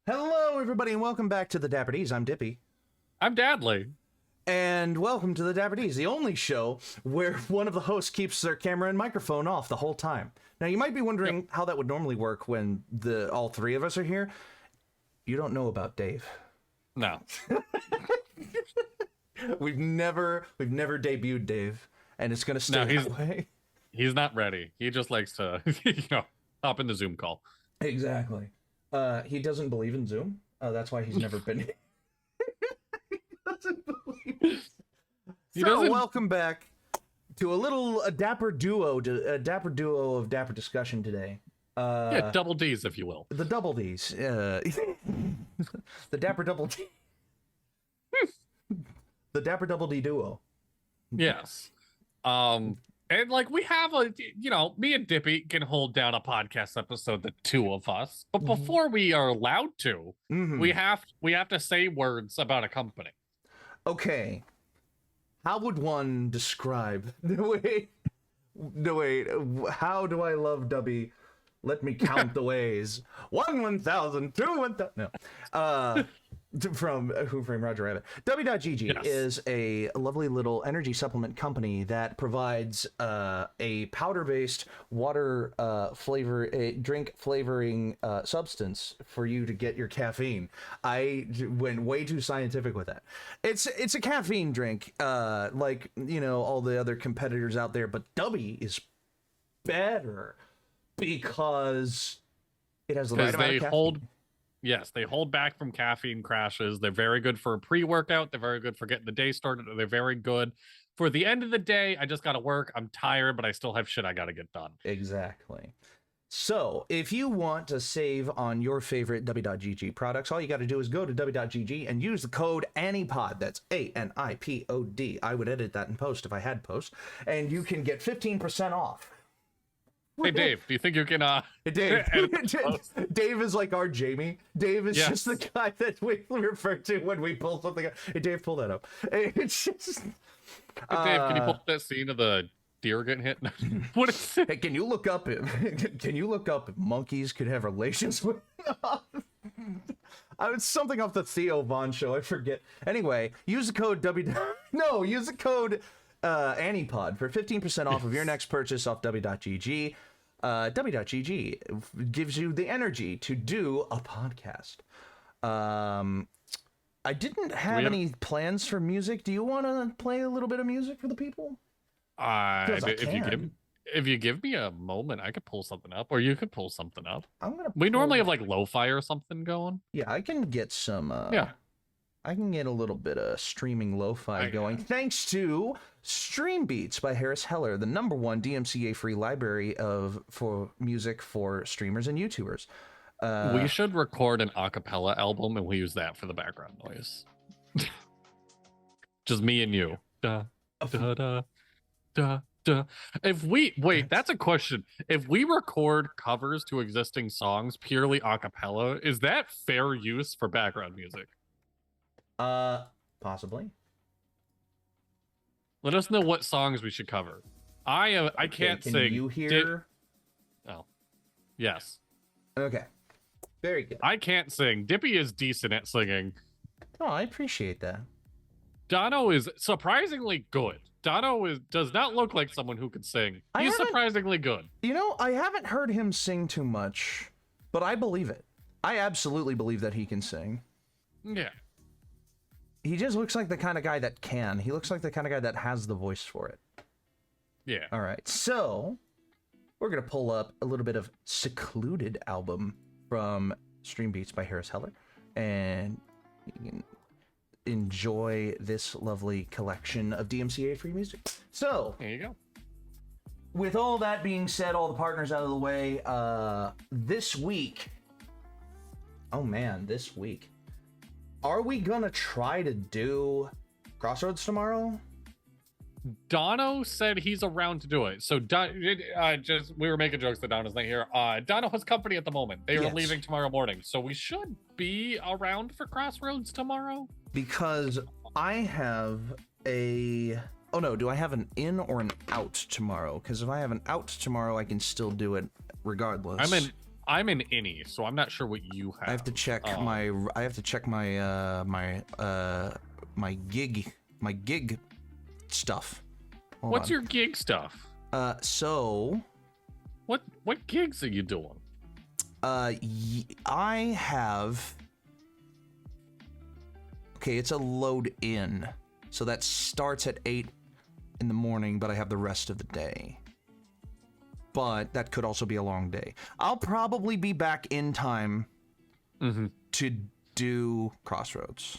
Hello, everybody, and welcome back to the Dapper D's. I'm Dippy. I'm Dadley. And welcome to the Dapper D's, the only show where one of the hosts keeps their camera and microphone off the whole time. Now, you might be wondering how that would normally work when all three of us are here. You don't know about Dave. No. We've never debuted Dave, and it's going to stay that way. He's not ready. He just likes to, hop in the Zoom call. Exactly. He doesn't believe in Zoom. That's why he's never been here. He doesn't believe it. Welcome back to a Dapper duo of Dapper discussion today. Double D's, if you will. The Double D's. The Dapper Double D. The Dapper Double D duo. Yes. And we have me and Dippy can hold down a podcast episode, the two of us. But before we are allowed to, we have to say words about a company. Okay. How would one describe No wait. How do I love Dubby? Let me count the ways. 1,000, 2, 1,000. No. From Who Framed Roger Rabbit. W.GG is a lovely little energy supplement company that provides a powder-based water drink flavoring substance for you to get your caffeine. I went way too scientific with that. It's a caffeine drink, like all the other competitors out there, but W is better because it has the right amount of caffeine. Yes, they hold back from caffeine crashes. They're very good for a pre-workout. They're very good for getting the day started. They're very good for the end of the day. I just got to work. I'm tired, but I still have shit I got to get done. Exactly. So if you want to save on your favorite W.GG products, all you got to do is go to W.GG and use the code ANIPOD. That's ANIPOD. I would edit that in post if I had post. And you can get 15% off. Hey, Dave, do you think you can, Dave is like our Jamie. Dave is just the guy that we refer to when we pull something up. Hey, Dave, pull that up. It's just... Hey, Dave, can you pull up that scene of the deer getting hit? What is it? Hey, can you look up if monkeys could have relations with... It's something off the Theo Von show, I forget. Anyway, use the code use the code Anipod for 15% off of your next purchase off W.GG. W.GG gives you the energy to do a podcast. I didn't have any plans for music. Do you want to play a little bit of music for the people? If you give me a moment, I could pull something up, or you could pull something up. We normally have like lo-fi or something going. Yeah, I can get some. I can get a little bit of streaming lo-fi going, thanks to Stream Beats by Harris Heller, the #1 DMCA-free library for music for streamers and YouTubers. We should record an a cappella album, and we use that for the background noise. Just me and you. Da, da, da, da, da. Wait, that's a question. If we record covers to existing songs purely a cappella, is that fair use for background music? Possibly. Let us know what songs we should cover. I can't sing. Can you hear? Oh, yes. Okay. Very good. I can't sing. Dippy is decent at singing. Oh, I appreciate that. Dono is surprisingly good. Dono does not look like someone who could sing. He's surprisingly good. I haven't heard him sing too much, but I believe it. I absolutely believe that he can sing. Yeah. He just looks like the kind of guy that can. He looks like the kind of guy that has the voice for it. Yeah. All right. So, we're going to pull up a little bit of Secluded album from Stream Beats by Harris Heller. And you can enjoy this lovely collection of DMCA-free music. So, there you go. With all that being said, all the partners out of the way, this week... Oh, man, this week. Are we gonna try to do Crossroads tomorrow? Dono said he's around to do it. So we were making jokes that Dono's not here. Dono has company at the moment. They are leaving tomorrow morning. So we should be around for Crossroads tomorrow. Because I have a... Oh no, do I have an in or an out tomorrow? Because if I have an out tomorrow, I can still do it regardless. I'm in Innie, so I'm not sure what you have. I have to check my gig stuff. Hold What's on. your gig stuff? So What gigs are you doing? I have. Okay, it's a load in, so that starts at 8 in the morning, but I have the rest of the day. But that could also be a long day. I'll probably be back in time to do Crossroads.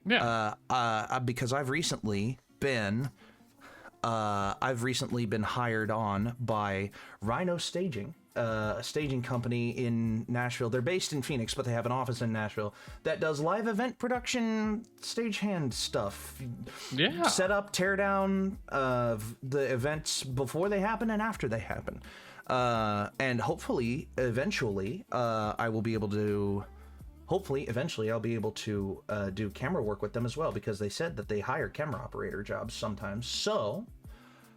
Yeah. Because I've recently been hired on by Rhino Staging, a staging company in Nashville. They're based in Phoenix, but they have an office in Nashville that does live event production, stagehand stuff. Yeah. Set up, tear down the events before they happen and after they happen. And hopefully, eventually, I'll be able to do camera work with them as well, because they said that they hire camera operator jobs sometimes. So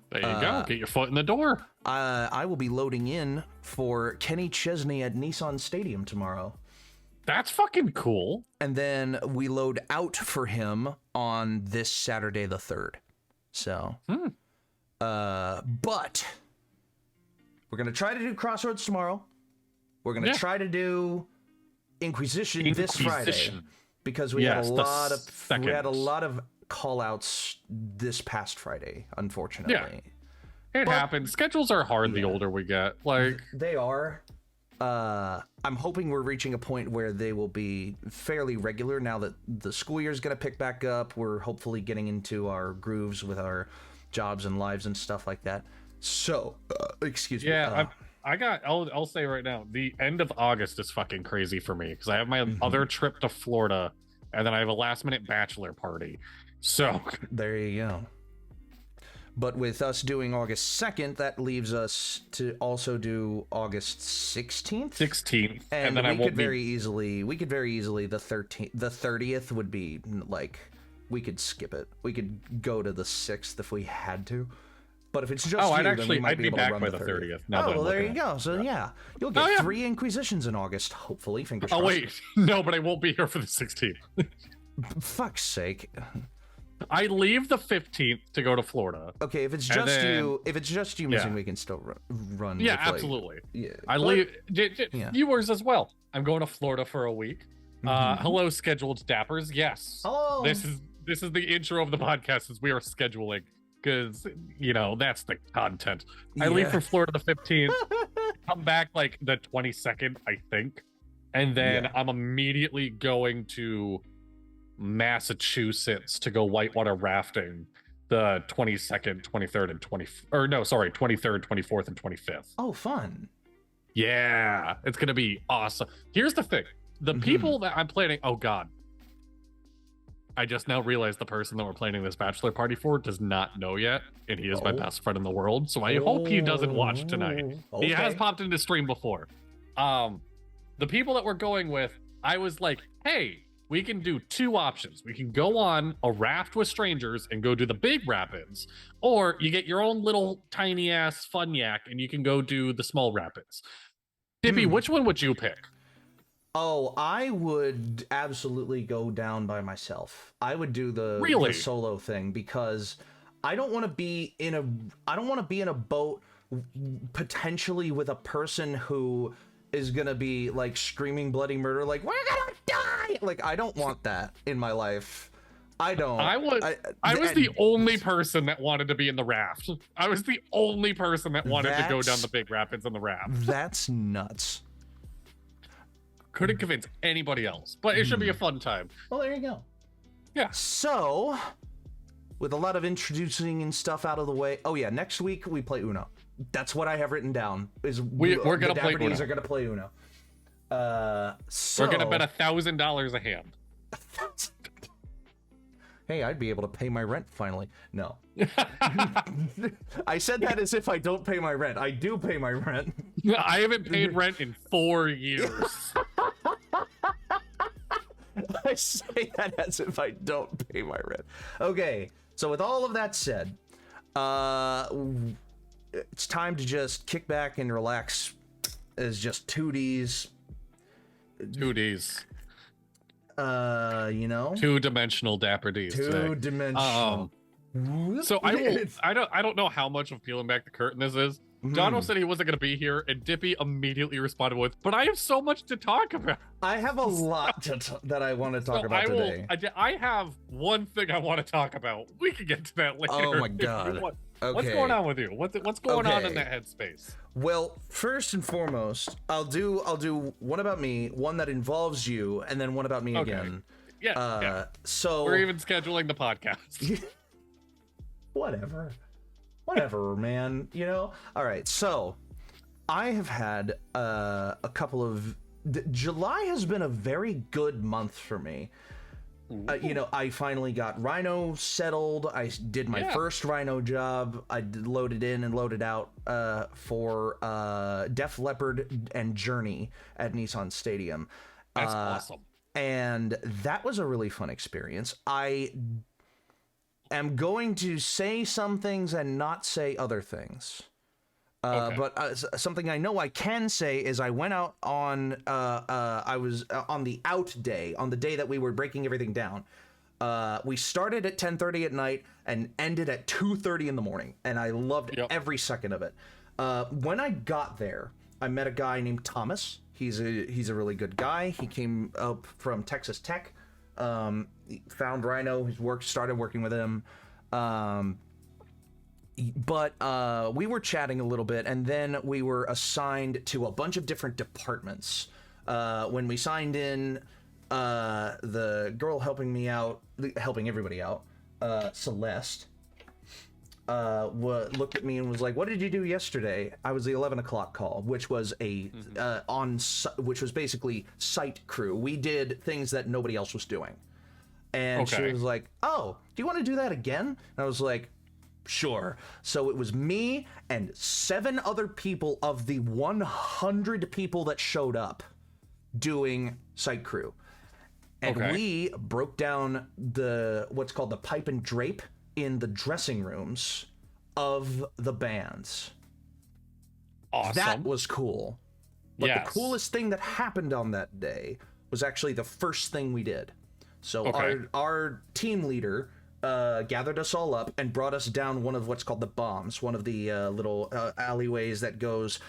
there you go. Get your foot in the door. I will be loading in for Kenny Chesney at Nissan Stadium tomorrow. That's fucking cool. And then we load out for him on this Saturday the 3rd. So, but we're going to try to do Crossroads tomorrow. We're going to try to do Inquisition this Friday, because we had a lot of call outs this past Friday, unfortunately. Yeah. It happens. Schedules are hard the older we get. Like, they are. I'm hoping we're reaching a point where they will be fairly regular now that the school year is going to pick back up. We're hopefully getting into our grooves with our jobs and lives and stuff like that. So, excuse me. Yeah, I'll say right now, the end of August is fucking crazy for me, because I have my other trip to Florida, and then I have a last minute bachelor party. So there you go. But with us doing August 2nd, that leaves us to also do August 16th. 16th, and then we could very easily the 13th, the 30th would be like, we could skip it. We could go to the 6th if we had to. But if it's just I'd be back by the 30th. Well, there you go. So yeah, you'll get 3 Inquisitions in August, hopefully. Fingers crossed. Oh wait, no, but I won't be here for the 16th. Fuck's sake. I leave the 15th to go to Florida. Okay, if it's just you missing, we can still run. Yeah, with, absolutely. I leave viewers as well. I'm going to Florida for a week. Hello, scheduled Dappers. Yes. Hello. This is the intro of the podcast, as we are scheduling, because that's the content. I leave for Florida the 15th, come back like the 22nd, I think, and then I'm immediately going to Massachusetts to go whitewater rafting the 22nd, 23rd, and 23rd, 24th, and 25th. Oh, fun. Yeah, it's gonna be awesome. Here's the thing. The people that I'm planning, oh god, I just now realized the person that we're planning this bachelor party for does not know yet, and he is my best friend in the world, so I hope he doesn't watch tonight. Okay. He has popped into stream before. The people that we're going with, I was like, hey, we can do 2 options. We can go on a raft with strangers and go do the big rapids, or you get your own little tiny ass fun yak and you can go do the small rapids. Dippy, which one would you pick? Oh, I would absolutely go down by myself. I would do the solo thing, because I don't want to be in a boat potentially with a person who is gonna be like screaming bloody murder, like, we're gonna die. Like, I don't want that in my life. I don't. I was the only person that wanted to be in the raft. I was the only person that wanted to go down the big rapids on the raft. That's nuts. Couldn't convince anybody else, but it should be a fun time. Well, there you go. Yeah. So, with a lot of introducing and stuff out of the way. Oh yeah, next week we play Uno. That's what I have written down. Is we're gonna play Dapper D's Uno. are gonna play Uno. So we're gonna bet $1,000 a hand. Hey, I'd be able to pay my rent finally. No. I said that as if I don't pay my rent. I do pay my rent. I haven't paid rent in 4 years. I say that as if I don't pay my rent. Okay, so with all of that said, it's time to just kick back and relax is just 2Ds. 2Ds. You know, Two-dimensional Dapper Ds. two-dimensional. So I don't know how much of peeling back the curtain this is. Dono said he wasn't going to be here, and Dippy immediately responded with, "But I have so much to talk about." I have a lot that I want to talk about today. I have one thing I want to talk about. We can get to that later. Oh my god. Okay. What's going on with you? What's going on in that headspace? Well, first and foremost, I'll do one about me, one that involves you, and then one about me again. Yeah. So we're even scheduling the podcast. Whatever, man. You know. All right. So I have had a couple of. July has been a very good month for me. You know, I finally got Rhino settled. I did my first Rhino job. I loaded in and loaded out for Def Leppard and Journey at Nissan Stadium. That's awesome. And that was a really fun experience. I am going to say some things and not say other things. But something I know I can say is I went out on I was on the out day, on the day that we were breaking everything down. We started at 10:30 at night and ended at 2:30 in the morning, and I loved every second of it. When I got there, I met a guy named Thomas. He's a really good guy. He came up from Texas Tech. Found Rhino. Started working with him. But we were chatting a little bit, and then we were assigned to a bunch of different departments. When we signed in, the girl helping everybody out, Celeste, looked at me and was like, "What did you do yesterday?" I was the 11 o'clock call, which was which was basically site crew. We did things that nobody else was doing, and she was like, "Oh, do you want to do that again?" And I was like, "Sure." So it was me and 7 other people of the 100 people that showed up doing site crew. And we broke down what's called the pipe and drape in the dressing rooms of the bands. Awesome. That was cool. But the coolest thing that happened on that day was actually the first thing we did. So our team leader gathered us all up and brought us down one of what's called the bombs, one of the little alleyways that goes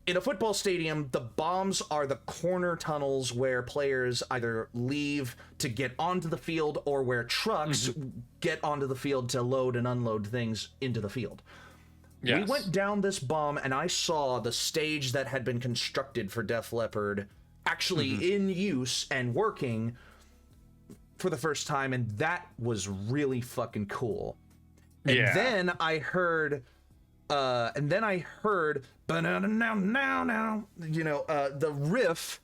in a football stadium. The bombs are the corner tunnels where players either leave to get onto the field or where trucks get onto the field to load and unload things into the field. We went down this bomb, and I saw the stage that had been constructed for Def Leppard actually in use and working for the first time, and that was really fucking cool. And then I heard now, you know, the riff.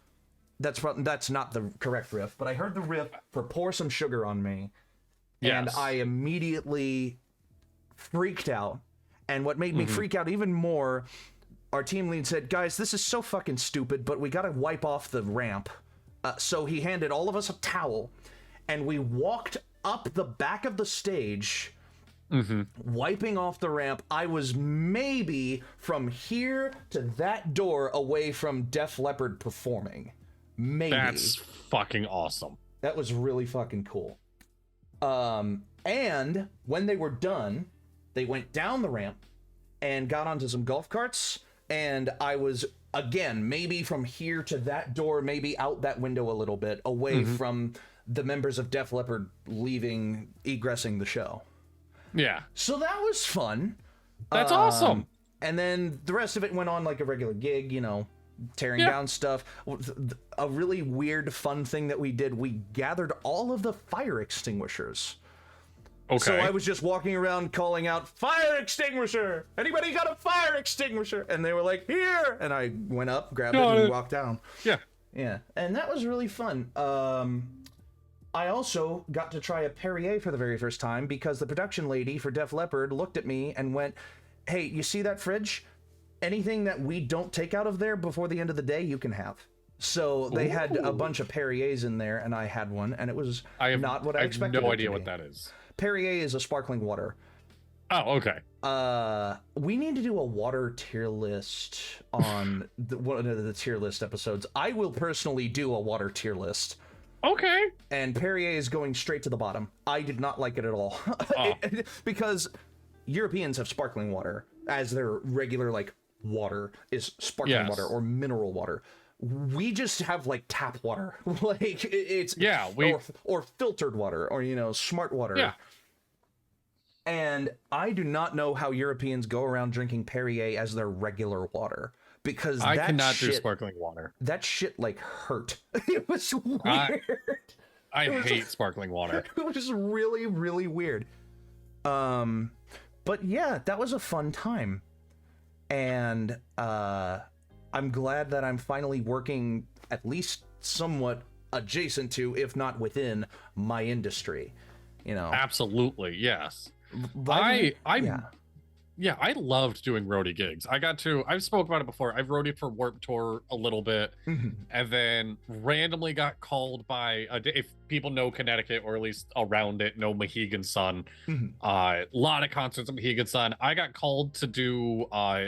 That's not the correct riff, but I heard the riff for "Pour Some Sugar on Me," and I immediately freaked out. And what made me freak out even more, our team lead said, "Guys, this is so fucking stupid, but we gotta wipe off the ramp." So he handed all of us a towel, and we walked up the back of the stage, wiping off the ramp. I was maybe from here to that door away from Def Leppard performing. Maybe. That's fucking awesome. That was really fucking cool. And when they were done, they went down the ramp and got onto some golf carts, and I was, again, maybe from here to that door, maybe out that window a little bit, away from the members of Def Leppard egressing the show. Yeah. So that was fun. That's awesome. And then the rest of it went on like a regular gig, you know, tearing down stuff. A really weird, fun thing that we did, we gathered all of the fire extinguishers. So I was just walking around calling out, "Fire extinguisher! Anybody got a fire extinguisher?" And they were like, "Here!" And I went up, grabbed it, and walked down. Yeah. And that was really fun. I also got to try a Perrier for the very first time because the production lady for Def Leppard looked at me and went, "Hey, you see that fridge? Anything that we don't take out of there before the end of the day, you can have." So they had a bunch of Perriers in there, and I had one, and it was not what I expected. I have no idea what that is. Perrier is a sparkling water. Oh, okay. We need to do a water tier list on one of the tier list episodes. I will personally do a water tier list. Okay. And Perrier is going straight to the bottom. I did not like it at all. Oh. Because Europeans have sparkling water as their regular, like, water is sparkling water or mineral water. We just have, like, tap water. Like, it's... Yeah, or filtered water, or, you know, smart water. Yeah. And I do not know how Europeans go around drinking Perrier as their regular water. Because I cannot do sparkling water. That shit, like, hurt. It was weird. I hate sparkling water. It was really, really weird. But yeah, that was a fun time. And I'm glad that I'm finally working at least somewhat adjacent to, if not within, my industry. You know? Absolutely, yes. Yeah, I loved doing roadie gigs. I've spoke about it before. I've roadied for Warped Tour a little bit, and then randomly got called by, if people know Connecticut, or at least around it, know Mohegan Sun, a lot of concerts at Mohegan Sun. I got called to do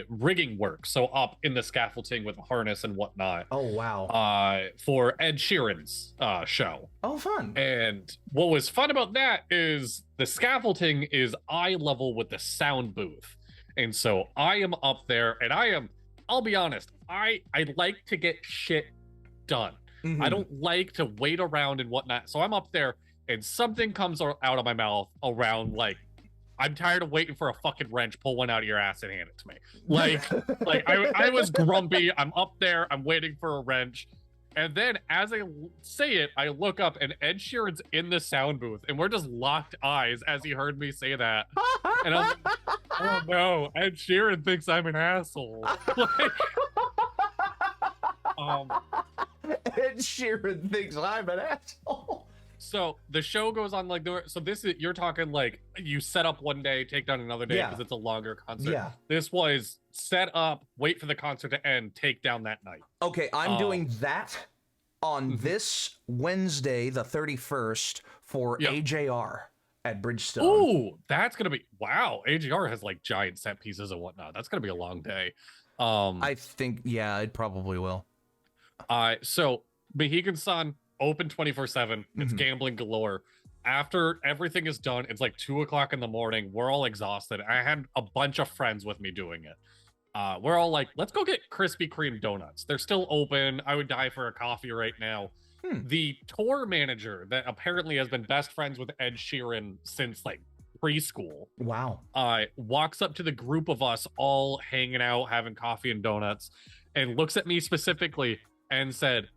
rigging work, so up in the scaffolding with a harness and whatnot. Oh, wow. For Ed Sheeran's show. Oh, fun. And what was fun about that is the scaffolding is eye level with the sound booth. And so I am up there, and I'll be honest, I like to get shit done. I don't like to wait around and whatnot. So I'm up there, and something comes out of my mouth around, like, I'm tired of waiting for a fucking wrench, pull one out of your ass and hand it to me. Like I was grumpy. I'm up there, I'm waiting for a wrench. And then as I say it, I look up, and Ed Sheeran's in the sound booth, and we're just locked eyes as he heard me say that. And I'm like, oh no, Ed Sheeran thinks I'm an asshole. Ed Sheeran thinks I'm an asshole. So the show goes on like, so this is, you're talking like you set up one day, take down another day because it's a longer concert. Yeah. This was set up, wait for the concert to end, take down that night. Okay, I'm doing that on this Wednesday, the 31st, for AJR at Bridgestone. Ooh, that's gonna be, wow. AJR has like giant set pieces and whatnot. That's gonna be a long day. I think, yeah, it probably will. So Mohegan Sun, open 24/7. It's gambling galore. After everything is done, it's like 2:00 in the morning. We're all exhausted. I had a bunch of friends with me doing it. We're all like, let's go get Krispy Kreme donuts. They're still open. I would die for a coffee right now. The tour manager that apparently has been best friends with Ed Sheeran since like preschool. Wow. Walks up to the group of us all hanging out, having coffee and donuts, and looks at me specifically and said,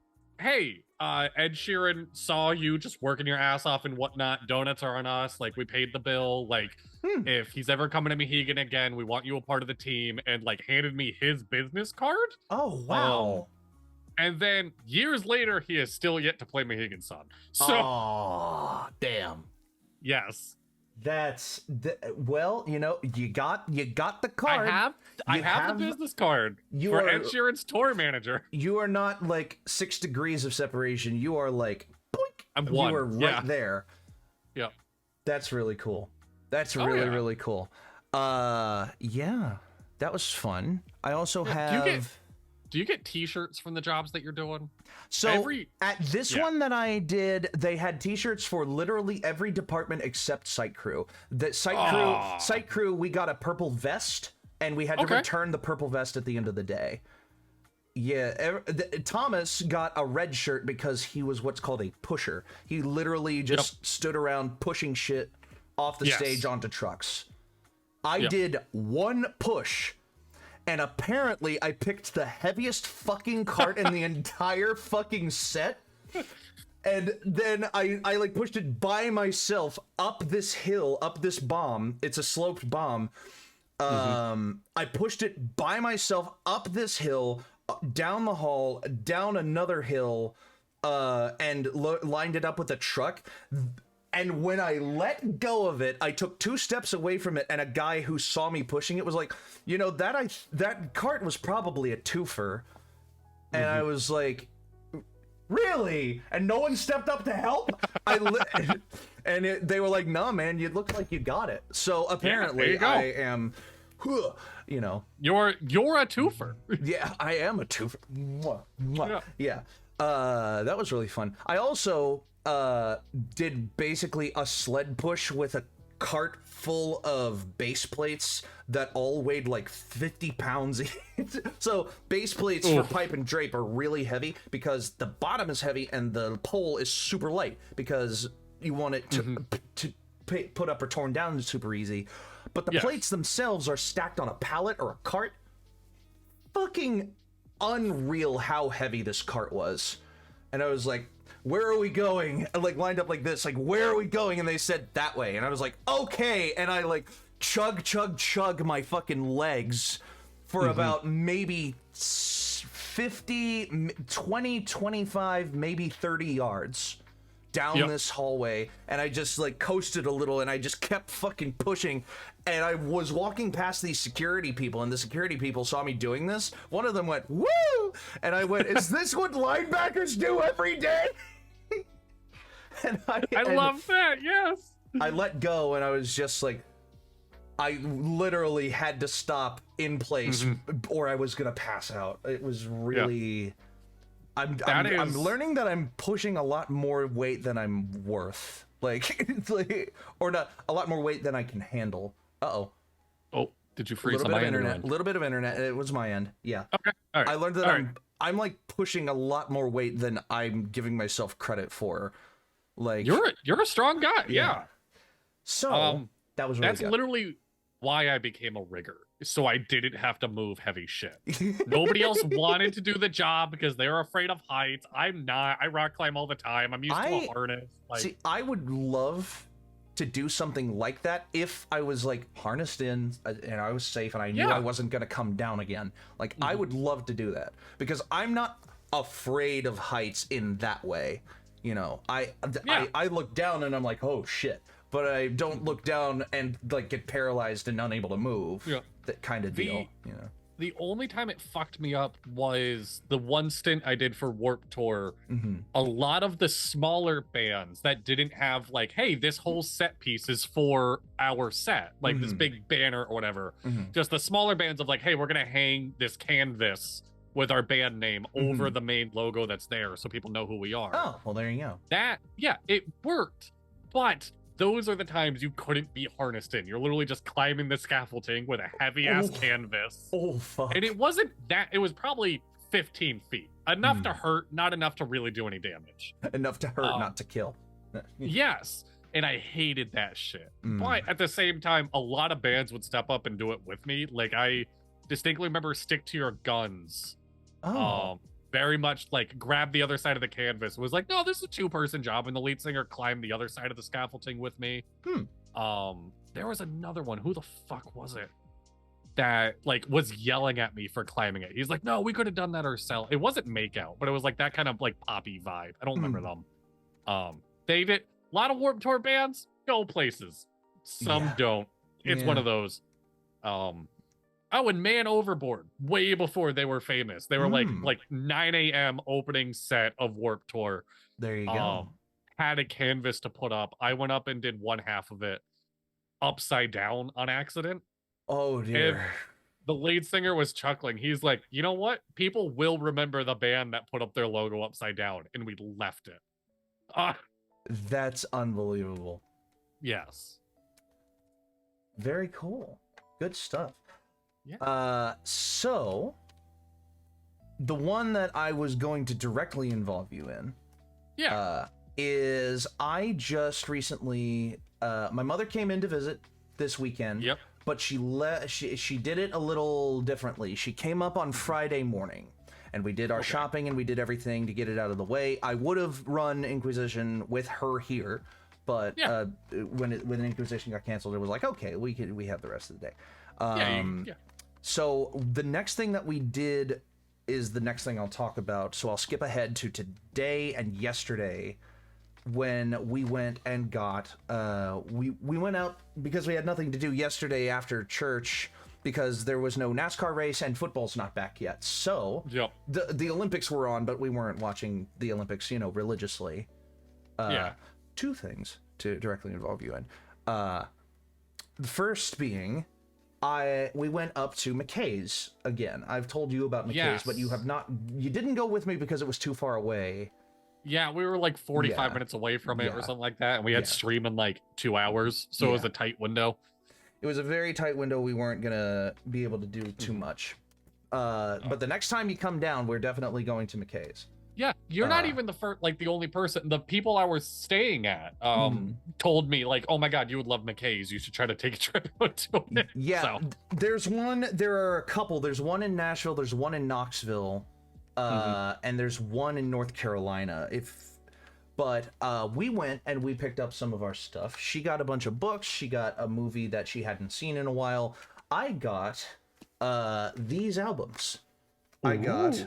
hey, Ed Sheeran saw you just working your ass off and whatnot. Donuts are on us. Like, we paid the bill. Like, if he's ever coming to Mohegan again, we want you a part of the team. And like handed me his business card. Oh, wow. And then years later, he has still yet to play Mohegan Sun. So, oh, damn. Yes. That's well, you know, you got the card. I have the business card for Ed Sheeran's tour manager. You are not like 6 degrees of separation. You are like, boink, I'm one. You are right there. Yeah. That's really cool. That's really cool. Yeah, that was fun. I also have. Do you get T-shirts from the jobs that you're doing? So at this one that I did, they had T-shirts for literally every department except site crew. The site crew, we got a purple vest, and we had to return the purple vest at the end of the day. Yeah, Thomas got a red shirt because he was what's called a pusher. He literally just stood around pushing shit off the stage onto trucks. I did one push. And apparently I picked the heaviest fucking cart in the entire fucking set. And then I like pushed it by myself up this hill, up this bomb. It's a sloped bomb. I pushed it by myself up this hill, down the hall, down another hill, and lined it up with a truck. And when I let go of it, I took 2 steps away from it, and a guy who saw me pushing it was like, you know, that cart was probably a twofer. And I was like, Really? And no one stepped up to help? They were like, "No, man, you look like you got it." So apparently, I am, you know, you're a twofer. Yeah, I am a twofer. Mwah, mwah. Yeah. That was really fun. I also did basically a sled push with a cart full of base plates that all weighed like 50 pounds each. So base plates for pipe and drape are really heavy because the bottom is heavy and the pole is super light because you want it to put up or torn down super easy. But the plates themselves are stacked on a pallet or a cart. Fucking unreal how heavy this cart was. And I was like, where are we going? And like lined up like this, like, where are we going? And they said that way. And I was like, okay. And I like chug my fucking legs for about maybe 50, 20, 25, maybe 30 yards down this hallway. And I just like coasted a little and I just kept fucking pushing. And I was walking past these security people, and the security people saw me doing this. One of them went, woo! And I went, is this what linebackers do every day? And I love that, yes. I let go, and I was just like, I literally had to stop in place, or I was gonna pass out. It was really... I'm learning that I'm pushing a lot more weight than I'm worth. Like, it's like, or not, a lot more weight than I can handle. Uh-oh. Oh, did you freeze on my end? A little bit of internet. It was my end. Yeah. Okay. All right. I learned that I'm like pushing a lot more weight than I'm giving myself credit for. Like, you're a strong guy. Yeah. So that was really that's good. Literally why I became a rigger, so I didn't have to move heavy shit. Nobody else wanted to do the job because they were afraid of heights. I'm not. I rock climb all the time. I'm used to a harness. Like, see, I would love to do something like that if I was like harnessed in and I was safe and I knew I wasn't gonna come down again. Like, I would love to do that because I'm not afraid of heights in that way. You know, I look down and I'm like, oh shit, but I don't look down and like get paralyzed and unable to move. Yeah, that kind of deal. You know, the only time it fucked me up was the one stint I did for Warp Tour. A lot of the smaller bands that didn't have like, hey, this whole set piece is for our set, like this big banner or whatever. Just the smaller bands of like, hey, we're gonna hang this canvas with our band name over the main logo that's there so people know who we are. Oh, well, there you go. That, yeah, it worked. But those are the times you couldn't be harnessed in. You're literally just climbing the scaffolding with a heavy-ass canvas. Oh, fuck. And it wasn't that, it was probably 15 feet. Enough to hurt, not enough to really do any damage. Enough to hurt, not to kill. Yes. And I hated that shit. But at the same time, a lot of bands would step up and do it with me. Like, I distinctly remember Stick to Your Guns. Very much like grab the other side of the canvas. It was like, no, this is a 2-person job, and the lead singer climbed the other side of the scaffolding with me. There was another one. Who the fuck was it that like was yelling at me for climbing it? He's like, no, we could have done that ourselves. It wasn't Makeout, but it was like that kind of like poppy vibe. I don't remember them. They did a lot of Warped Tour bands go places. Some don't. It's one of those. Oh, and Man Overboard, way before they were famous. They were like 9 a.m. opening set of Warped Tour. There you go. Had a canvas to put up. I went up and did one half of it upside down on accident. Oh, dear. And the lead singer was chuckling. He's like, you know what? People will remember the band that put up their logo upside down, and we left it. That's unbelievable. Yes. Very cool. Good stuff. Yeah. So the one that I was going to directly involve you in, is I just recently, my mother came in to visit this weekend. Yep. But she did it a little differently. She came up on Friday morning, and we did our shopping and we did everything to get it out of the way. I would have run Inquisition with her here, but when Inquisition got canceled, it was like, okay, we have the rest of the day. So the next thing that we did is the next thing I'll talk about. So I'll skip ahead to today and yesterday when we went and got, we went out because we had nothing to do yesterday after church. because there was no NASCAR race and football's not back yet. So Yep. the Olympics were on, but we weren't watching the Olympics, religiously. Yeah. Two things to directly involve you in. The first being, we went up to McKay's again. I've told you about McKay's, Yes. but you didn't go with me because it was too far away. Yeah, we were like 45 minutes away from it or something like that, and we had stream in like 2 hours, so it was a tight window. It was a very tight window. We weren't gonna be able to do too much. But the next time you come down, we're definitely going to McKay's. Yeah, you're not even the only person. The people I was staying at told me like, "Oh my God, you would love McKay's. You should try to take a trip to it." Yeah, there are a couple. There's one in Nashville. There's one in Knoxville, and there's one in North Carolina. But we went and we picked up some of our stuff. She got a bunch of books. She got a movie that she hadn't seen in a while. I got these albums. Ooh. I got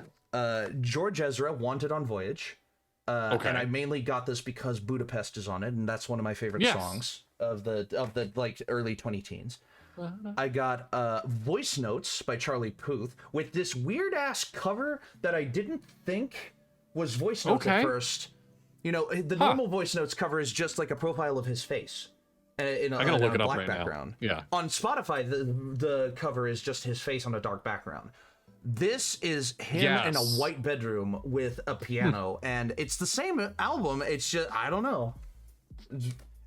George Ezra, Wanted on Voyage. And I mainly got this because Budapest is on it, and that's one of my favorite songs of the like early 2010s. I got Voice Notes by Charlie Puth with this weird ass cover that I didn't think was Voice Notes at first. The normal Voice Notes cover is just like a profile of his face in a black background. Yeah. On Spotify, the cover is just his face on a dark background. This is him in a white bedroom with a piano, and it's the same album. It's just, I don't know.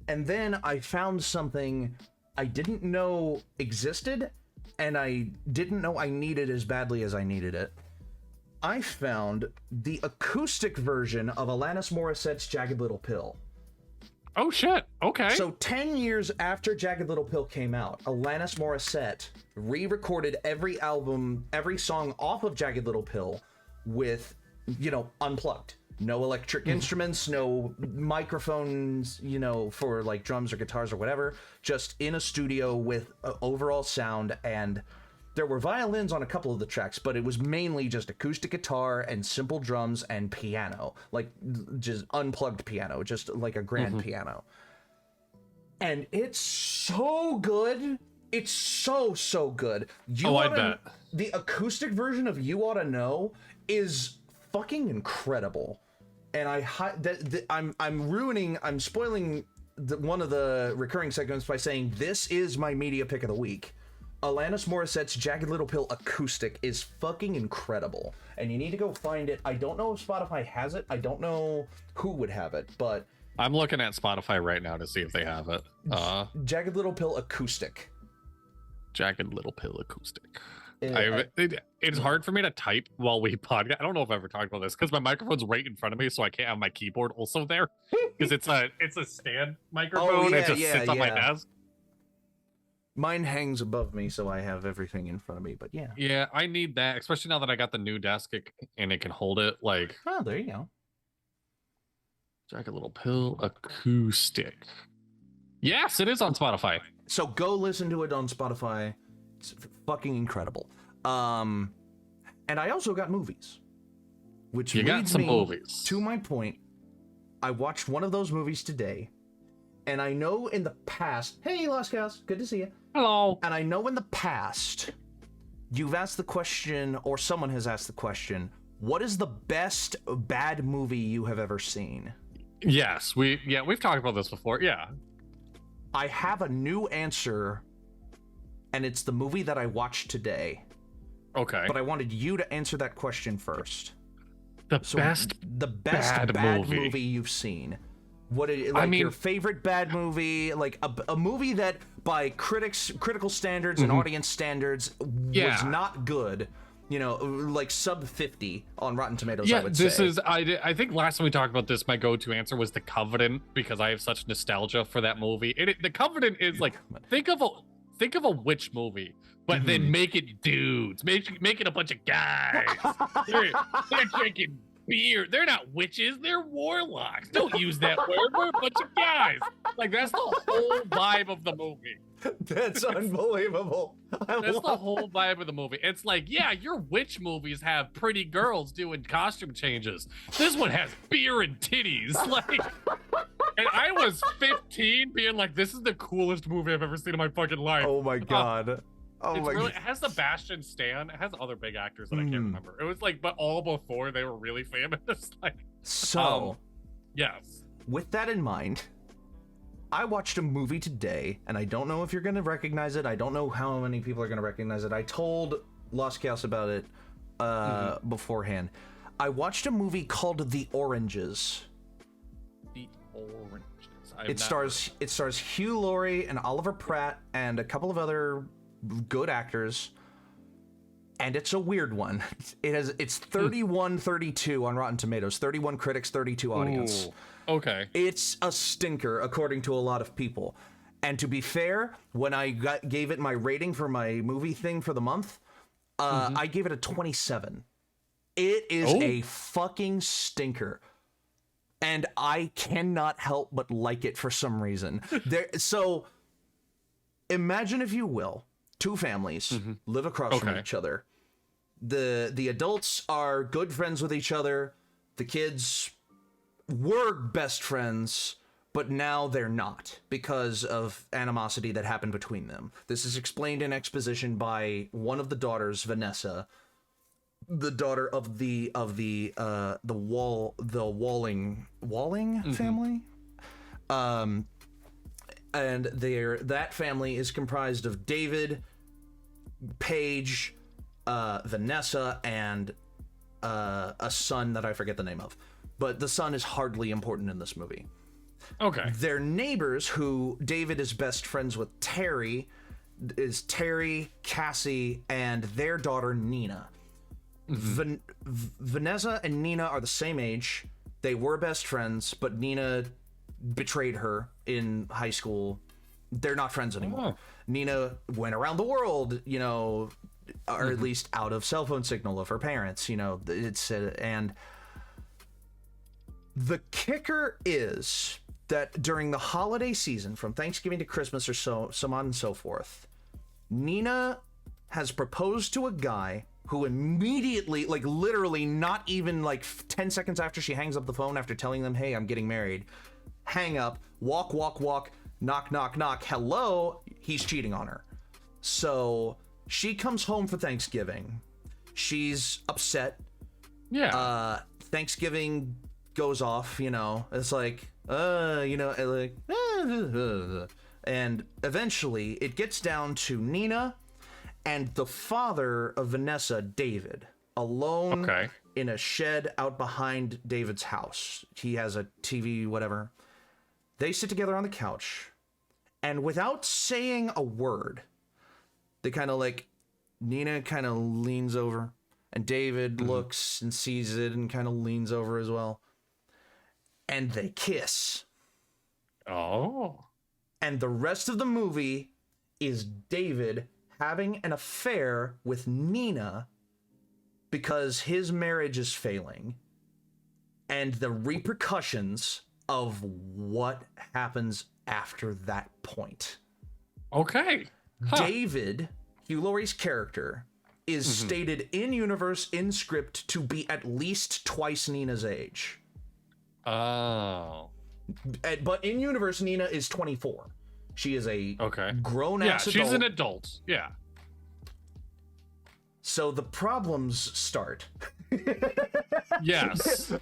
And then I found something I didn't know existed, and I didn't know I needed as badly as I needed it. I found the acoustic version of Alanis Morissette's Jagged Little Pill. Oh shit, okay. So 10 years after Jagged Little Pill came out, Alanis Morissette re-recorded every song off of Jagged Little Pill with, unplugged. No electric instruments, no microphones, for like drums or guitars or whatever. Just in a studio with overall sound, and there were violins on a couple of the tracks, but it was mainly just acoustic guitar and simple drums and piano, like just unplugged piano, just like a grand piano. And it's so good. It's so good. I bet. The acoustic version of You Oughta Know is fucking incredible. And I'm spoiling one of the recurring segments by saying this is my media pick of the week. Alanis Morissette's Jagged Little Pill acoustic is fucking incredible, and you need to go find it. I don't know if Spotify has it. I don't know who would have it, but I'm looking at Spotify right now to see if they have it. Jagged Little Pill acoustic. Jagged Little Pill acoustic. It's hard for me to type while we podcast. I don't know if I've ever talked about this because my microphone's right in front of me, so I can't have my keyboard also there because it's a stand microphone. It just sits on my desk. Mine hangs above me, so I have everything in front of me, but yeah. Yeah, I need that, especially now that I got the new desk and it can hold it. Like, oh, there you go. Jagged Little Pill acoustic. Yes, it is on Spotify. So go listen to it on Spotify. It's fucking incredible. And I also got movies, which leads me to my point. I watched one of those movies today. And I know in the past, hey, Lost Cows, good to see you. Hello. And I know in the past, you've asked the question, or someone has asked the question, what is the best bad movie you have ever seen? Yes, we've talked about this before, yeah. I have a new answer, and it's the movie that I watched today. Okay. But I wanted you to answer that question first. The best bad movie you've seen. What your favorite bad movie, like a movie that by critical standards and audience standards was not good, like sub 50 on Rotten Tomatoes. Yeah, I would say. I think last time we talked about this, my go-to answer was The Covenant because I have such nostalgia for that movie. The Covenant is like think of a witch movie, but then make it dudes, make it a bunch of guys. They're drinking beer. They're not witches, they're warlocks. Don't use that word. We're a bunch of guys. Like, that's the whole vibe of the movie. That's unbelievable. That's the whole vibe of the movie. It's like, yeah, your witch movies have pretty girls doing costume changes. This one has beer and titties. Like, and I was 15 being like, this is the coolest movie I've ever seen in my fucking life. Oh my god. Oh it's my really, God. it has Sebastian Stan. It has other big actors that I can't remember. It was like, but all before they were really famous. Like, So, yes. with that in mind, I watched a movie today, and I don't know if you're going to recognize it. I don't know how many people are going to recognize it. I told Lost Chaos about it beforehand. I watched a movie called The Oranges. The Oranges. It stars Hugh Laurie and Oliver Pratt and a couple of other good actors, and it's a weird one. It's 31-32 on Rotten Tomatoes, 31 critics, 32 audience. Ooh, okay. It's a stinker according to a lot of people. And to be fair, when I gave it my rating for my movie thing for the month, I gave it a 27. It is a fucking stinker. And I cannot help but like it for some reason. So, imagine, if you will, two families live across from each other. The adults are good friends with each other. The kids were best friends, but now they're not because of animosity that happened between them. This is explained in exposition by one of the daughters, Vanessa, the daughter of the Walling family. And that family is comprised of David, Paige, Vanessa, and a son that I forget the name of. But the son is hardly important in this movie. Okay. Their neighbors, who David is best friends with, Terry, Cassie, and their daughter, Nina. Vanessa and Nina are the same age. They were best friends, but Nina betrayed her in high school. They're not friends anymore. Nina went around the world, or at least out of cell phone signal of her parents, and the kicker is that during the holiday season, from Thanksgiving to Christmas or so on and so forth, Nina has proposed to a guy who immediately, like literally not even like 10 seconds after she hangs up the phone after telling them, hey, I'm getting married, hang up, walk, knock, knock, knock, hello, he's cheating on her. So she comes home for Thanksgiving. She's upset. Yeah. Thanksgiving goes off, it's like, and eventually it gets down to Nina and the father of Vanessa, David, alone in a shed out behind David's house. He has a TV, whatever. They sit together on the couch, and without saying a word, they kind of like, Nina kind of leans over, and David looks and sees it and kind of leans over as well. And they kiss. Oh. And the rest of the movie is David having an affair with Nina because his marriage is failing, and the repercussions of what happens after that point. Okay. David, Hugh Laurie's character, is stated in universe, in script, to be at least twice Nina's age. Oh. But in universe, Nina is 24. She is a grown-ass adult. Yeah, she's an adult. Yeah. So the problems start. Yes.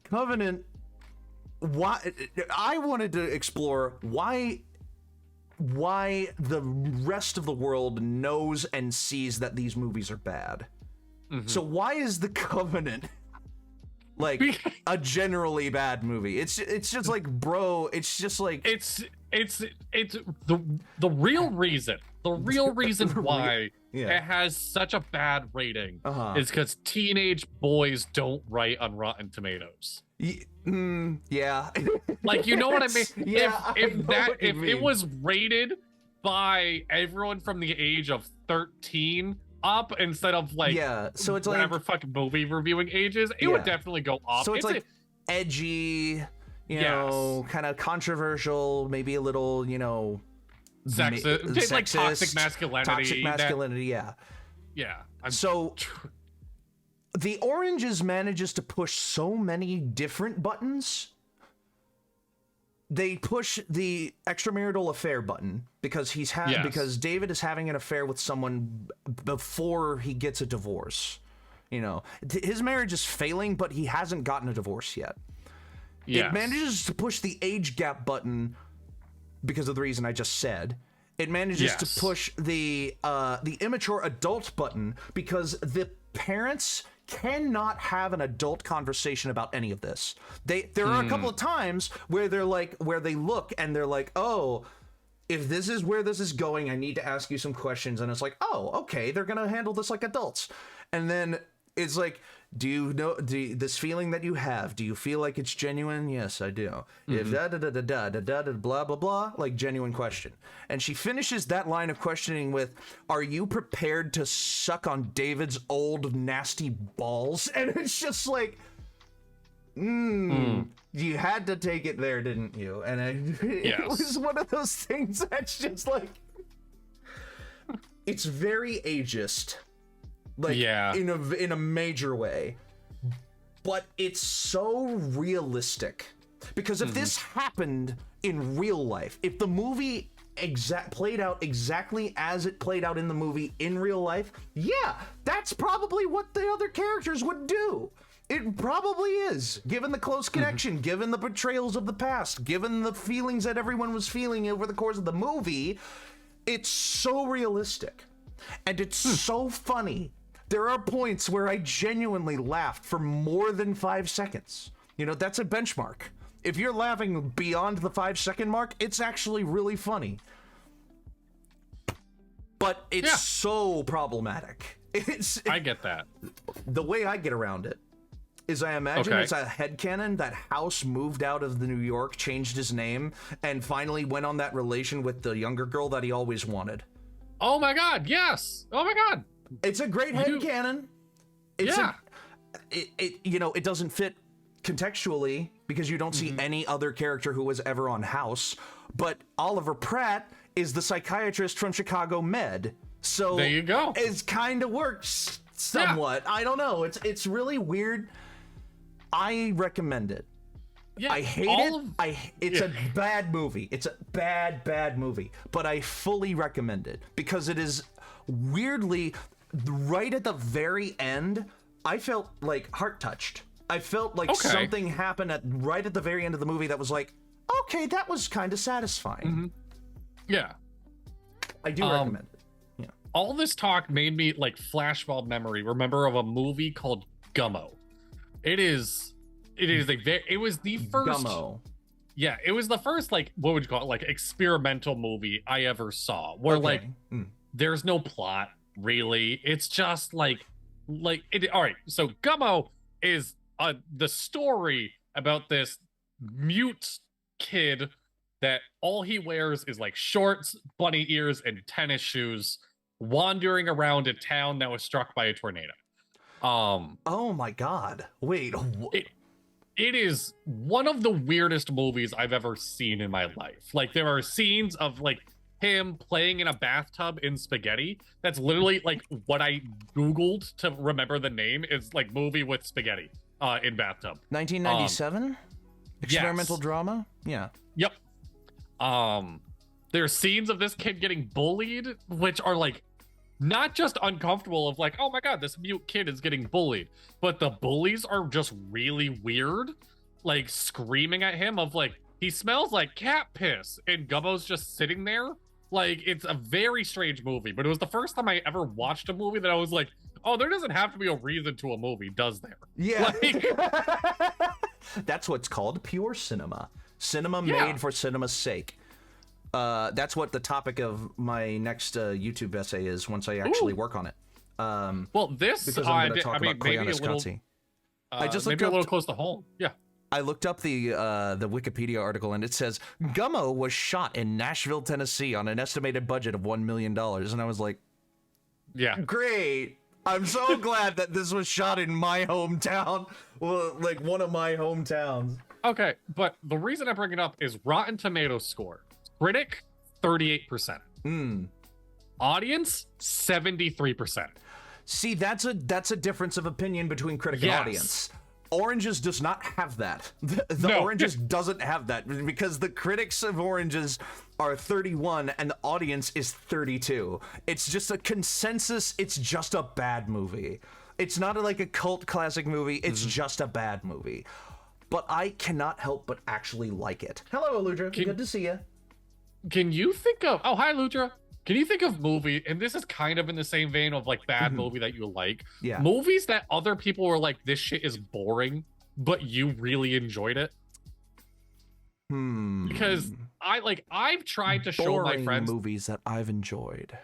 Covenant, why? I wanted to explore why the rest of the world knows and sees that these movies are bad. So why is the Covenant like a generally bad movie? It's just like, bro, it's just like it's the real reason why it has such a bad rating is because teenage boys don't write on Rotten Tomatoes. Yeah. Like, you know what I mean? Yeah, if it was rated by everyone from the age of 13 up instead of like so it's whatever like fucking movie reviewing ages, it would definitely go up. So it's like edgy, you know, kind of controversial, maybe a little, sexist, like toxic masculinity. Yeah. Yeah. So The Oranges manages to push so many different buttons they push the extramarital affair button because because David is having an affair with someone before he gets a divorce. You know, his marriage is failing, but he hasn't gotten a divorce yet. It manages to push the age gap button because of the reason I just said. It manages to push the immature adult button because the parents cannot have an adult conversation about any of this. There are a couple of times where they look and they're like, oh, if this is where this is going, I need to ask you some questions. And it's like, oh, okay, they're gonna handle this like adults. And then it's like, do you know this feeling that you have? Do you feel like it's genuine? Yes, I do. If blah blah blah, like genuine question. And she finishes that line of questioning with, "Are you prepared to suck on David's old nasty balls?" And it's just like, you had to take it there, didn't you? And it was one of those things that's just like, it's very ageist. Like, in a major way, but it's so realistic because if this happened in real life, if the movie played out exactly as it played out in the movie in real life, that's probably what the other characters would do. It probably is, given the close connection, given the portrayals of the past, given the feelings that everyone was feeling over the course of the movie. It's so realistic and it's so funny. There are points where I genuinely laughed for more than 5 seconds. You know, that's a benchmark. If you're laughing beyond the 5-second mark, it's actually really funny. But it's so problematic. I get that. The way I get around it is I imagine it's a headcanon that House moved out of the New York, changed his name, and finally went on that relation with the younger girl that he always wanted. Oh my god, yes! Oh my god! It's a great headcanon. It doesn't fit contextually because you don't see any other character who was ever on House, but Oliver Pratt is the psychiatrist from Chicago Med. So there you go. It's kind of works somewhat. I don't know. It's really weird. I recommend it. Yeah, I hate it. It's a bad movie. It's a bad movie, but I fully recommend it because it is weirdly right at the very end. I felt like heart touched. I felt like something happened right at the very end of the movie that was like, okay, that was kind of satisfying. Yeah, I do recommend it. Yeah. All this talk made me like flashbulb memory. Remember of a movie called Gummo. It was the first Gummo. Yeah, it was the first, like, what would you call it, like, experimental movie I ever saw where there's no plot really. It's just like it. All right, so Gummo is the story about this mute kid that all he wears is like shorts, bunny ears, and tennis shoes, wandering around a town that was struck by a tornado. Oh my god. Wait. It is one of the weirdest movies I've ever seen in my life. Like, there are scenes of like him playing in a bathtub in spaghetti. That's literally like what I Googled to remember the name is like movie with spaghetti in bathtub. 1997? Experimental drama? Yeah. Yep. There's scenes of this kid getting bullied, which are like not just uncomfortable of like, oh my god, this mute kid is getting bullied, but the bullies are just really weird, like screaming at him of like, he smells like cat piss, and Gummo's just sitting there. Like, it's a very strange movie, but it was the first time I ever watched a movie that I was like, oh, there doesn't have to be a reason to a movie, does there? Yeah. That's what's called pure cinema. Cinema made for cinema's sake. That's what the topic of my next YouTube essay is once I actually work on it. Well, this, because I'm going to talk about maybe a little, I just maybe a little close to home. Yeah. I looked up the Wikipedia article, and it says Gummo was shot in Nashville, Tennessee on an estimated budget of $1 million. And I was like, yeah, great. I'm so glad that this was shot in my hometown. Well, like one of my hometowns. Okay, but the reason I bring it up is Rotten Tomatoes score. Critic, 38%. Audience, 73%. See, that's a difference of opinion between critic and audience. Oranges does not have that. The No. Oranges doesn't have that because the critics of Oranges are 31 and the audience is 32. It's just a consensus. It's just a bad movie. It's not like a cult classic movie. It's just a bad movie. But I cannot help but actually like it. Hello, Aludra. Good to see you. Can you think of... Oh, hi, Ludra. Can you think of movie, and this is kind of in the same vein of like bad movie that you like, movies that other people were like, this shit is boring, but you really enjoyed it? Because I've tried to show my friends movies that I've enjoyed.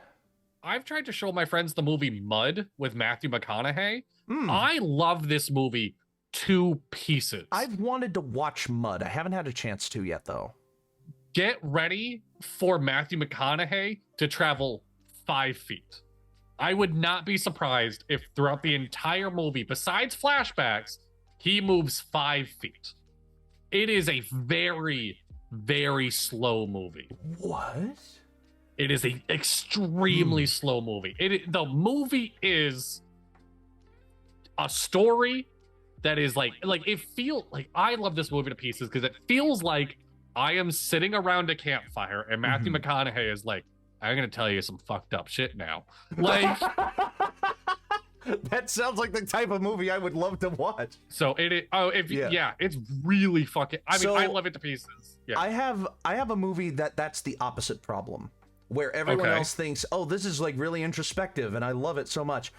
I've tried to show my friends the movie Mud with Matthew McConaughey. I love this movie to pieces. I've wanted to watch Mud. I haven't had a chance to yet, though. Get ready for Matthew McConaughey to travel 5 feet. I would not be surprised if throughout the entire movie, besides flashbacks, he moves 5 feet. It is a very, very slow movie. What? It is a extremely slow movie. The movie is a story that is like it feels like, I love this movie to pieces because it feels like I am sitting around a campfire and Matthew McConaughey is like, I'm gonna tell you some fucked up shit now. Like, that sounds like the type of movie I would love to watch. So it's really fucking. I mean, I love it to pieces. Yeah, I have a movie that's the opposite problem, where everyone else thinks, oh, this is like really introspective and I love it so much,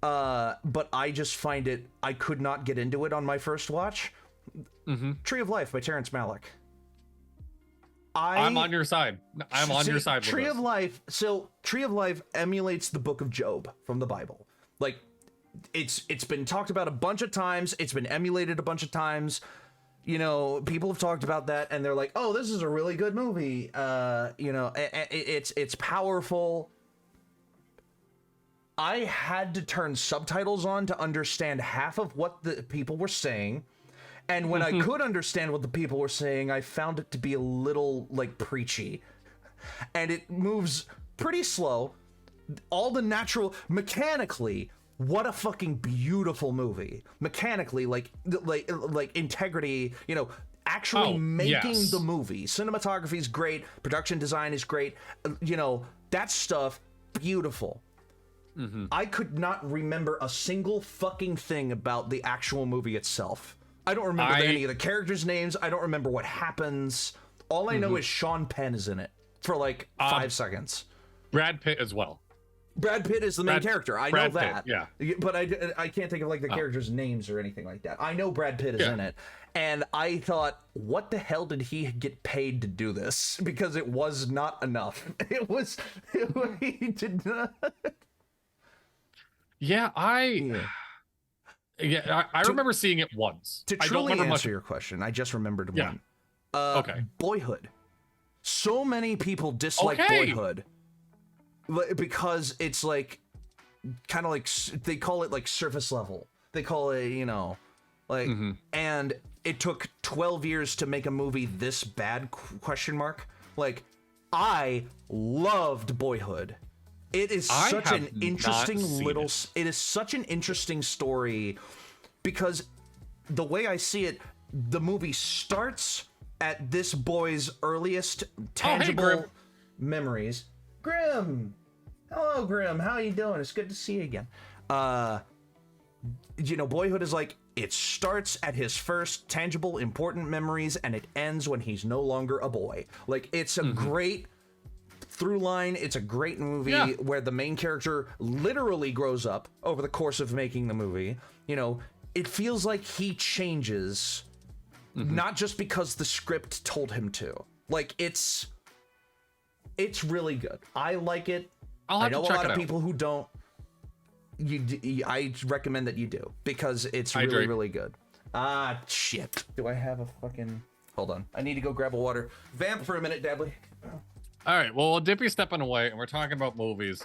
but I just find it. I could not get into it on my first watch. Tree of Life by Terrence Malick. I'm on your side. I'm on your side. Tree of Life. So Tree of Life emulates the Book of Job from the Bible. Like, it's been talked about a bunch of times. It's been emulated a bunch of times. You know, people have talked about that, and they're like, "Oh, this is a really good movie." You know, it's powerful. I had to turn subtitles on to understand half of what the people were saying. And when I could understand what the people were saying, I found it to be a little, like, preachy. And it moves pretty slow. All the natural... Mechanically, what a fucking beautiful movie. Mechanically, like integrity, you know, actually making the movie. Cinematography is great. Production design is great. You know, that stuff, beautiful. I could not remember a single fucking thing about the actual movie itself. I don't remember any of the characters' names. I don't remember what happens. All I know is Sean Penn is in it for like 5 seconds. Brad Pitt as well. Brad Pitt is the main character. I know that. Pitt, yeah. But I can't think of like the characters' names or anything like that. I know Brad Pitt is in it. And I thought, what the hell did he get paid to do this? Because it was not enough. He did not. Yeah, I remember seeing it once. To truly answer your question, I just remembered one. Boyhood. So many people dislike Boyhood because it's like kind of like they call it like surface level. They call it, you know, like, and it took 12 years to make a movie this bad? Question mark. Like, I loved Boyhood. It is such an interesting little... It is such an interesting story because the way I see it, the movie starts at this boy's earliest tangible memories. Grim! Hello, Grim. How you doing? It's good to see you again. You know, Boyhood is like, it starts at his first tangible, important memories, and it ends when he's no longer a boy. Like, it's a great... through line. It's a great movie where the main character literally grows up over the course of making the movie. You know, it feels like he changes, not just because the script told him to. Like, it's really good. I like it. I know a lot of people who don't. I recommend that you do because it's really, really good. Ah, shit. Do I have a fucking... Hold on. I need to go grab a water. Vamp for a minute, Dabley. All right, well, Dippy's stepping away, and we're talking about movies.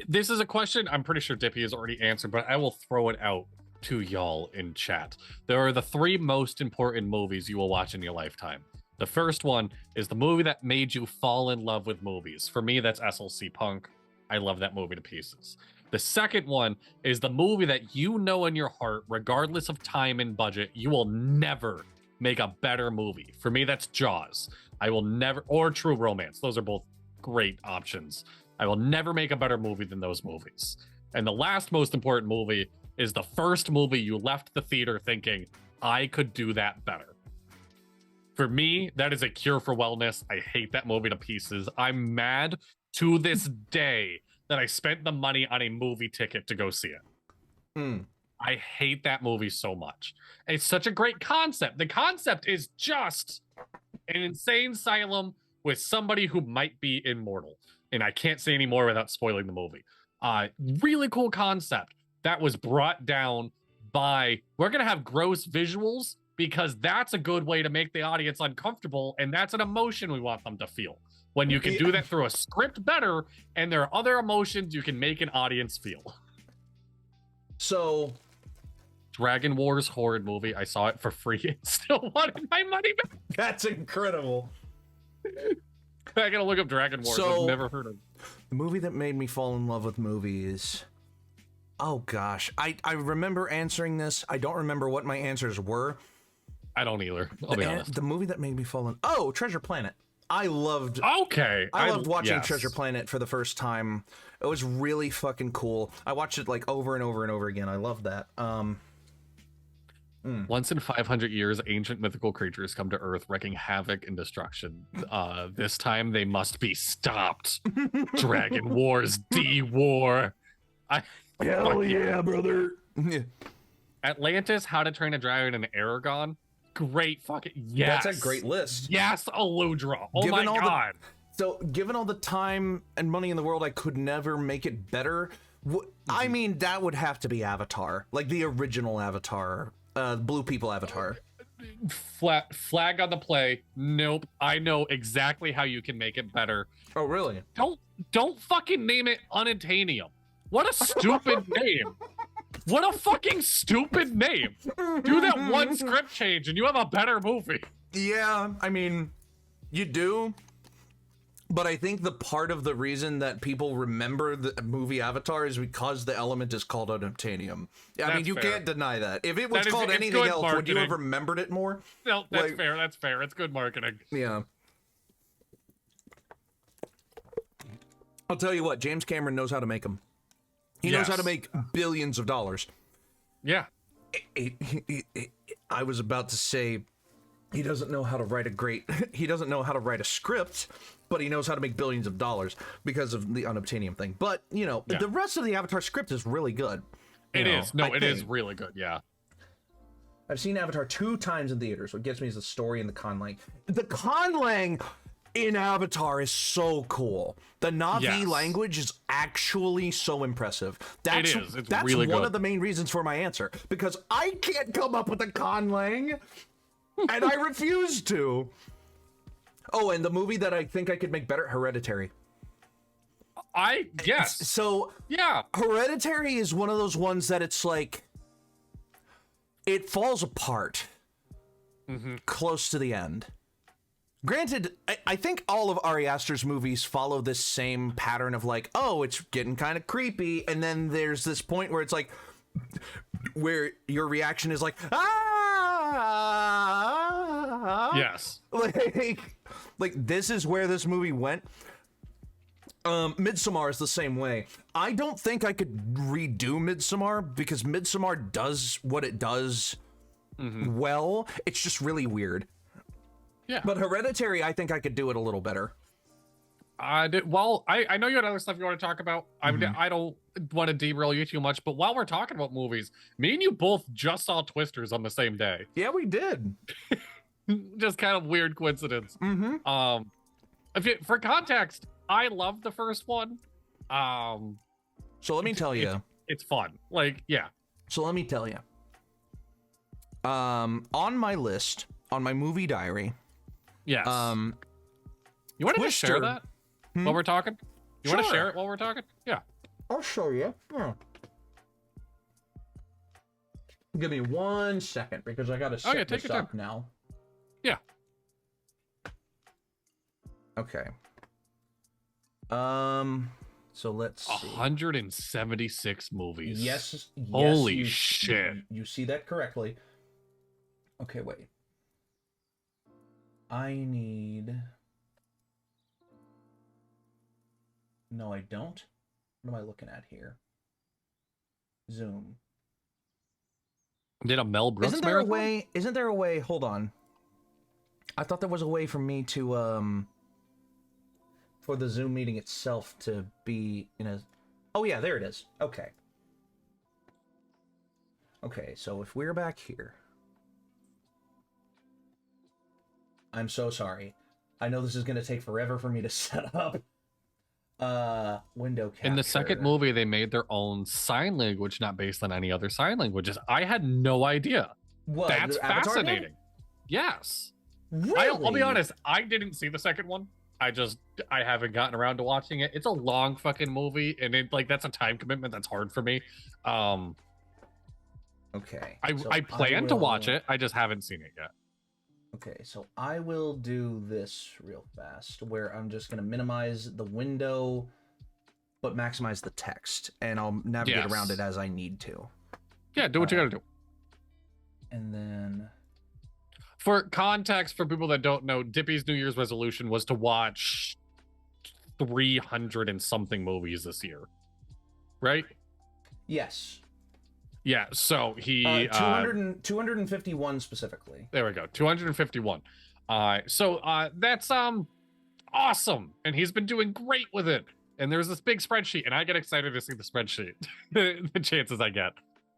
This is a question I'm pretty sure Dippy has already answered, but I will throw it out to y'all in chat. There are the 3 most important movies you will watch in your lifetime. The first one is the movie that made you fall in love with movies. For me, that's SLC Punk. I love that movie to pieces. The second one is the movie that you know in your heart, regardless of time and budget, you will never make a better movie. For me, that's Jaws. I will never, or True Romance. Those are both great options. I will never make a better movie than those movies. And the last most important movie is the first movie you left the theater thinking, I could do that better. For me, that is a cure for wellness. I hate that movie to pieces. I'm mad to this day that I spent the money on a movie ticket to go see it. I hate that movie so much. It's such a great concept. The concept is just an insane asylum with somebody who might be immortal. And I can't say any more without spoiling the movie. Really cool concept that was brought down by, we're going to have gross visuals because that's a good way to make the audience uncomfortable. And that's an emotion we want them to feel. When you can do that through a script better, and there are other emotions you can make an audience feel. So, Dragon Wars horror movie. I saw it for free and still wanted my money back. That's incredible. I gotta look up Dragon Wars. So, I've never heard of it. The movie that made me fall in love with movies. Oh gosh, I remember answering this. I don't remember what my answers were. I don't either. I'll be honest. The movie that made me fall in. Oh, Treasure Planet. I loved. Okay. I loved watching Treasure Planet for the first time. It was really fucking cool. I watched it like over and over and over again. I love that. Once in 500 years, ancient mythical creatures come to Earth, wreaking havoc and destruction. This time they must be stopped. Dragon Wars D War. Hell yeah, brother. Atlantis, How to Train a Dragon, and Aragon. Great fucking yes. That's a great list. Yes, Aludra. Oh my god. So, given all the time and money in the world, I could never make it better. I mean, that would have to be Avatar, like the original Avatar, Blue People Avatar. Flag on the play. Nope. I know exactly how you can make it better. Oh, really? Don't fucking name it Unobtainium. What a stupid name. What a fucking stupid name. Do that one script change and you have a better movie. Yeah, I mean, you do. But I think the part of the reason that people remember the movie Avatar is because the element is called unobtainium. I mean, you can't deny that. If it was called anything else, would you have remembered it more? No, that's fair. That's fair. It's good marketing. Yeah. I'll tell you what, James Cameron knows how to make them. He knows how to make billions of dollars. Yeah. I was about to say he doesn't know how to write he doesn't know how to write a script, but he knows how to make billions of dollars because of the unobtainium thing. But, you know, the rest of the Avatar script is really good. It is. No, it is really good. Yeah. I've seen Avatar 2 times in theaters. What gets me is the story and the conlang. The conlang in Avatar is so cool. The Na'vi language is actually so impressive. That's really one of the main reasons for my answer, because I can't come up with a conlang, and I refuse to. Oh, and the movie that I think I could make better, Hereditary. Yes. So, yeah. Hereditary is one of those ones that it's like, it falls apart close to the end. Granted, I think all of Ari Aster's movies follow this same pattern of like, oh, it's getting kind of creepy, and then there's this point where it's like, where your reaction is like, ah! Yes. Like this is where this movie went. Midsommar is the same way. I don't think I could redo Midsommar, because Midsommar does what it does well. It's just really weird. Yeah. But Hereditary, I think I could do it a little better. Well, I know you had other stuff you want to talk about. I don't want to derail you too much, but while we're talking about movies, me and you both just saw Twisters on the same day. Yeah, we did. Just kind of weird coincidence. For context, I love the first one. So let me tell you. It's fun. Like, yeah. So let me tell you. On my list, on my movie diary. Yes. You want to just share that while we're talking? You want to share it while we're talking? Yeah. I'll show you. Yeah. Give me 1 second, because I got to set this up now. Yeah. Okay. Let's So let's see. 176 movies. Yes. Holy shit. You see that correctly. Okay, wait. I need... No, I don't. What am I looking at here? Zoom. Did a Mel Brooks Isn't there marathon? a way? Isn't there a way? Hold on. I thought there was a way for me to for the Zoom meeting itself to be in a. Oh yeah, there it is. Okay. Okay, so if we're back here, I'm so sorry. I know this is going to take forever for me to set up. Window capture. In the second movie, they made their own sign language, not based on any other sign languages. I had no idea. What, That's fascinating. did? Yes. Really? I'll be honest. I didn't see the second one. I haven't gotten around to watching it. It's a long fucking movie, and that's a time commitment that's hard for me. Okay. I plan to watch it. I just haven't seen it yet. Okay, so I will do this real fast, where I'm just going to minimize the window, but maximize the text, and I'll navigate around it as I need to. Yeah, do what you gotta do. And then... For context, for people that don't know, Dippy's New Year's resolution was to watch 300 and something movies this year. Right? Yes. Yeah, so he 251 specifically. There we go. 251. So that's awesome. And he's been doing great with it. And there's this big spreadsheet, and I get excited to see the spreadsheet. the chances I get.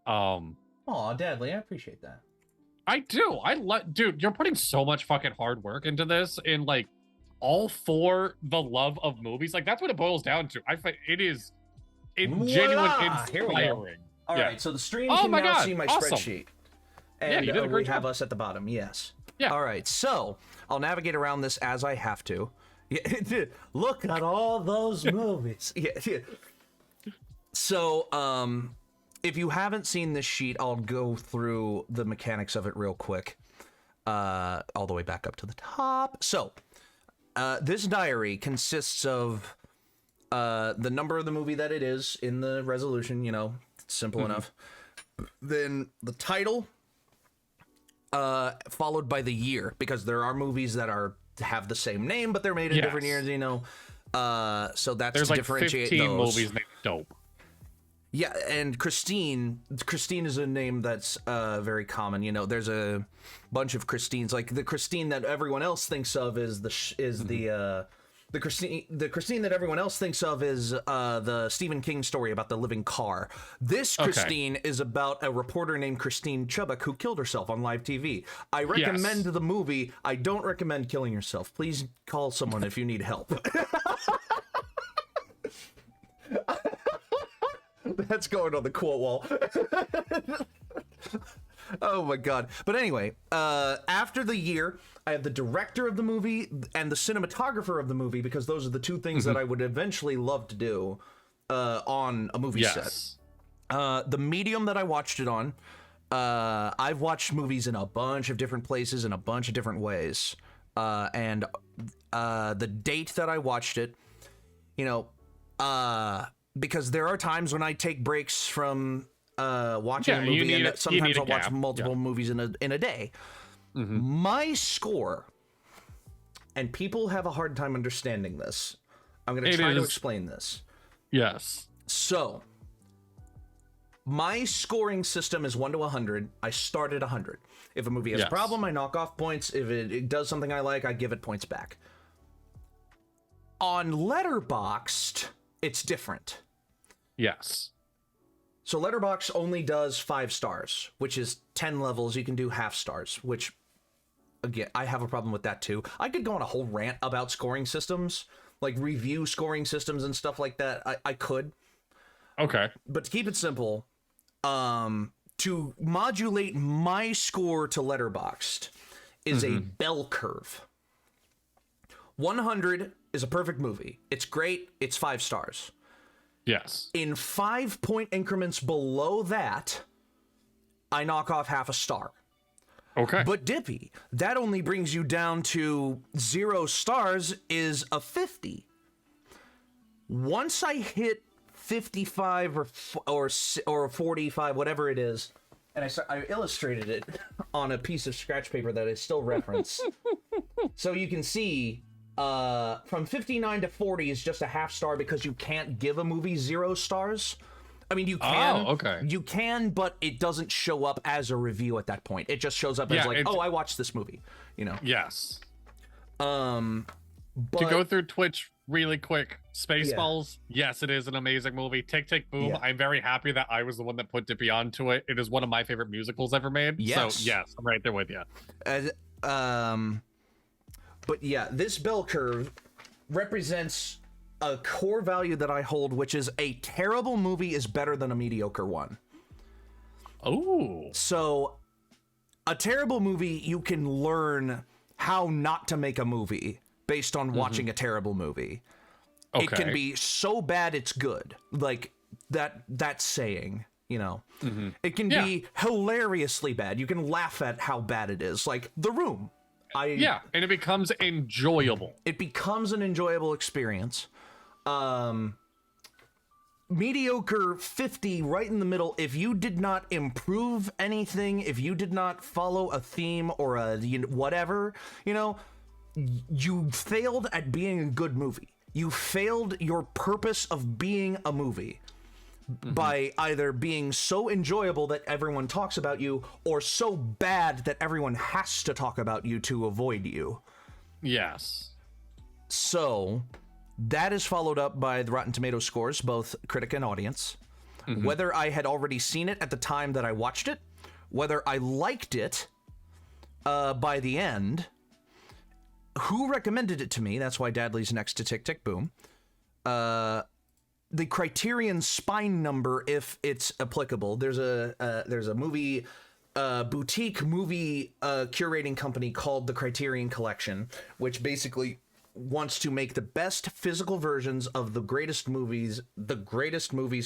Aw, Dadley, I appreciate that. I do. Dude, you're putting so much fucking hard work into this, and all for the love of movies. That's what it boils down to. I find it is genuine inspiring. All right, so the stream can now see my awesome. spreadsheet. And you did a great we job. have us at the bottom, yes. Yeah. All right, so I'll navigate around this as I have to. Yeah, look at all those movies. Yeah. So, if you haven't seen this sheet, I'll go through the mechanics of it real quick. All the way back up to the top. So, this diary consists of the number of the movie that it is in the resolution, simple enough. Then the title, followed by the year, because there are movies that have the same name, but they're made in different years, so that's There's to differentiate 15 those. movies named Dope. Yeah, and Christine is a name that's very common. There's a bunch of Christines. Like the Christine that everyone else thinks of is the Christine that everyone else thinks of is the Stephen King story about the living car. This Christine is about a reporter named Christine Chubbuck who killed herself on live TV. I recommend the movie. I don't recommend killing yourself. Please call someone if you need help. That's going on the quote wall. Oh my god. But anyway, after the year, I have the director of the movie and the cinematographer of the movie, because those are the two things that I would eventually love to do on a movie set. The medium that I watched it on, I've watched movies in a bunch of different places in a bunch of different ways. And the date that I watched it, because there are times when I take breaks from watching a movie, and sometimes I'll watch multiple movies in a day. My score, and people have a hard time understanding this. I'm going to try to explain this. Yes. So, my scoring system is 1 to 100. I start at 100. If a movie has a problem, I knock off points. If it does something I like, I give it points back. On Letterboxd, it's different. Yes. So Letterboxd only does 5 stars, which is 10 levels. You can do half stars, which, again, I have a problem with that too. I could go on a whole rant about scoring systems, like review scoring systems and stuff like that. I could. Okay. But to keep it simple, to modulate my score to Letterboxd is a bell curve. 100 is a perfect movie. It's great. It's 5 stars. Yes. In 5-point increments below that, I knock off half a star. Okay. But Dippy, that only brings you down to 0 stars is a 50. Once I hit 55 or 45, whatever it is, and I illustrated it on a piece of scratch paper that I still reference. So you can see from 59 to 40 is just a half star because you can't give a movie 0 stars. I mean, you can. Oh, okay. You can, but it doesn't show up as a review at that point. It just shows up as like, oh, I watched this movie, you know? Yes. But, to go through Twitch really quick, Spaceballs, yes, it is an amazing movie. Tick, Tick, Boom, Yeah. I'm very happy that I was the one that put Dippy onto it. It is one of my favorite musicals ever made. Yes. So, yes, I'm right there with you. But yeah, this bell curve represents a core value that I hold, which is a terrible movie is better than a mediocre one. Oh. So, a terrible movie, you can learn how not to make a movie based on watching a terrible movie. Okay. It can be so bad it's good. Like that saying, you know. It can be hilariously bad. You can laugh at how bad it is. Like The Room. And it becomes enjoyable. It becomes an enjoyable experience. Mediocre 50 right in the middle. If you did not improve anything, if you did not follow a theme or a whatever, you know, you failed at being a good movie. You failed your purpose of being a movie by either being so enjoyable that everyone talks about you or so bad that everyone has to talk about you to avoid you. Yes. So that is followed up by the Rotten Tomatoes scores, both critic and audience. Whether I had already seen it at the time that I watched it, whether I liked it by the end, who recommended it to me, that's why Dadley's next to Tick, Tick, Boom, the Criterion spine number, if it's applicable. There's a movie, boutique movie curating company called the Criterion Collection, which basically wants to make the best physical versions of the greatest movies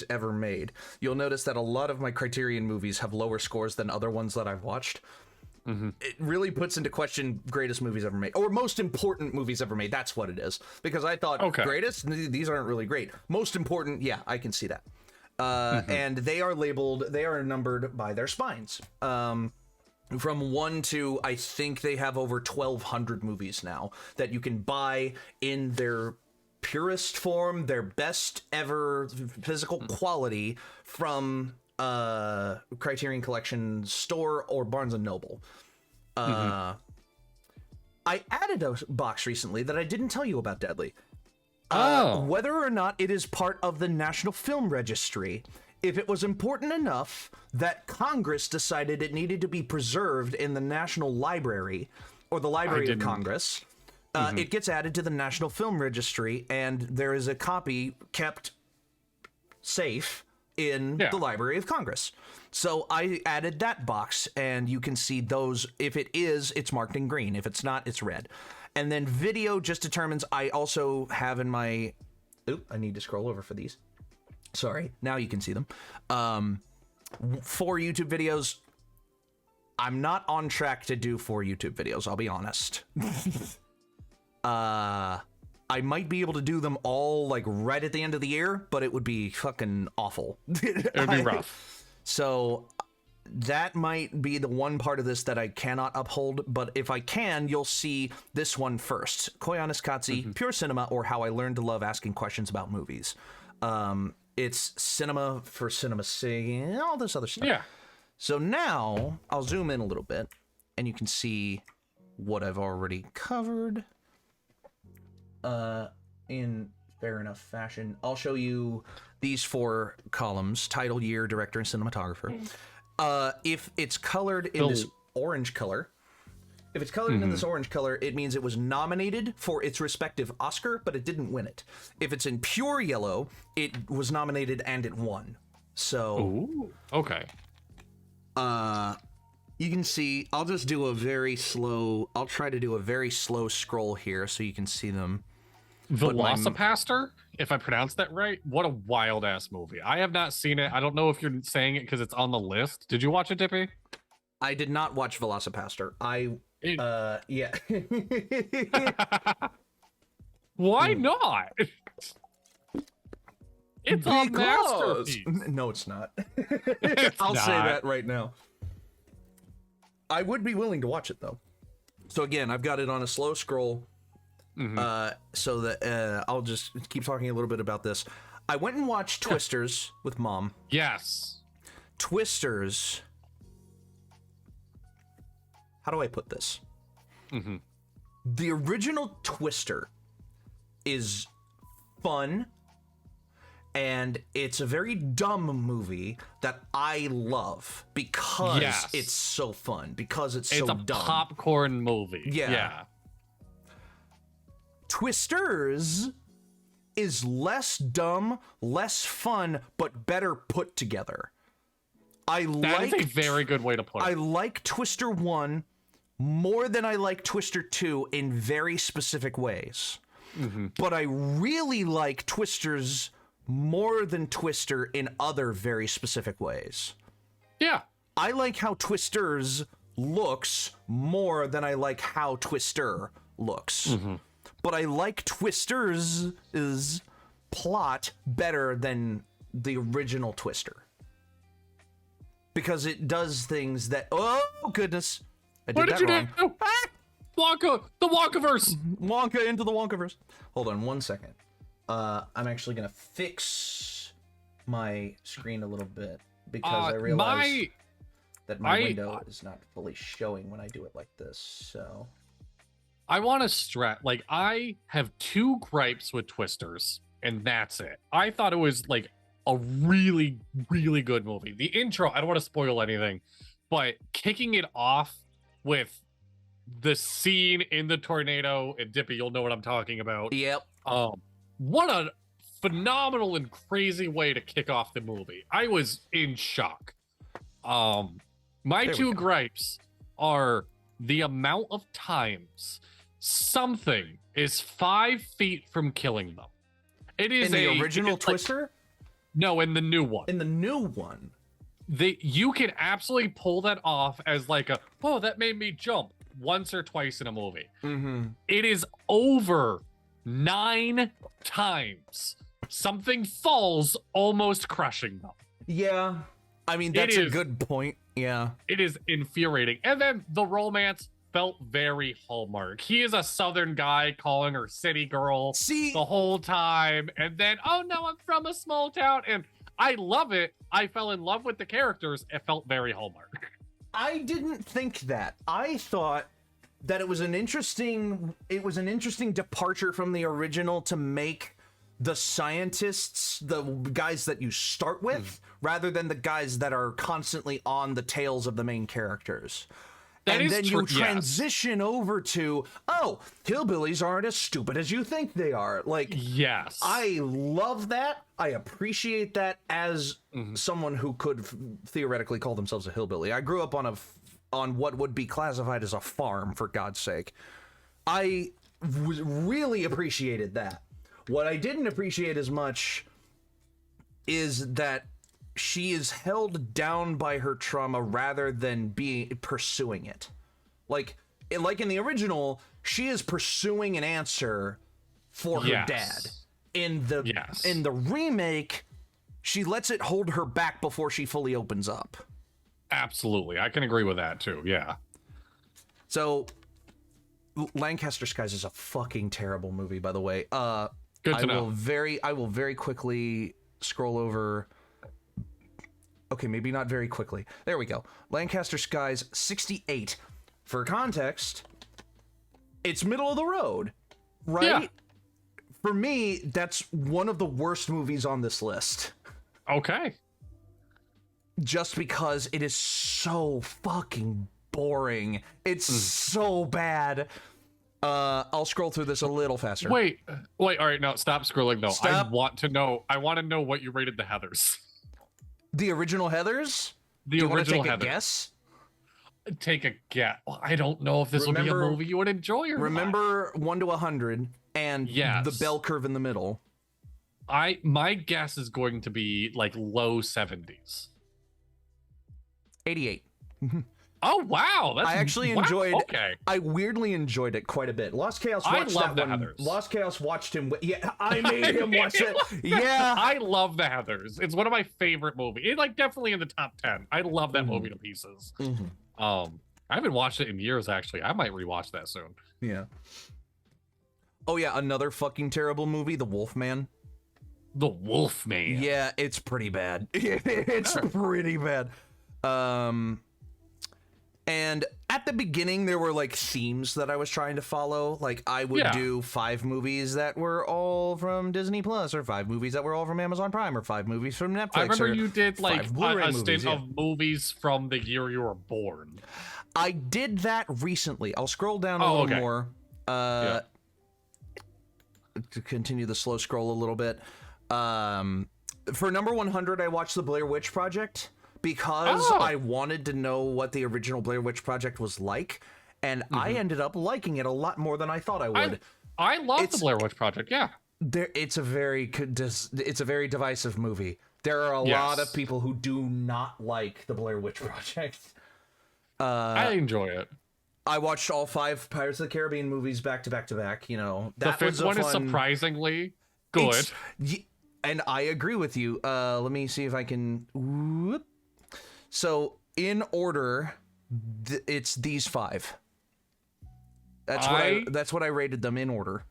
ever made. You'll notice that a lot of my Criterion movies have lower scores than other ones that I've watched. It really puts into question greatest movies ever made, or most important movies ever made. That's what it is. Because I thought greatest, these aren't really great. Most important, yeah, I can see that. And they are numbered by their spines. From 1 to, I think they have over 1,200 movies now that you can buy in their purest form, their best ever physical quality from Criterion Collection store or Barnes and Noble. I added a box recently that I didn't tell you about, Deadly. Whether or not it is part of the National Film Registry, if it was important enough that Congress decided it needed to be preserved in the National Library or the Library of Congress, it gets added to the National Film Registry, and there is a copy kept safe in the Library of Congress. So I added that box, and you can see those. If it is, it's marked in green. If it's not, it's red. And then video just determines. I also have in my... Oop, I need to scroll over for these. Sorry, now you can see them. 4 YouTube videos. I'm not on track to do 4 YouTube videos, I'll be honest. I might be able to do them all like right at the end of the year, but it would be fucking awful. It would be rough. So that might be the one part of this that I cannot uphold, but if I can, you'll see this one first. Koyanis Katsi, Pure Cinema, or How I Learned to Love Asking Questions About Movies. It's cinema for cinema's sake and all this other stuff. Yeah. So now I'll zoom in a little bit and you can see what I've already covered in fair enough fashion. I'll show you these 4 columns: title, year, director, and cinematographer. If it's colored in this orange color, in this orange color, it means it was nominated for its respective Oscar, but it didn't win it. If it's in pure yellow, it was nominated and it won. So, ooh, okay. You can see, I'll try to do a very slow scroll here so you can see them. Velocipaster, if I pronounced that right. What a wild ass movie. I have not seen it. I don't know if you're saying it because it's on the list. Did you watch it, Dippy? I did not watch Velocipaster. Yeah. Why not? It's a masterpiece. No, it's not. It's I'll say not. that right now. I would be willing to watch it though. So again, I've got it on a slow scroll, so that I'll just keep talking a little bit about this. I went and watched Twisters with Mom. Yes. Twisters. How do I put this? The original Twister is fun, and it's a very dumb movie that I love because it's so fun, because it's so dumb. It's a popcorn movie. Yeah. Twisters is less dumb, less fun, but better put together. That is a very good way to put it. I like Twister 1 more than I like Twister 2 in very specific ways. But I really like Twisters more than Twister in other very specific ways. Yeah. I like how Twisters looks more than I like how Twister looks. But I like Twisters' plot better than the original Twister. Because it does things that... Oh, goodness. I did that wrong. Do? Wonka! The Wonkaverse! Wonka into the Wonkaverse. Hold on 1 second. I'm actually going to fix my screen a little bit. Because I realize that my window is not fully showing when I do it like this, so... I want to stress, like, I have 2 gripes with Twisters, and that's it. I thought it was, like, a really, really good movie. The intro, I don't want to spoil anything, but kicking it off with the scene in the tornado, and Dippy, you'll know what I'm talking about. Yep. What a phenomenal and crazy way to kick off the movie. I was in shock. My 2 gripes are the amount of times something is 5 feet from killing them. It is in the original Twister? Like, no, in the new one. In the new one. You can absolutely pull that off as like a, oh, that made me jump once or twice in a movie. It is over 9 times something falls, almost crushing them. Yeah. I mean, that's a good point. Yeah. It is infuriating. And then the romance felt very Hallmark. He is a Southern guy calling her city girl the whole time. And then, oh no, I'm from a small town. And I love it. I fell in love with the characters. It felt very Hallmark. I didn't think that. I thought that it was an interesting departure from the original to make the scientists the guys that you start with rather than the guys that are constantly on the tails of the main characters. And then you transition over to, oh, hillbillies aren't as stupid as you think they are. Like, yes, I love that. I appreciate that as someone who could theoretically call themselves a hillbilly. I grew up on what would be classified as a farm, for God's sake. I really appreciated that. What I didn't appreciate as much is that she is held down by her trauma rather than pursuing it. Like in the original, she is pursuing an answer for her dad. In the remake, she lets it hold her back before she fully opens up. Absolutely. I can agree with that too. Yeah. So Lancaster Skies is a fucking terrible movie, by the way. Good to know. I will very quickly scroll over. Okay, maybe not very quickly. There we go. Lancaster Skies 68. For context, it's middle of the road, right? Yeah. For me, that's one of the worst movies on this list. Okay. Just because it is so fucking boring. It's so bad. I'll scroll through this a little faster. Wait, all right, no, stop scrolling though. Stop. I want to know what you rated the Heathers. The original Heathers? The original Heathers. Guess? Take a guess. Well, I don't know if this will be a movie you would enjoy or remember not. 1 to 100 and the bell curve in the middle. My guess is going to be like low 70s. 88. Oh wow, I actually enjoyed. Okay, I weirdly enjoyed it quite a bit. Lost Chaos watched love that the one. Heathers. Lost Chaos watched him. Yeah, I made him watch it. Yeah, I love the Heathers. It's one of my favorite movies. It's like definitely in the top 10. I love that movie to pieces. I haven't watched it in years. Actually, I might rewatch that soon. Yeah. Oh yeah, another fucking terrible movie, The Wolfman. The Wolfman. Yeah, it's pretty bad. It's pretty bad. And at the beginning, there were like themes that I was trying to follow. Like I would do 5 movies that were all from Disney Plus, or 5 movies that were all from Amazon Prime, or 5 movies from Netflix. I remember you did like a movies, stint of movies from the year you were born. I did that recently. I'll scroll down a little more to continue the slow scroll a little bit. For number 100, I watched the Blair Witch Project because I wanted to know what the original Blair Witch Project was like, and I ended up liking it a lot more than I thought I would. I love the Blair Witch Project. Yeah, it's a very divisive movie. There are a lot of people who do not like the Blair Witch Project. I enjoy it. I watched all 5 Pirates of the Caribbean movies back to back to back. You know, that the 5th one is surprisingly good. And I agree with you. Let me see if I can. Whoop. So in order, it's these 5. That's what I rated them in order.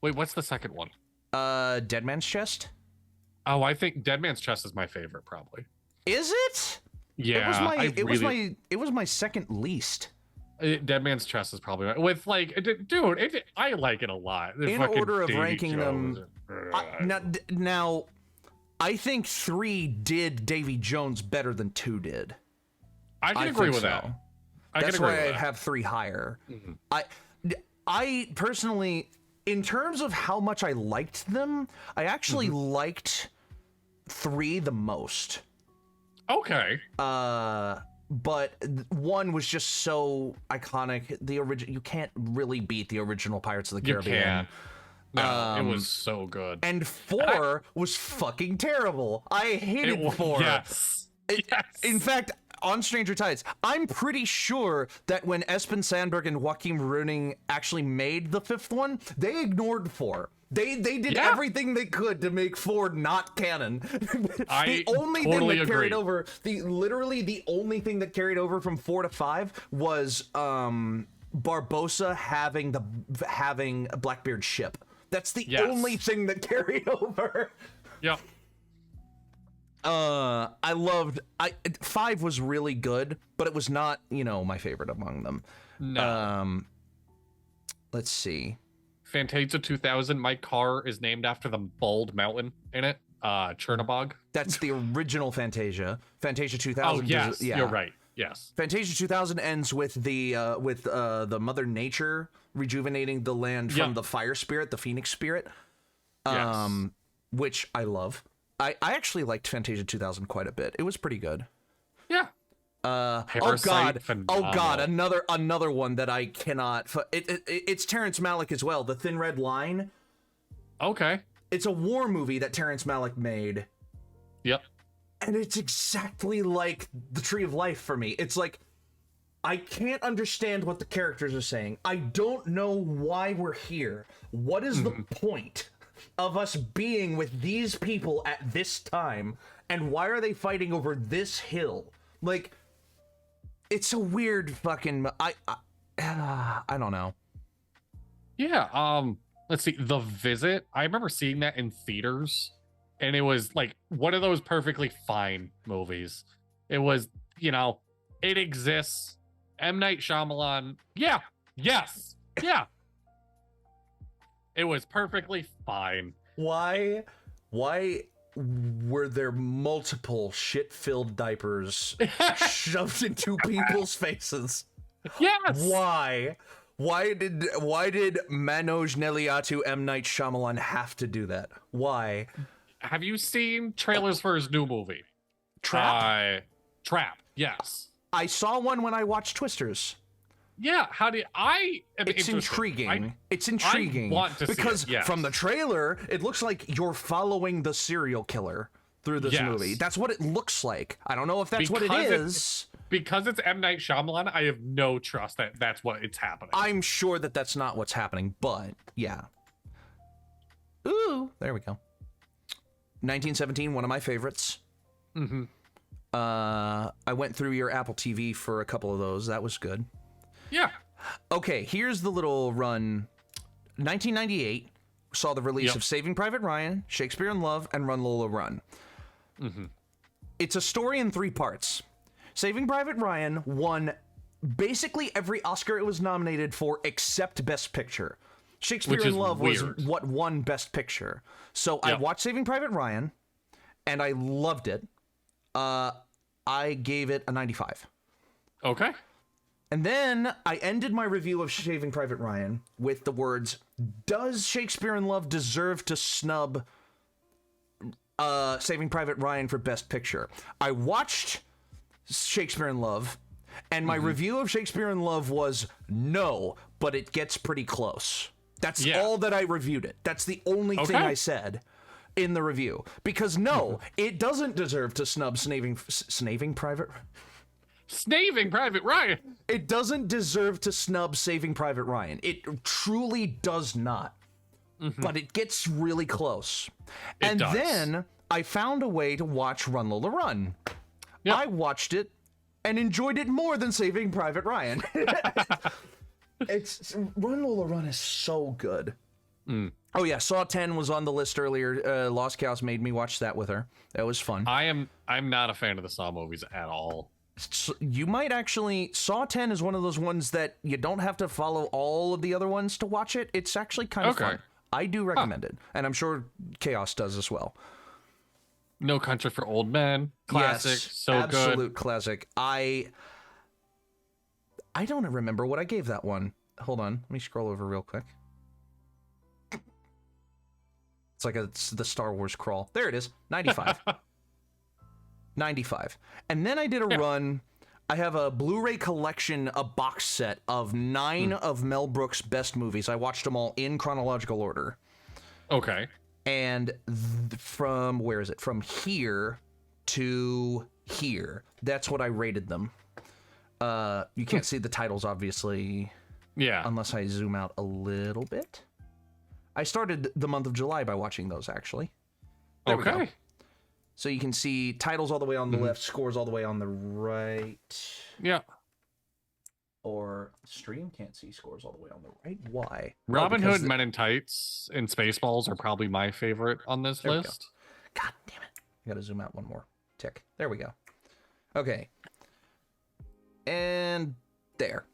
Wait, what's the second one? Dead Man's Chest. Oh, I think Dead Man's Chest is my favorite, probably. Is it? Yeah, it was my second least. Dead Man's Chest is probably with like, dude. I like it a lot. In order of ranking them, now, I think 3 did Davy Jones better than 2 did. I can agree with that. That's why I have 3 higher. I personally, in terms of how much I liked them, I actually liked 3 the most. Okay. But 1 was just so iconic. The original, you can't really beat the original Pirates of the Caribbean. You can't. No, it was so good. And 4 was fucking terrible. I hated 4. Yes. In fact, on Stranger Tides, I'm pretty sure that when Espen Sandberg and Joaquin Rooning actually made the 5th one, they ignored 4. They did everything they could to make 4 not canon. The only thing that carried over, literally the only thing that carried over from 4 to 5 was Barbossa having Blackbeard's ship. That's the only thing that carried over. Yep. 5 was really good, but it was not, my favorite among them. No. Let's see. Fantasia 2000, my car is named after the bald mountain in it, Chernobog. That's the original Fantasia. Fantasia 2000. Oh, yes, you're right. Yes. Fantasia 2000 ends with the Mother Nature rejuvenating the land from the fire spirit, the Phoenix spirit, which I love. I actually liked Fantasia 2000 quite a bit. It was pretty good. Yeah. Parasite, phenomenal. Oh god, another one that I cannot. It's Terrence Malick as well. The Thin Red Line. Okay. It's a war movie that Terrence Malick made. Yep. And it's exactly like The Tree of Life for me. It's like, I can't understand what the characters are saying. I don't know why we're here. What is the point of us being with these people at this time? And why are they fighting over this hill? Like, it's a weird fucking... I don't know. Yeah, let's see. The Visit, I remember seeing that in theaters, and it was like one of those perfectly fine movies. It was, it exists. M. Night Shyamalan, yeah. It was perfectly fine. Why were there multiple shit-filled diapers shoved into people's faces? Yes. Why did Manoj Neliatu M. Night Shyamalan have to do that? Why? Have you seen trailers for his new movie? Trap? Trap, yes. I saw one when I watched Twisters. Yeah, It's intriguing. It's intriguing. I want to because see it, yes. From the trailer, it looks like you're following the serial killer through this movie. That's what it looks like. I don't know if that's what it is. because it's M. Night Shyamalan, I have no trust that that's what it's happening. I'm sure that that's not what's happening, but yeah. Ooh, there we go. 1917, one of my favorites. Mm-hmm. I went through your Apple TV for a couple of those. That was good. Yeah. Okay, here's the little run. 1998 saw the release of Saving Private Ryan, Shakespeare in Love, and Run Lola Run. Mm-hmm. It's a story in 3 parts. Saving Private Ryan won basically every Oscar it was nominated for except Best Picture. Shakespeare in Love was what won Best Picture. So I watched Saving Private Ryan, and I loved it. I gave it a 95. Okay. And then I ended my review of Saving Private Ryan with the words, does Shakespeare in Love deserve to snub Saving Private Ryan for Best Picture? I watched Shakespeare in Love, and my review of Shakespeare in Love was no, but it gets pretty close. That's all that I reviewed it. That's the only thing I said in the review. Because no, it doesn't deserve to snub Saving Private Ryan. It doesn't deserve to snub Saving Private Ryan. It truly does not. But it gets really close. And then I found a way to watch Run Lola Run. Yep. I watched it and enjoyed it more than Saving Private Ryan. Run Lola Run is so good. Oh yeah, Saw 10 was on the list earlier. Lost Cows made me watch that with her. That was fun. I'm not a fan of the Saw movies at all. So you might actually... Saw 10 is one of those ones that you don't have to follow all of the other ones to watch it. It's actually kind of fun. I do recommend it. And I'm sure Chaos does as well. No Country for Old Men. Classic. Yes, so absolute good. Absolute classic. I don't remember what I gave that one. Hold on. Let me scroll over real quick. It's like the Star Wars crawl. There it is. 95. 95. And then I did a run. I have a Blu-ray collection, a box set of 9 of Mel Brooks' best movies. I watched them all in chronological order. Okay. And from, where is it? From here to here. That's what I rated them. You can't see the titles, obviously. Yeah. Unless I zoom out a little bit. I started the month of July by watching those, actually. There we go. So you can see titles all the way on the left, scores all the way on the right. Yeah. Or stream can't see scores all the way on the right. Why? Robin Hood, Men in Tights, and Spaceballs are probably my favorite on this list. God damn it. I gotta zoom out one more tick. There we go. Okay. And there.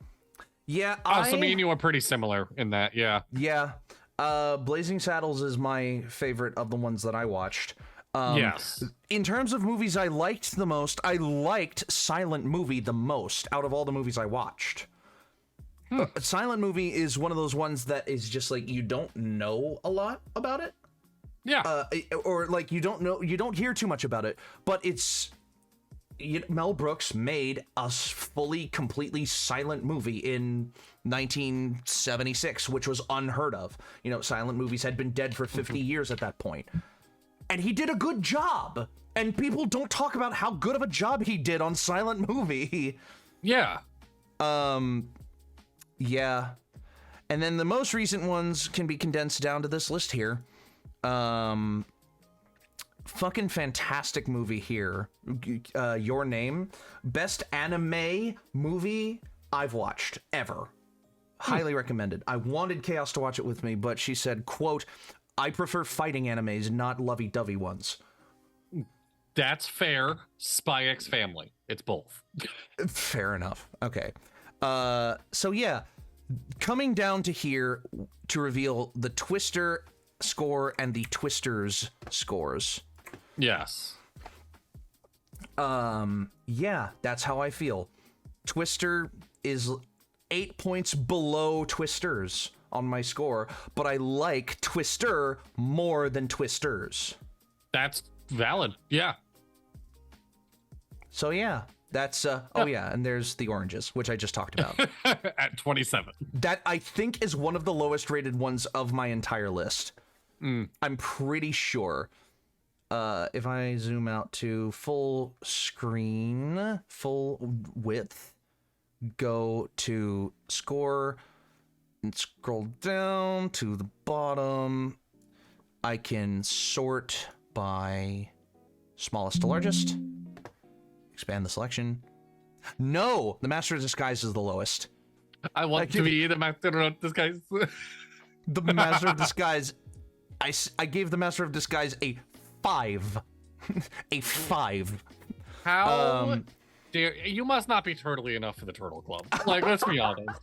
Yeah, so me and you are pretty similar in that, yeah. Yeah. Blazing Saddles is my favorite of the ones that I watched. Yes. In terms of movies I liked the most, I liked Silent Movie the most out of all the movies I watched. Silent Movie is one of those ones that is just like, you don't know a lot about it. Yeah. Or like you don't hear too much about it, but it's... Mel Brooks made a fully, completely silent movie in 1976, which was unheard of. You know, silent movies had been dead for 50 years at that point. And he did a good job. And people don't talk about how good of a job he did on Silent Movie. Yeah. Yeah. And then the most recent ones can be condensed down to this list here. Fucking fantastic movie here. Your Name. Best anime movie I've watched ever. Highly recommended. I wanted Chaos to watch it with me, but she said, quote, I prefer fighting animes, not lovey-dovey ones. That's fair. Spy X Family. It's both. Fair enough. Okay. So yeah, coming down to here to reveal the Twister score and the Twisters scores. Yes. Yeah, that's how I feel. Twister is 8 points below Twisters on my score, but I like Twister more than Twisters. That's valid. Yeah. So yeah, that's oh yeah, and there's the oranges, which I just talked about. At 27. That I think is one of the lowest rated ones of my entire list. I'm pretty sure. if I zoom out to full screen, full width, go to score and scroll down to the bottom, I can sort by smallest to largest, expand the selection. No, the Master of Disguise is the lowest. I want to be the Master of Disguise. The Master of Disguise, I gave the Master of Disguise a 5. A 5. How dare you? Must not be turtly enough for the Turtle Club. Like, let's be honest.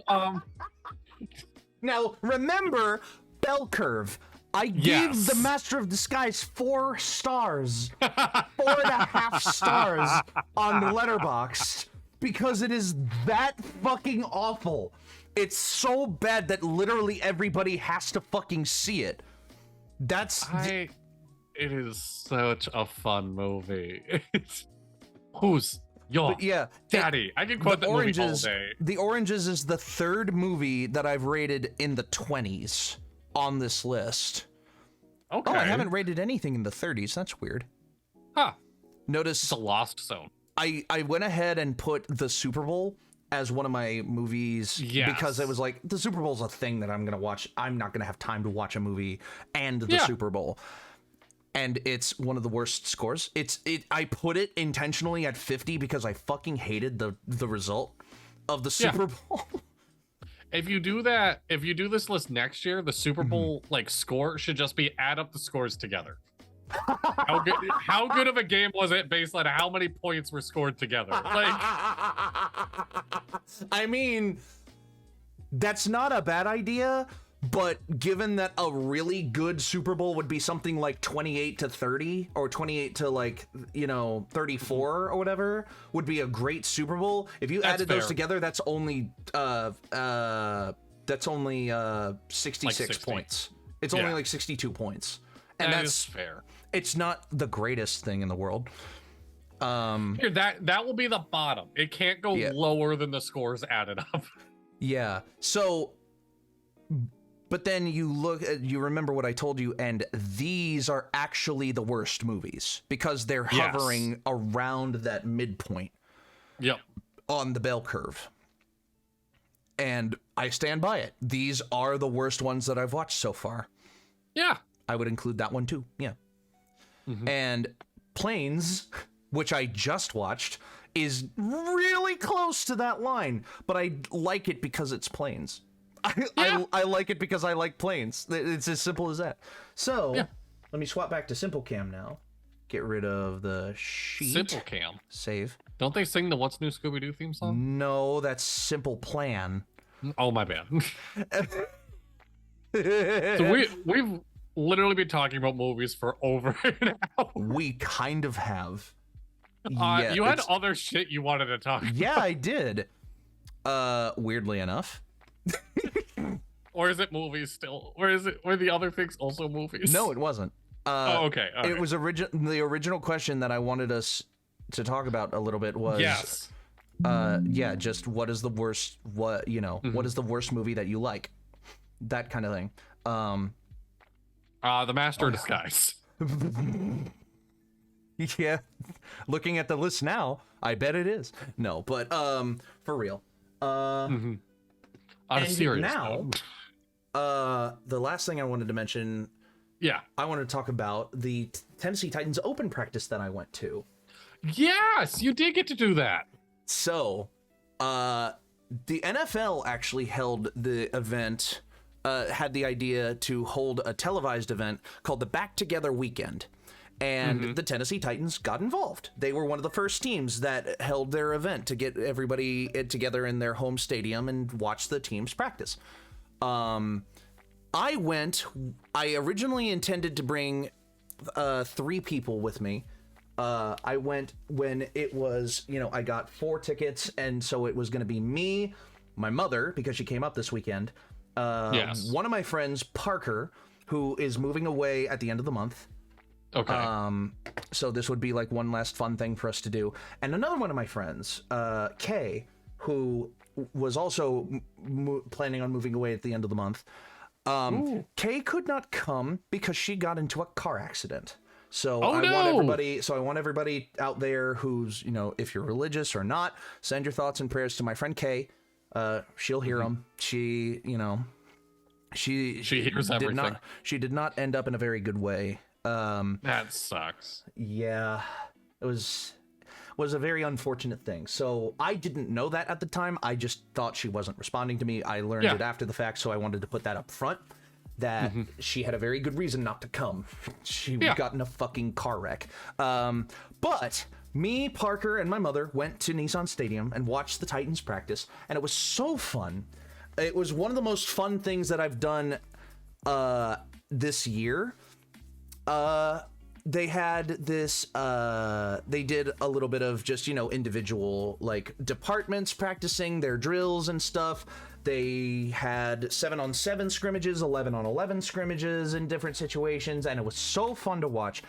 Now, remember, bell curve. I gave the Master of Disguise 4 stars. 4.5 stars on the Letterboxd. Because it is that fucking awful. It's so bad that literally everybody has to fucking see it. It is such a fun movie. Who's your daddy? I can quote that movie all day. The Oranges is the 3rd movie that I've rated in the 20s on this list. Okay. Oh, I haven't rated anything in the 30s. That's weird. Huh. Notice it's a lost zone. I went ahead and put the Super Bowl as one of my movies because it was like, the Super Bowl's a thing that I'm going to watch. I'm not going to have time to watch a movie and the Super Bowl. And it's one of the worst scores. I put it intentionally at 50 because I fucking hated the result of the Super Bowl. If you do that, if you do this list next year, the Super Bowl like score should just be add up the scores together. How good of a game was it based on how many points were scored together? Like, I mean, that's not a bad idea, but given that a really good Super Bowl would be something like 28-30 or 28 to like, 34 or whatever would be a great Super Bowl. If you added those together, that's only 66 points. It's only like 62 points. And that's fair. It's not the greatest thing in the world. Here, that will be the bottom. It can't go lower than the scores added up. Yeah. So, but then you remember what I told you, and these are actually the worst movies because they're hovering around that midpoint. Yep. On the bell curve. And I stand by it. These are the worst ones that I've watched so far. Yeah. I would include that one too. Yeah. And Planes, which I just watched, is really close to that line, but I like it because it's Planes. I like it because I like Planes. It's as simple as that. So let me swap back to Simple Cam now. Get rid of the sheet. Simple Cam. Save. Don't they sing the What's New Scooby-Doo theme song? No, that's Simple Plan. Oh, my bad. So we've literally been talking about movies for over an hour. We kind of have. You had other shit you wanted to talk about. Yeah, I did. Weirdly enough. Or is it movies still? Or is it? Were the other things also movies? No, it wasn't. Okay. It was the original question that I wanted us to talk about a little bit was just what is the worst what is the worst movie that you like? That kind of thing. The Master of Disguise. Yeah. Looking at the list now, I bet it is. No, but for real. On a serious note. The last thing I wanted to mention, I wanted to talk about the Tennessee Titans open practice that I went to. Yes, you did get to do that. So, the NFL actually held the event, had the idea to hold a televised event called the Back Together Weekend. And the Tennessee Titans got involved. They were one of the first teams that held their event to get everybody together in their home stadium and watch the teams practice. I originally intended to bring 3 people with me. I went when it was, I got 4 tickets, and so it was going to be me, my mother, because she came up this weekend, one of my friends, Parker, who is moving away at the end of the month. Okay. So this would be like one last fun thing for us to do. And another one of my friends, Kay, who was also planning on moving away at the end of the month. Kay could not come because she got into a car accident. So Oh, I no! want everybody out there who's, if you're religious or not, send your thoughts and prayers to my friend Kay. She'll hear them. She, she hears everything. She did not end up in a very good way. That sucks. Yeah, it was a very unfortunate thing. So I didn't know that at the time. I just thought she wasn't responding to me. I learned it after the fact, so I wanted to put that up front. That she had a very good reason not to come. She got in a fucking car wreck. But me, Parker, and my mother went to Nissan Stadium and watched the Titans practice, and it was so fun. It was one of the most fun things that I've done this year. They had this, they did a little bit of just, individual, like, departments practicing their drills and stuff. They had 7-on-7 scrimmages, 11-on-11 scrimmages in different situations, and it was so fun to watch.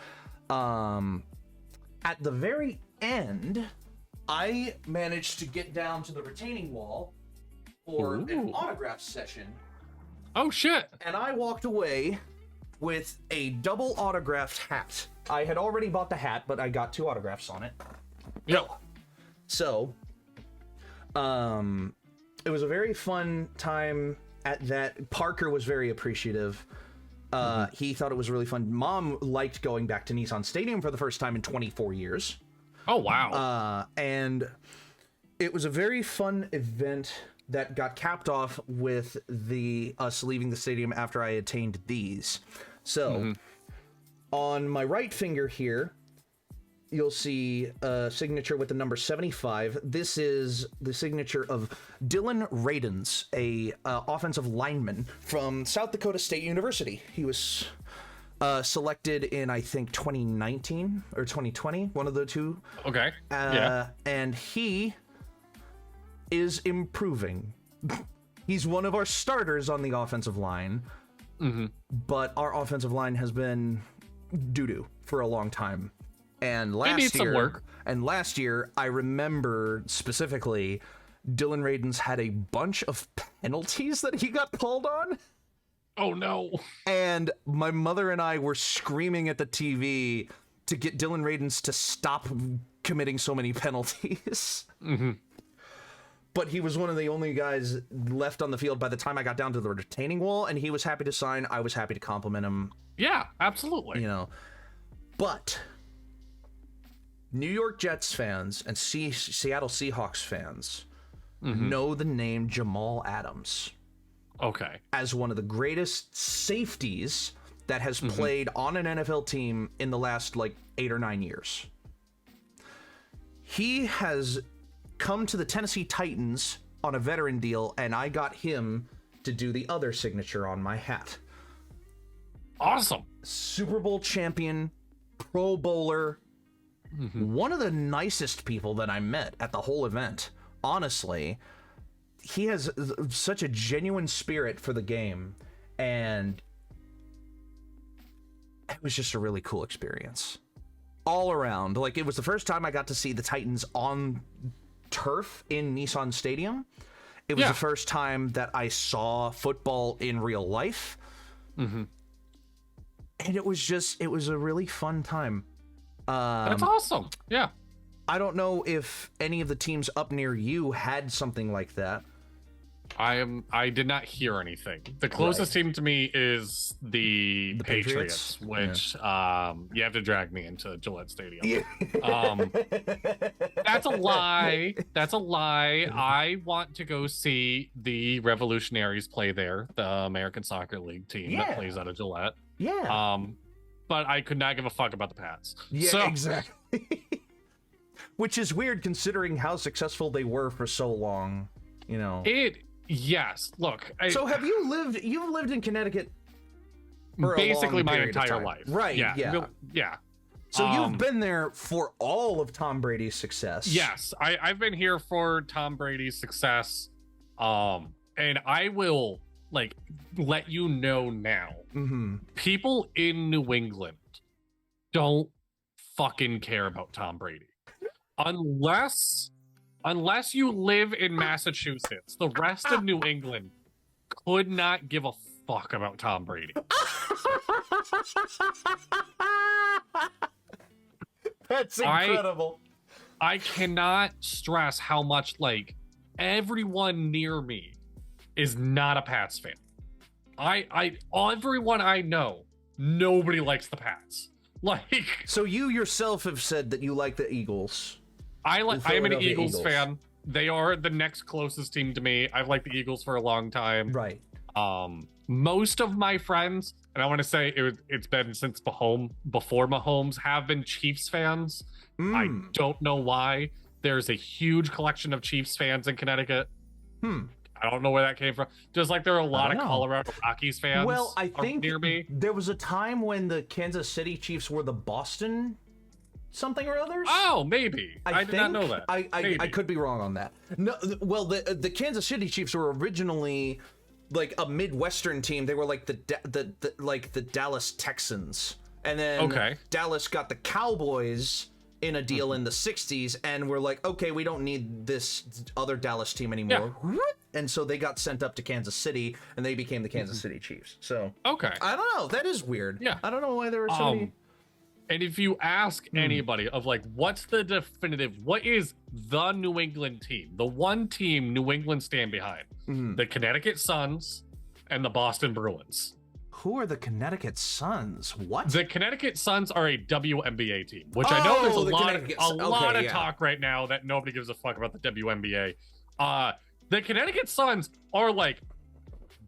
At the very end, I managed to get down to the retaining wall for an autograph session. Oh, shit. And I walked away with a double autographed hat. I had already bought the hat, but I got 2 autographs on it. Yep. So, it was a very fun time at that. Parker was very appreciative. He thought it was really fun. Mom liked going back to Nissan Stadium for the first time in 24 years. Oh, wow. And it was a very fun event that got capped off with us leaving the stadium after I attained these. So, on my right finger here, you'll see a signature with the number 75. This is the signature of Dylan Radens, a offensive lineman from South Dakota State University. He was selected in, I think, 2019 or 2020, one of the two. Okay. And he is improving. He's one of our starters on the offensive line, but our offensive line has been doo-doo for a long time. And last year, I remember specifically, Dylan Radens had a bunch of penalties that he got called on. Oh, no. And my mother and I were screaming at the TV to get Dylan Radens to stop committing so many penalties. But he was one of the only guys left on the field by the time I got down to the retaining wall, and he was happy to sign. I was happy to compliment him. Yeah, absolutely. But New York Jets fans and Seattle Seahawks fans know the name Jamal Adams. Okay. As one of the greatest safeties that has played on an NFL team in the last, 8 or 9 years. He has come to the Tennessee Titans on a veteran deal, and I got him to do the other signature on my hat. Awesome. Super Bowl champion, Pro Bowler, one of the nicest people that I met at the whole event. Honestly, he has such a genuine spirit for the game, and it was just a really cool experience all around. It was the first time I got to see the Titans on turf in Nissan Stadium. It was the first time that I saw football in real life. And it was a really fun time. That's awesome. Yeah. I don't know if any of the teams up near you had something like that. I did not hear anything. The closest team to me is the Patriots, which you have to drag me into Gillette Stadium. Yeah. That's a lie. That's a lie. I want to go see the Revolutionaries play there, the American Soccer League team that plays out of Gillette. Yeah. But I could not give a fuck about the Pats. Yeah, exactly. Which is weird considering how successful they were for so long, Yes. Look. So have you've lived in Connecticut for basically a long my period entire of time. life. Right. Yeah. Yeah. So you've been there for all of Tom Brady's success. Yes. I've been here for Tom Brady's success. And I will let you know now. People in New England don't fucking care about Tom Brady. Unless you live in Massachusetts, the rest of New England could not give a fuck about Tom Brady. That's incredible. I cannot stress how much like everyone near me is not a Pats fan. Everyone I know, nobody likes the Pats. Like, so you yourself have said that you like the Eagles. I am an Eagles fan. They are the next closest team to me. I've liked the Eagles for a long time. Right. Most of my friends, and I want to say it's been since before Mahomes, have been Chiefs fans. I don't know why. There's a huge collection of Chiefs fans in Connecticut. I don't know where that came from. Just like there are a lot of Colorado Rockies fans. Well, I think near me. There was a time when the Kansas City Chiefs were the Boston something or others. Oh, maybe. I did not know that. I could be wrong on that. No, well, the Kansas City Chiefs were originally like a Midwestern team. They were like the Dallas Texans, and then Dallas got the Cowboys in a deal in the 60s, and we're like, okay, we don't need this other Dallas team anymore. Yeah. And so they got sent up to Kansas City, and they became the Kansas City Chiefs. So I don't know. That is weird. Yeah, I don't know why there are so many. And if you ask anybody of like, what's the definitive, what is the New England team? The one team New England stand behind, the Connecticut Suns and the Boston Bruins. Who are the Connecticut Suns? What? The Connecticut Suns are a WNBA team, which I know there's a lot of talk right now that nobody gives a fuck about the WNBA. The Connecticut Suns are like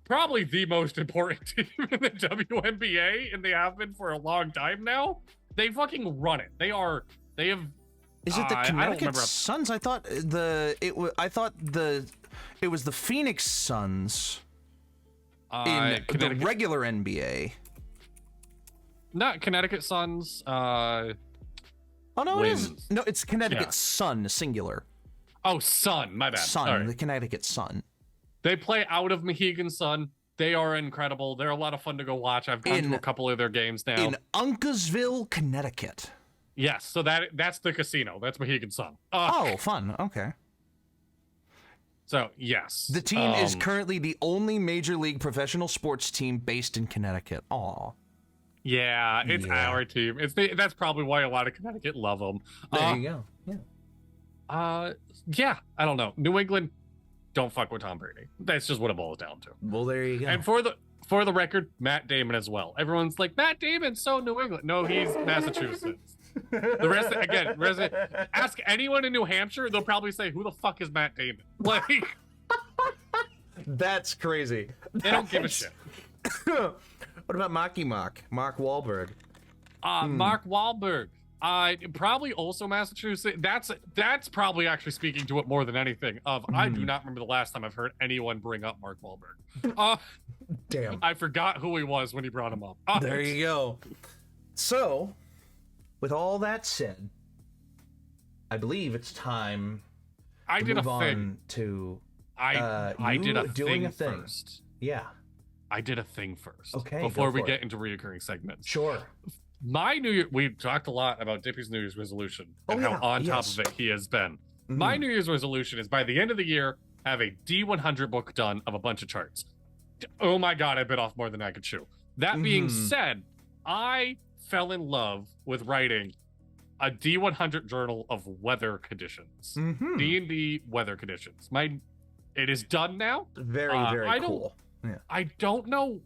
probably the most important team in the WNBA, and they have been for a long time now. They fucking run it. They have. Is it the Connecticut Suns? I thought it was the Phoenix Suns. In the regular NBA. Not Connecticut Suns. Oh no, wins. It is. No, it's Connecticut Sun, singular. Oh, Sun. My bad. Sun, the Connecticut Sun. They play out of Mohegan Sun. They are incredible. They're a lot of fun to go watch. I've gone to a couple of their games now. In Uncasville, Connecticut. Yes, so that's the casino. That's Mohegan Sun. Oh, fun. Okay. So, yes. The team is currently the only major league professional sports team based in Connecticut. Aw. Yeah, it's our team. That's probably why a lot of Connecticut love them. There you go. Yeah. Yeah, I don't know. New England, don't fuck with Tom Brady. That's just what it boils down to. Well, there you go. And for the record, Matt Damon as well. Everyone's like, Matt Damon's so New England. No, he's Massachusetts. The rest, ask anyone in New Hampshire, they'll probably say, "Who the fuck is Matt Damon?" Like, that's crazy. They don't give a shit. What about Mark Wahlberg? Mark Wahlberg. Probably also Massachusetts. That's probably actually speaking to it more than anything. I do not remember the last time I've heard anyone bring up Mark Wahlberg. Damn. I forgot who he was when he brought him up. There you go. So, with all that said, I believe it's time I to did move a on thing. to I did a doing thing first. Yeah. I did a thing first. Okay. Before we get into reoccurring segments. Sure. My New Year, we talked a lot about Dippy's New Year's resolution and how on top of it he has been. My New Year's resolution is by the end of the year, have a D100 book done of a bunch of charts. Oh my God, I bit off more than I could chew. That being said, I fell in love with writing a D100 journal of weather conditions. D&D weather conditions. It is done now. Very, very cool. I don't know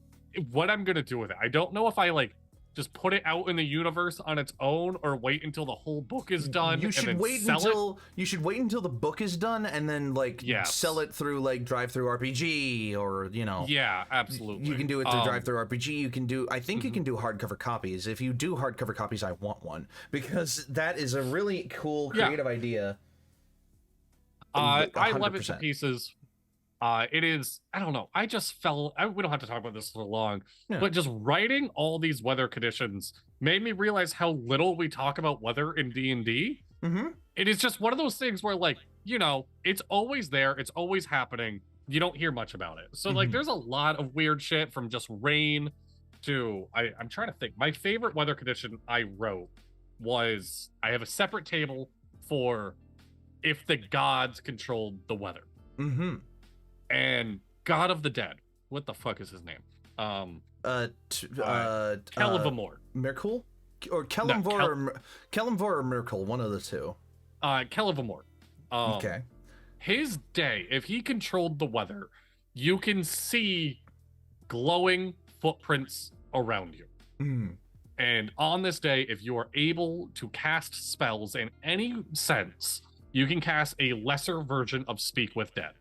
what I'm going to do with it. I don't know if I just put it out in the universe on its own or wait until the whole book is done. You should wait until the book is done and then sell it through Drive Through RPG or Yeah, absolutely. You can do it through Drive Through RPG. You can do you can do hardcover copies. If you do hardcover copies, I want one because that is a really cool creative idea. I love it to pieces. It is, I don't know, we don't have to talk about this for long, but just writing all these weather conditions made me realize how little we talk about weather in D&D. It is just one of those things where it's always there, it's always happening, you don't hear much about it. So there's a lot of weird shit from just rain to, I'm trying to think, my favorite weather condition I wrote was, I have a separate table for if the gods controlled the weather. And God of the Dead. What the fuck is his name? Kelvamore. Merkul? or Kellamvor or Myrkul, one of the two. Kellavamort. Okay. His day, if he controlled the weather, you can see glowing footprints around you. Mm. And on this day, if you are able to cast spells in any sense, you can cast a lesser version of Speak with Dead.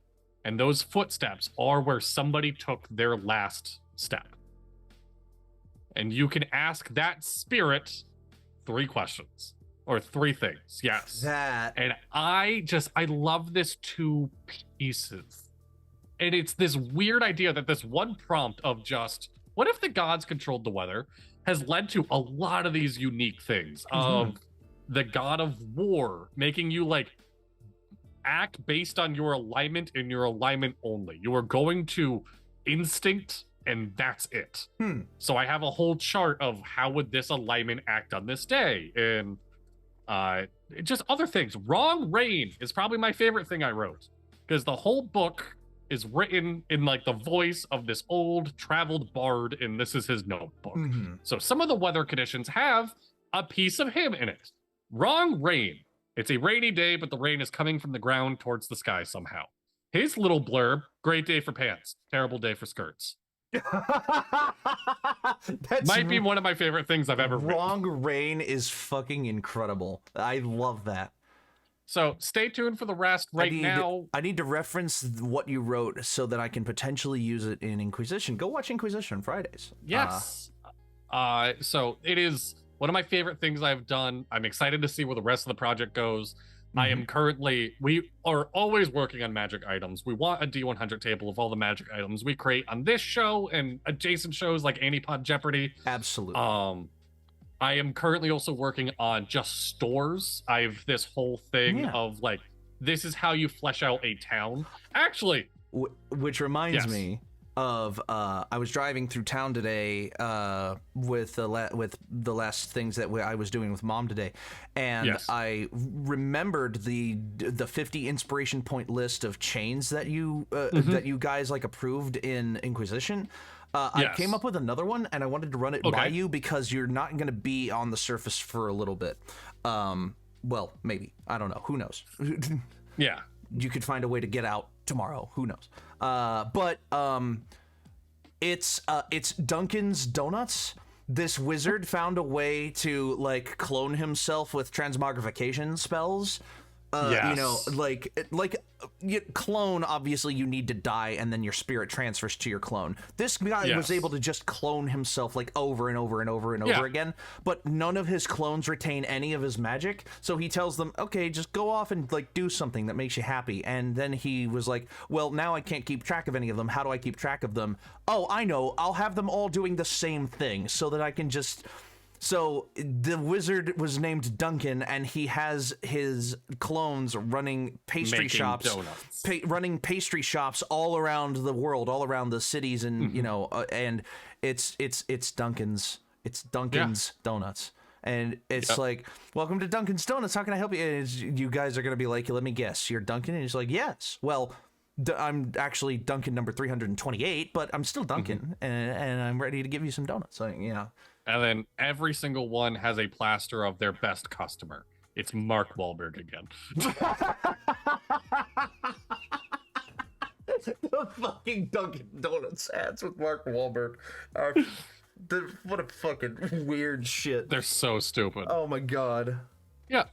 And those footsteps are where somebody took their last step. And you can ask that spirit 3 questions or 3 things. Yes. And I love this 2 pieces. And it's this weird idea that this one prompt of just, what if the gods controlled the weather, has led to a lot of these unique things of the god of war making you like act based on your alignment and your alignment only. You are going to instinct and that's it. So I have a whole chart of how would this alignment act on this day, and just other things. Wrong Rain is probably my favorite thing I wrote, because the whole book is written in like the voice of this old traveled bard, and this is his notebook. So some of the weather conditions have a piece of him in it. Wrong Rain. It's a rainy day, but the rain is coming from the ground towards the sky somehow. His little blurb: great day for pants, terrible day for skirts. That might be one of my favorite things I've ever Wrong Rain is fucking incredible. I love that. So stay tuned for the rest. Now I need to reference what you wrote so that I can potentially use it in Inquisition. Go watch Inquisition on Fridays. Yes. So it is one of my favorite things I've done. I'm excited to see where the rest of the project goes. We are always working on magic items. We want a D100 table of all the magic items we create on this show and adjacent shows like Antipod Jeopardy. Absolutely. I am currently also working on just stores. I have this whole thing of like, this is how you flesh out a town. Actually, which reminds me of I was driving through town today with the last things that I was doing with Mom today, and I remembered the 50 inspiration point list of chains that you that you guys like approved in Inquisition. I came up with another one, and I wanted to run it by you because you're not going to be on the surface for a little bit. Well, maybe. I don't know. Who knows? Yeah. You could find a way to get out tomorrow. Who knows? But it's Duncan's Donuts. This wizard found a way to like clone himself with transmogrification spells. You know, like clone, obviously you need to die and then your spirit transfers to your clone. This guy was able to just clone himself like over and over and over and over again, but none of his clones retain any of his magic. So he tells them, okay, just go off and like do something that makes you happy. And then he was like, well, now I can't keep track of any of them. How do I keep track of them? Oh, I know. I'll have them all doing the same thing so that I can just... So the wizard was named Duncan, and he has his clones running pastry shops, running pastry shops all around the world, all around the cities, and you know, and it's Duncan's Donuts, and it's like, welcome to Duncan's Donuts. How can I help you? And you guys are gonna be like, let me guess, you're Duncan, and he's like, yes. Well, I'm actually Duncan number 328, but I'm still Duncan, and I'm ready to give you some donuts. So yeah. And then every single one has a plaster of their best customer. It's Mark Wahlberg again. The fucking Dunkin' Donuts ads with Mark Wahlberg are what a fucking weird shit. They're so stupid. Oh my god. Yeah,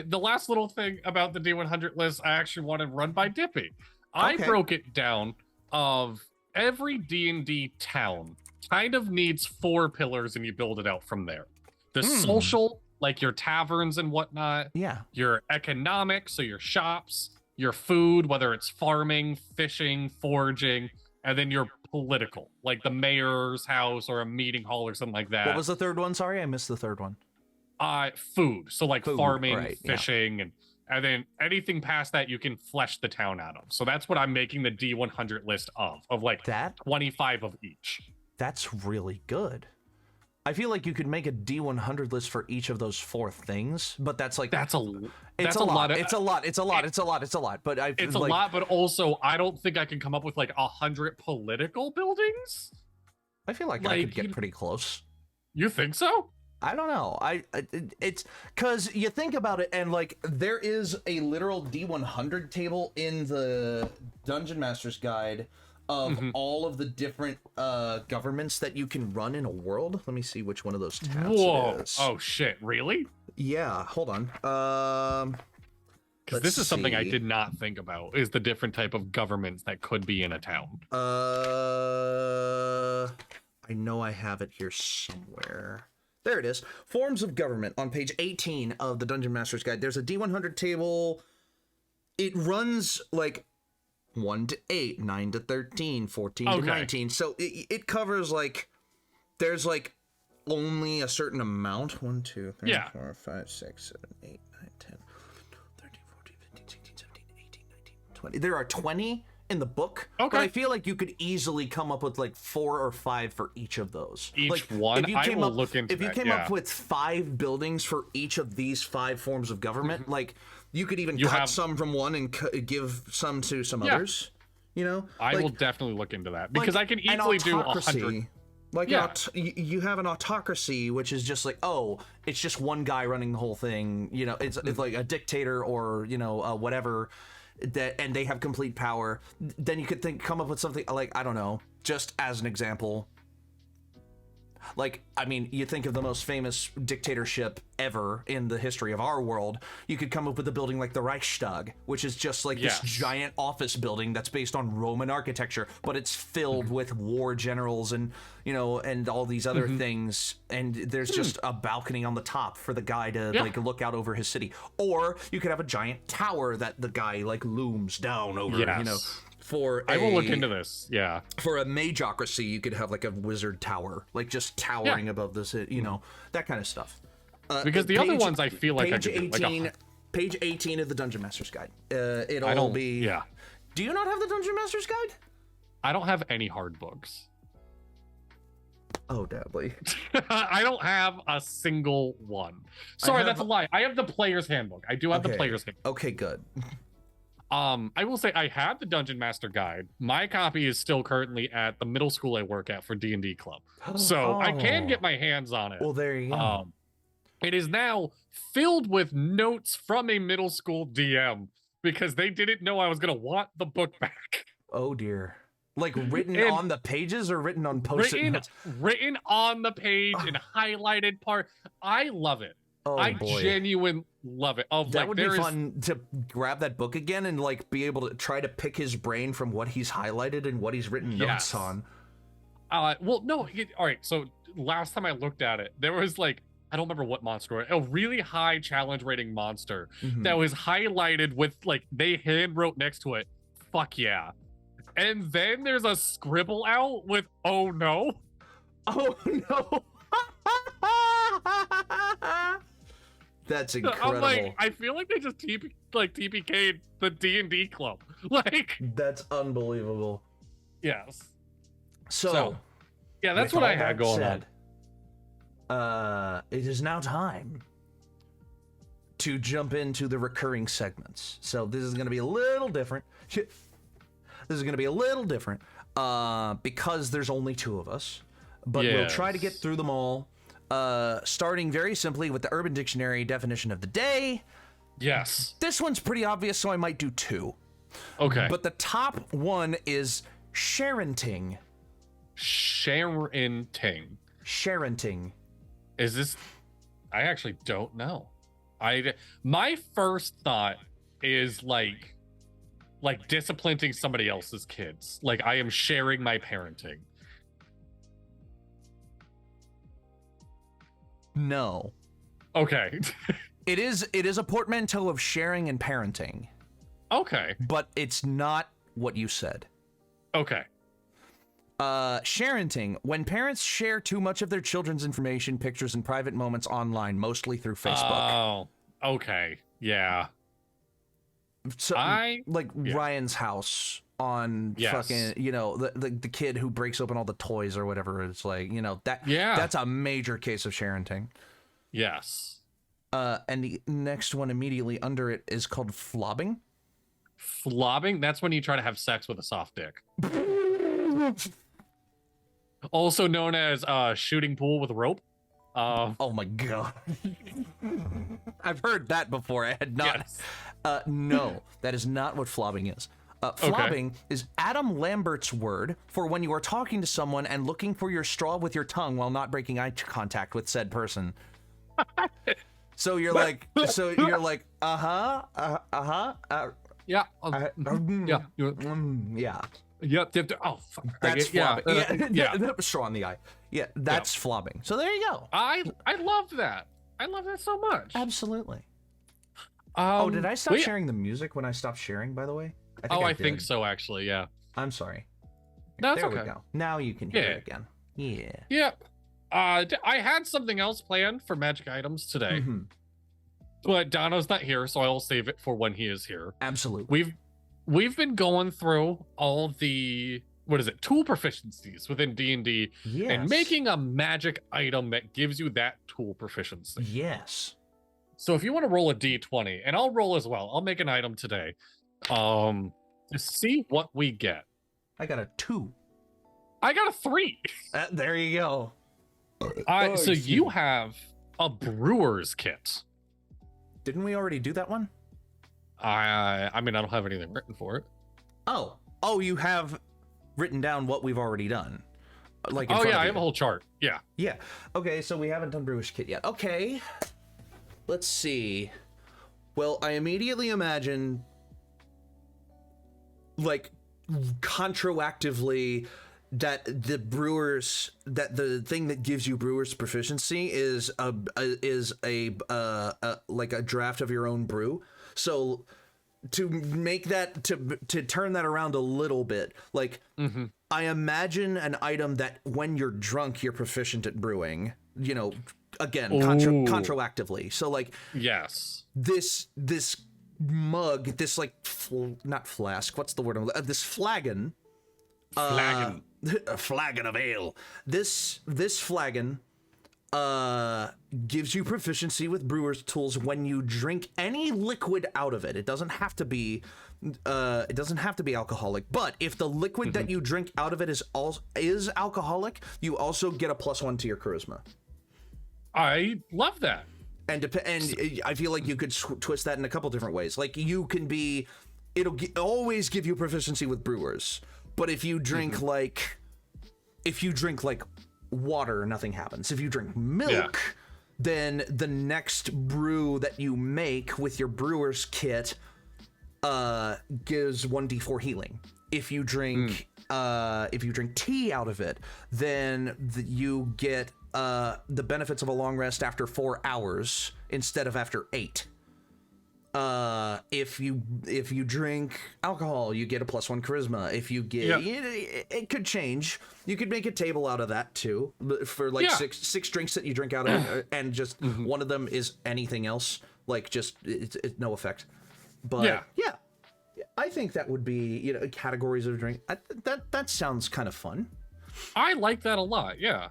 the last little thing about the D100 list I actually want to run by Dippy. I broke it down of every D&D town kind of needs 4 pillars, and you build it out from there. The social, like your taverns and whatnot. Yeah. Your economic, so your shops. Your food, whether it's farming, fishing, foraging. And then your political, like the mayor's house or a meeting hall or something like that. What was the third one? Sorry, I missed the third one. Food. So like farming, fishing, and then anything past that you can flesh the town out of. So that's what I'm making the D100 list of like that 25 of each. That's really good. I feel like you could make a D100 list for each of those 4 things, but that's like it's a lot. It's a lot. But it's a lot. But also, I don't think I can come up with like 100 political buildings. I feel like I could get pretty close. You think so? I don't know. It's because you think about it, and like there is a literal D100 table in the Dungeon Master's Guide of all of the different governments that you can run in a world. Let me see which one of those tabs it is. Oh shit! Really? Yeah. Hold on. Because this is something I did not think about. Is the different type of governments that could be in a town? I know I have it here somewhere. There it is. Forms of government on page 18 of the Dungeon Master's Guide. There's a D100 table. It runs like 1 to 8, 9 to 13, 14 to 19. So it covers like, there's like only a certain amount. 1, 2, 3, 4, 5, 6, 7, 8, 9, 10, 13, 14, 15, 16, 17, 18, 19, 20. There are 20 in the book, but I feel like you could easily come up with like 4 or 5 for each of those. Each one? I will look into that. If you came up with 5 buildings for each of these 5 forms of government, like you could even cut some from one and give some to some others. You know, I will definitely look into that because I can easily do 100. Like you have an autocracy, which is just like, oh, it's just one guy running the whole thing. You know, it's like a dictator or whatever. That, and they have complete power. Then you could come up with something like, I don't know, just as an example, like, I mean, you think of the most famous dictatorship ever in the history of our world, you could come up with a building like the Reichstag, which is just like this giant office building that's based on Roman architecture, but it's filled with war generals and, and all these other things. And there's just a balcony on the top for the guy to like look out over his city. Or you could have a giant tower that the guy like looms down over, I will look into this. Yeah. For a magocracy, you could have like a wizard tower, like just towering above this, that kind of stuff. Because the other ones I feel like page 18, page 18 of the Dungeon Master's Guide. It'll be. Yeah. Do you not have the Dungeon Master's Guide? I don't have any hard books. Oh, Dadley. I don't have a single one. Sorry, that's a lie. I have the player's handbook. I do have the player's handbook. Okay, good. I will say I have the Dungeon Master Guide. My copy is still currently at the middle school I work at for D&D Club. So I can get my hands on it. Well, there you go. It is now filled with notes from a middle school DM because they didn't know I was going to want the book back. Oh, dear. Like written on the pages or written on post-it notes? Written on the page and highlighted part. I love it. Oh, I boy. genuinely love it. That would be fun to grab that book again and like be able to try to pick his brain from what he's highlighted and what he's written notes on. Well, no. All right. So last time I looked at it, there was like, I don't remember what monster, a really high challenge rating monster that was highlighted with like, they hand wrote next to it, fuck yeah. And then there's a scribble out with, oh no. Oh no. That's incredible. I'm like, I feel like they just TPK'd the D&D club. Like, that's unbelievable. Yes. So yeah, that's what I had going on. It is now time to jump into the recurring segments. So this is going to be a little different. This is going to be a little different because there's only 2 of us, but we'll try to get through them all. Starting very simply with the Urban Dictionary definition of the day. Yes. This one's pretty obvious, so I might do 2. Okay. But the top one is sharenting. Sharenting. Sharenting. Is this? I actually don't know. My first thought is like disciplining somebody else's kids. Like I am sharing my parenting. No. Okay. It is a portmanteau of sharing and parenting. Okay. But it's not what you said. Okay. Sharenting, when parents share too much of their children's information, pictures, and private moments online, mostly through Facebook. Oh, okay. Yeah. So, Ryan's house on fucking, the kid who breaks open all the toys or whatever. It's like, that's a major case of sharenting. Yes. And the next one immediately under it is called flobbing. Flobbing? That's when you try to have sex with a soft dick. Also known as shooting pool with a rope. Oh my god. I've heard that before. I had not. Yes. No, that is not what flobbing is. Flobbing is Adam Lambert's word for when you are talking to someone and looking for your straw with your tongue while not breaking eye contact with said person. So you're like, yeah. yeah. Yep. Oh, fuck. That's flobbing. Yeah. Straw in the eye. Yeah, that's flobbing. So there you go. I love that. I love that so much. Absolutely. Oh, did I stop sharing the music when I stopped sharing, by the way? I think so, actually, yeah. I'm sorry. That's there okay. we go. Now you can hear it again. Yeah. Yeah. I had something else planned for magic items today. Mm-hmm. But Dono's not here, so I'll save it for when he is here. Absolutely. We've been going through all the tool proficiencies within D&D and making a magic item that gives you that tool proficiency. Yes. So if you want to roll a D20, and I'll roll as well, I'll make an item today. To see what we get. I got a 2. I got a 3. There you go. So you have a brewer's kit. Didn't we already do that one? I mean, I don't have anything written for it. Oh, you have written down what we've already done. Like, I have a whole chart. Yeah. Yeah. Okay, so we haven't done brewer's kit yet. Okay. Let's see. Well, I immediately imagine, like, contraactively that the thing that gives you brewer's proficiency is a like a draft of your own brew. So to make that, to turn that around a little bit, like, I imagine an item that when you're drunk you're proficient at brewing, you know, again, contraactively. So like, yes, this mug, this like not flask, what's the word, this flagon, a flagon of ale, this flagon gives you proficiency with brewer's tools when you drink any liquid out of it. It doesn't have to be alcoholic, but if the liquid that you drink out of it is alcoholic, you also get a +1 to your charisma. I love that. And I feel like you could twist that in a couple different ways. Like, you can be, always give you proficiency with brewers, but if you drink like water, nothing happens. If you drink milk, then the next brew that you make with your brewer's kit gives 1d4 healing. If you drink tea out of it, then you get the benefits of a long rest after 4 hours instead of after 8. If you drink alcohol, you get a +1 charisma. If you get it could change. You could make a table out of that too, for like six drinks that you drink out of, and just one of them is anything else, like just it's no effect. But yeah, I think that would be, you know, categories of drink. That sounds kind of fun. I like that a lot. Yeah.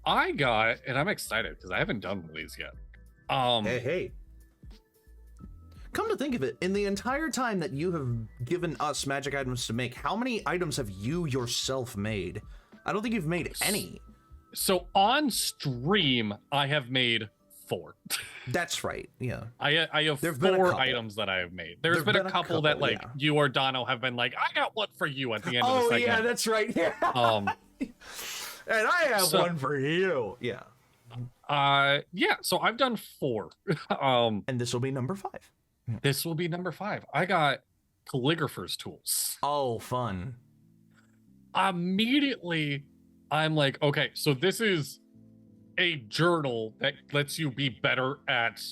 I got, and I'm excited because I haven't done one of these yet. Hey. Come to think of it, in the entire time that you have given us magic items to make, how many items have you yourself made? I don't think you've made any. So on stream, I have made 4. That's right. Yeah. I have 4 items that I have made. There's been a couple that like you or Dono have been like, I got one for you at the end of the segment. Yeah, that's right. Yeah. And I have one for you. Yeah. So I've done 4. And this will be number 5. This will be number 5. I got calligrapher's tools. Oh, fun. Immediately, I'm like, okay, so this is a journal that lets you be better at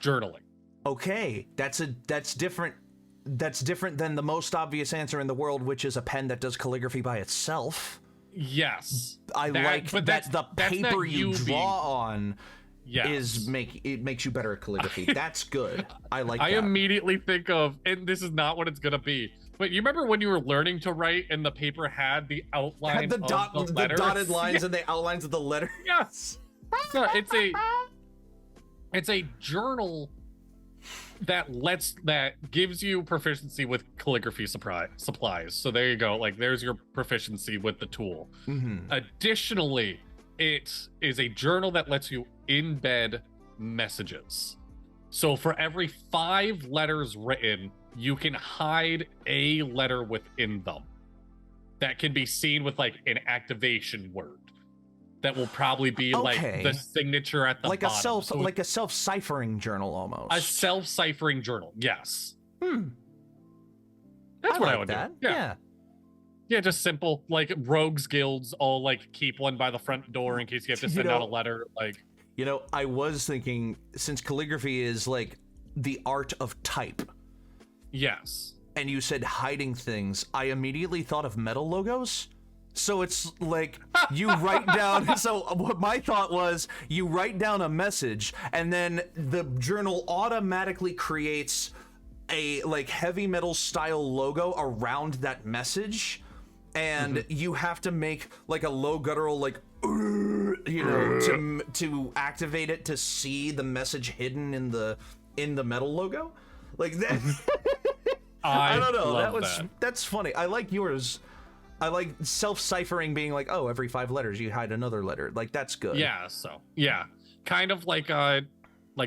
journaling. Okay, that's different. That's different than the most obvious answer in the world, which is a pen that does calligraphy by itself. Yes. But that's the paper you draw on. Yes. It makes you better at calligraphy. That's good. I like that. I immediately think of, and this is not what it's gonna be, but you remember when you were learning to write and the paper had the outline the of the letters? The dotted lines and the outlines of the letter. Yes. So it's a journal that gives you proficiency with calligraphy supplies. So there you go. Like, there's your proficiency with the tool. Additionally, it is a journal that lets you embed messages. So for every 5 letters written, you can hide a letter within them that can be seen with like an activation word that will probably be like the signature at the like bottom. Like a self-ciphering journal almost. A self-ciphering journal, yes. That's I what like I would that. do. Yeah, just simple. Like rogues guilds all like keep one by the front door in case you have to send out a letter. Like, you know, I was thinking, since calligraphy is like the art of type. Yes. And you said hiding things, I immediately thought of metal logos. So it's like you write down, so what my thought was, you write down a message and then the journal automatically creates a like heavy metal style logo around that message, and you have to make like a low guttural like you know to activate it to see the message hidden in the metal logo like that. I don't know, that's funny. I like yours. I like self-ciphering being like, oh, every 5 letters you hide another letter. Like, that's good. Yeah, so yeah, kind of like a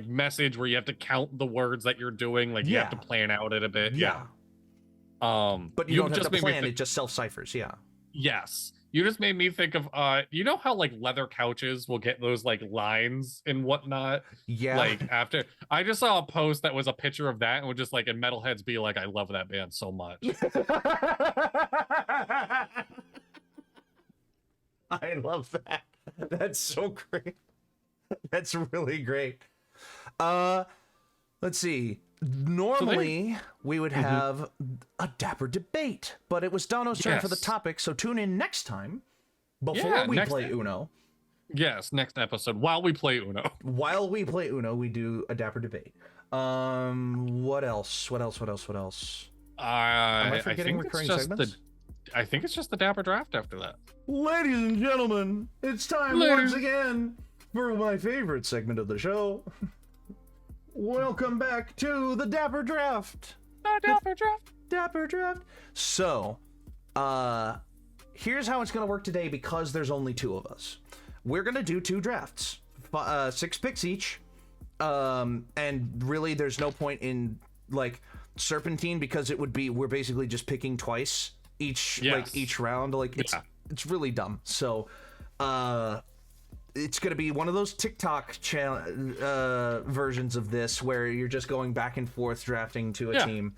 message where you have to count the words that you're doing. Like you have to plan out it a bit. Yeah. But you don't have to plan, it just self-ciphers. Yeah. Yes. You just made me think of you know how like leather couches will get those like lines and whatnot? Yeah. Like after I just saw a post that was a picture of that and would just like in metalheads be like, I love that band so much. I love that. That's so great. That's really great. Let's see. Normally, we would have a Dapper debate, but it was Dono's turn for the topic, so tune in next time before we play Uno. Yes, next episode, while we play Uno. While we play Uno, we do a Dapper debate. What else? Am I forgetting recurring segments? I think it's just the Dapper draft after that. Ladies and gentlemen, it's time once again for my favorite segment of the show. Welcome back to the Dapper Draft. Dapper Draft. So, here's how it's going to work today because there's only 2 of us. We're going to do 2 drafts, 6 picks each. And really there's no point in like serpentine because it would be, we're basically just picking twice each, like each round. Like it's really dumb. So, it's going to be one of those TikTok versions of this where you're just going back and forth drafting to a team.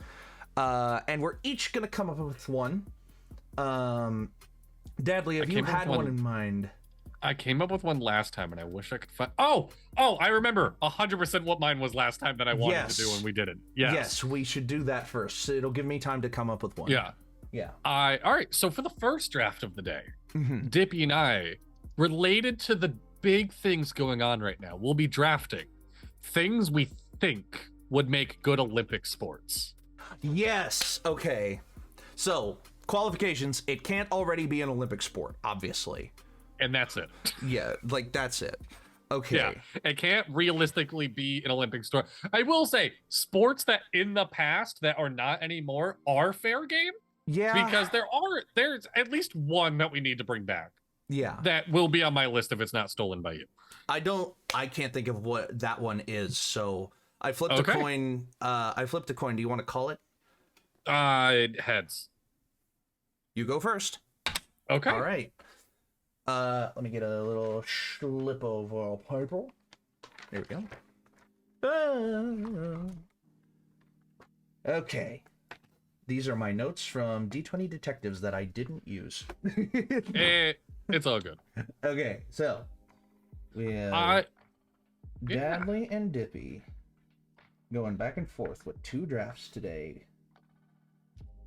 And we're each going to come up with one. Dadley, have you had one in mind? I came up with one last time and I wish I could find... Oh, I remember 100% what mine was last time that I wanted to do and we didn't. Yes, we should do that first. It'll give me time to come up with one. Yeah. All right, so for the first draft of the day, Dippy and I, related to the big things going on right now, we'll be drafting things we think would make good Olympic sports. Yes. Okay. So, qualifications, it can't already be an Olympic sport, obviously. And that's it. Yeah, like that's it. Okay. Yeah, it can't realistically be an Olympic sport. I will say, sports that in the past that are not anymore are fair game. Yeah. Because there's at least one that we need to bring back. Yeah. That will be on my list if it's not stolen by you. I can't think of what that one is, so I flipped a coin. Do you want to call it? Heads. You go first. Okay. All right. Let me get a little slip of paper. There we go. Okay. These are my notes from D20 Detectives that I didn't use. It's all good. Okay, so we have Dadley and Dippy going back and forth with 2 drafts today.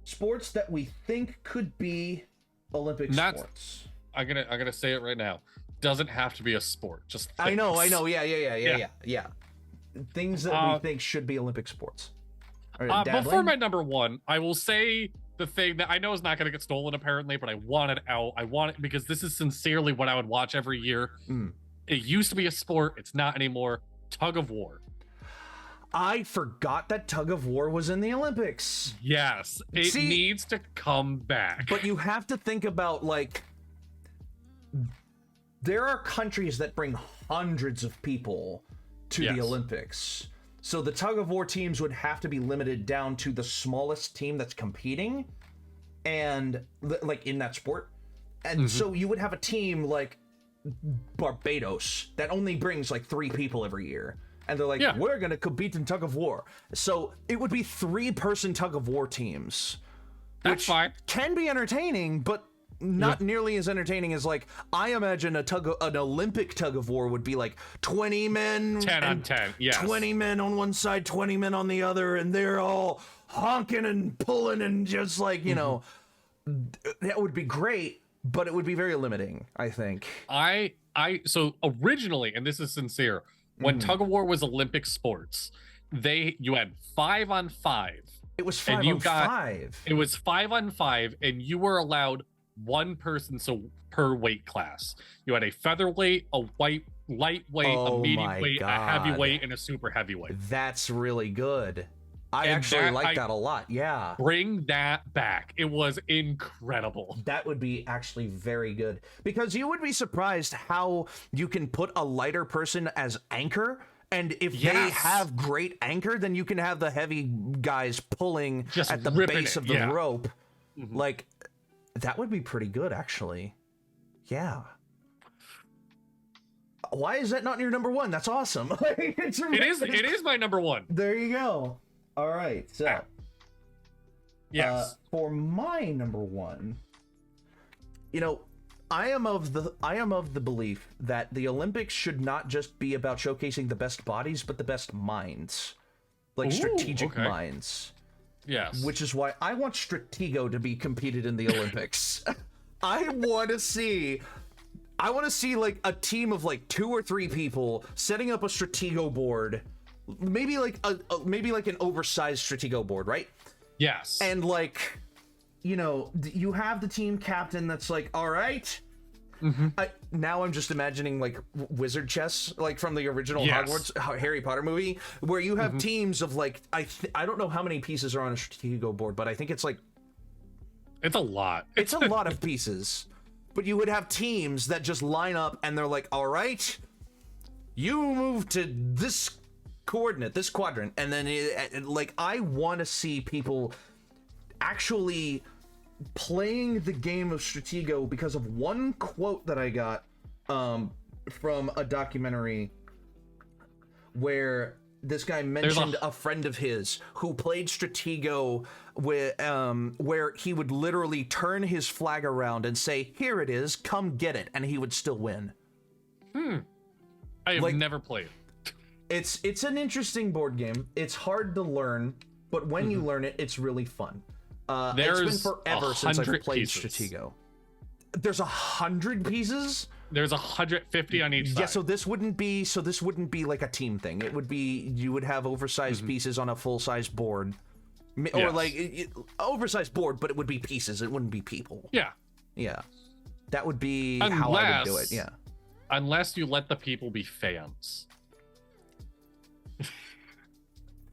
Sports that we think could be Olympic sports. I'm gonna say it right now. Doesn't have to be a sport. Just things. I know. Yeah. Things that we think should be Olympic sports. Right, before my number 1, I will say the thing that I know is not going to get stolen apparently, but I want it out. I want it because this is sincerely what I would watch every year. It used to be a sport. It's not anymore. Tug of war. I forgot that tug of war was in the Olympics. Yes, it needs to come back. But you have to think about like there are countries that bring hundreds of people to the Yes. Olympics. So the tug of war teams would have to be limited down to the smallest team that's competing, and like in that sport. And so you would have a team like Barbados that only brings like 3 people every year. And they're like, we're going to compete in tug of war. So it would be 3-person tug of war teams. That's fine. Can be entertaining, but not nearly as entertaining as like I imagine an Olympic tug of war would be like 20 men, 10 on 10, yes. 20 men on one side, 20 men on the other, and they're all honking and pulling and just like, you know, that would be great, but it would be very limiting, I think. So originally, and this is sincere, when tug of war was Olympic sports, you had 5 on 5. It was 5 on 5. It was 5 on 5, and you were allowed 1 person per weight class. You had a featherweight, a lightweight, a medium weight, a heavyweight, and a super heavyweight. That's really good. I actually like that a lot. Yeah. Bring that back. It was incredible. That would be actually very good, because you would be surprised how you can put a lighter person as anchor. And if they have great anchor, then you can have the heavy guys pulling just at the base of the rope. Like, that would be pretty good, actually. Yeah. Why is that not your number 1? That's awesome. It is my number 1. There you go. All right. So, yes. For my number 1, you know, I am of the belief that the Olympics should not just be about showcasing the best bodies, but the best minds, like strategic minds. Yes. Which is why I want Stratego to be competed in the Olympics. I want to see like a team of like 2 or 3 people setting up a Stratego board, maybe like an oversized Stratego board, right? Yes. And like, you know, you have the team captain that's like, all right. Now I'm just imagining like wizard chess, like from the original Hogwarts Harry Potter movie, where you have teams of like, I don't know how many pieces are on a Stratego board, but I think it's like, it's a lot. It's a lot of pieces. But you would have teams that just line up and they're like, all right, you move to this coordinate, this quadrant, and then like I want to see people actually playing the game of Stratego because of one quote that I got from a documentary where this guy mentioned a friend of his who played Stratego with where he would literally turn his flag around and say, "Here it is, come get it," and he would still win. I have never played. It's an interesting board game. It's hard to learn, but when you learn it, it's really fun. It's been forever since I've played Stratego. There's 100 pieces. There's 150 on each side. Yeah, so this wouldn't be like a team thing. It would be you would have oversized pieces on a full-size board, or like oversized board, but it would be pieces. It wouldn't be people. Yeah, that would be how I would do it. Yeah, unless you let the people be fans.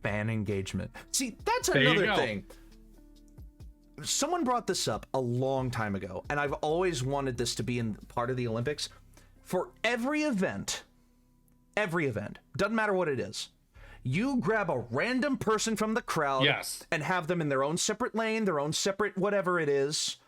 Fan engagement. See, that's another thing. Someone brought this up a long time ago, and I've always wanted this to be in part of the Olympics. For every event, doesn't matter what it is, you grab a random person from the crowd and have them in their own separate lane, their own separate whatever it is,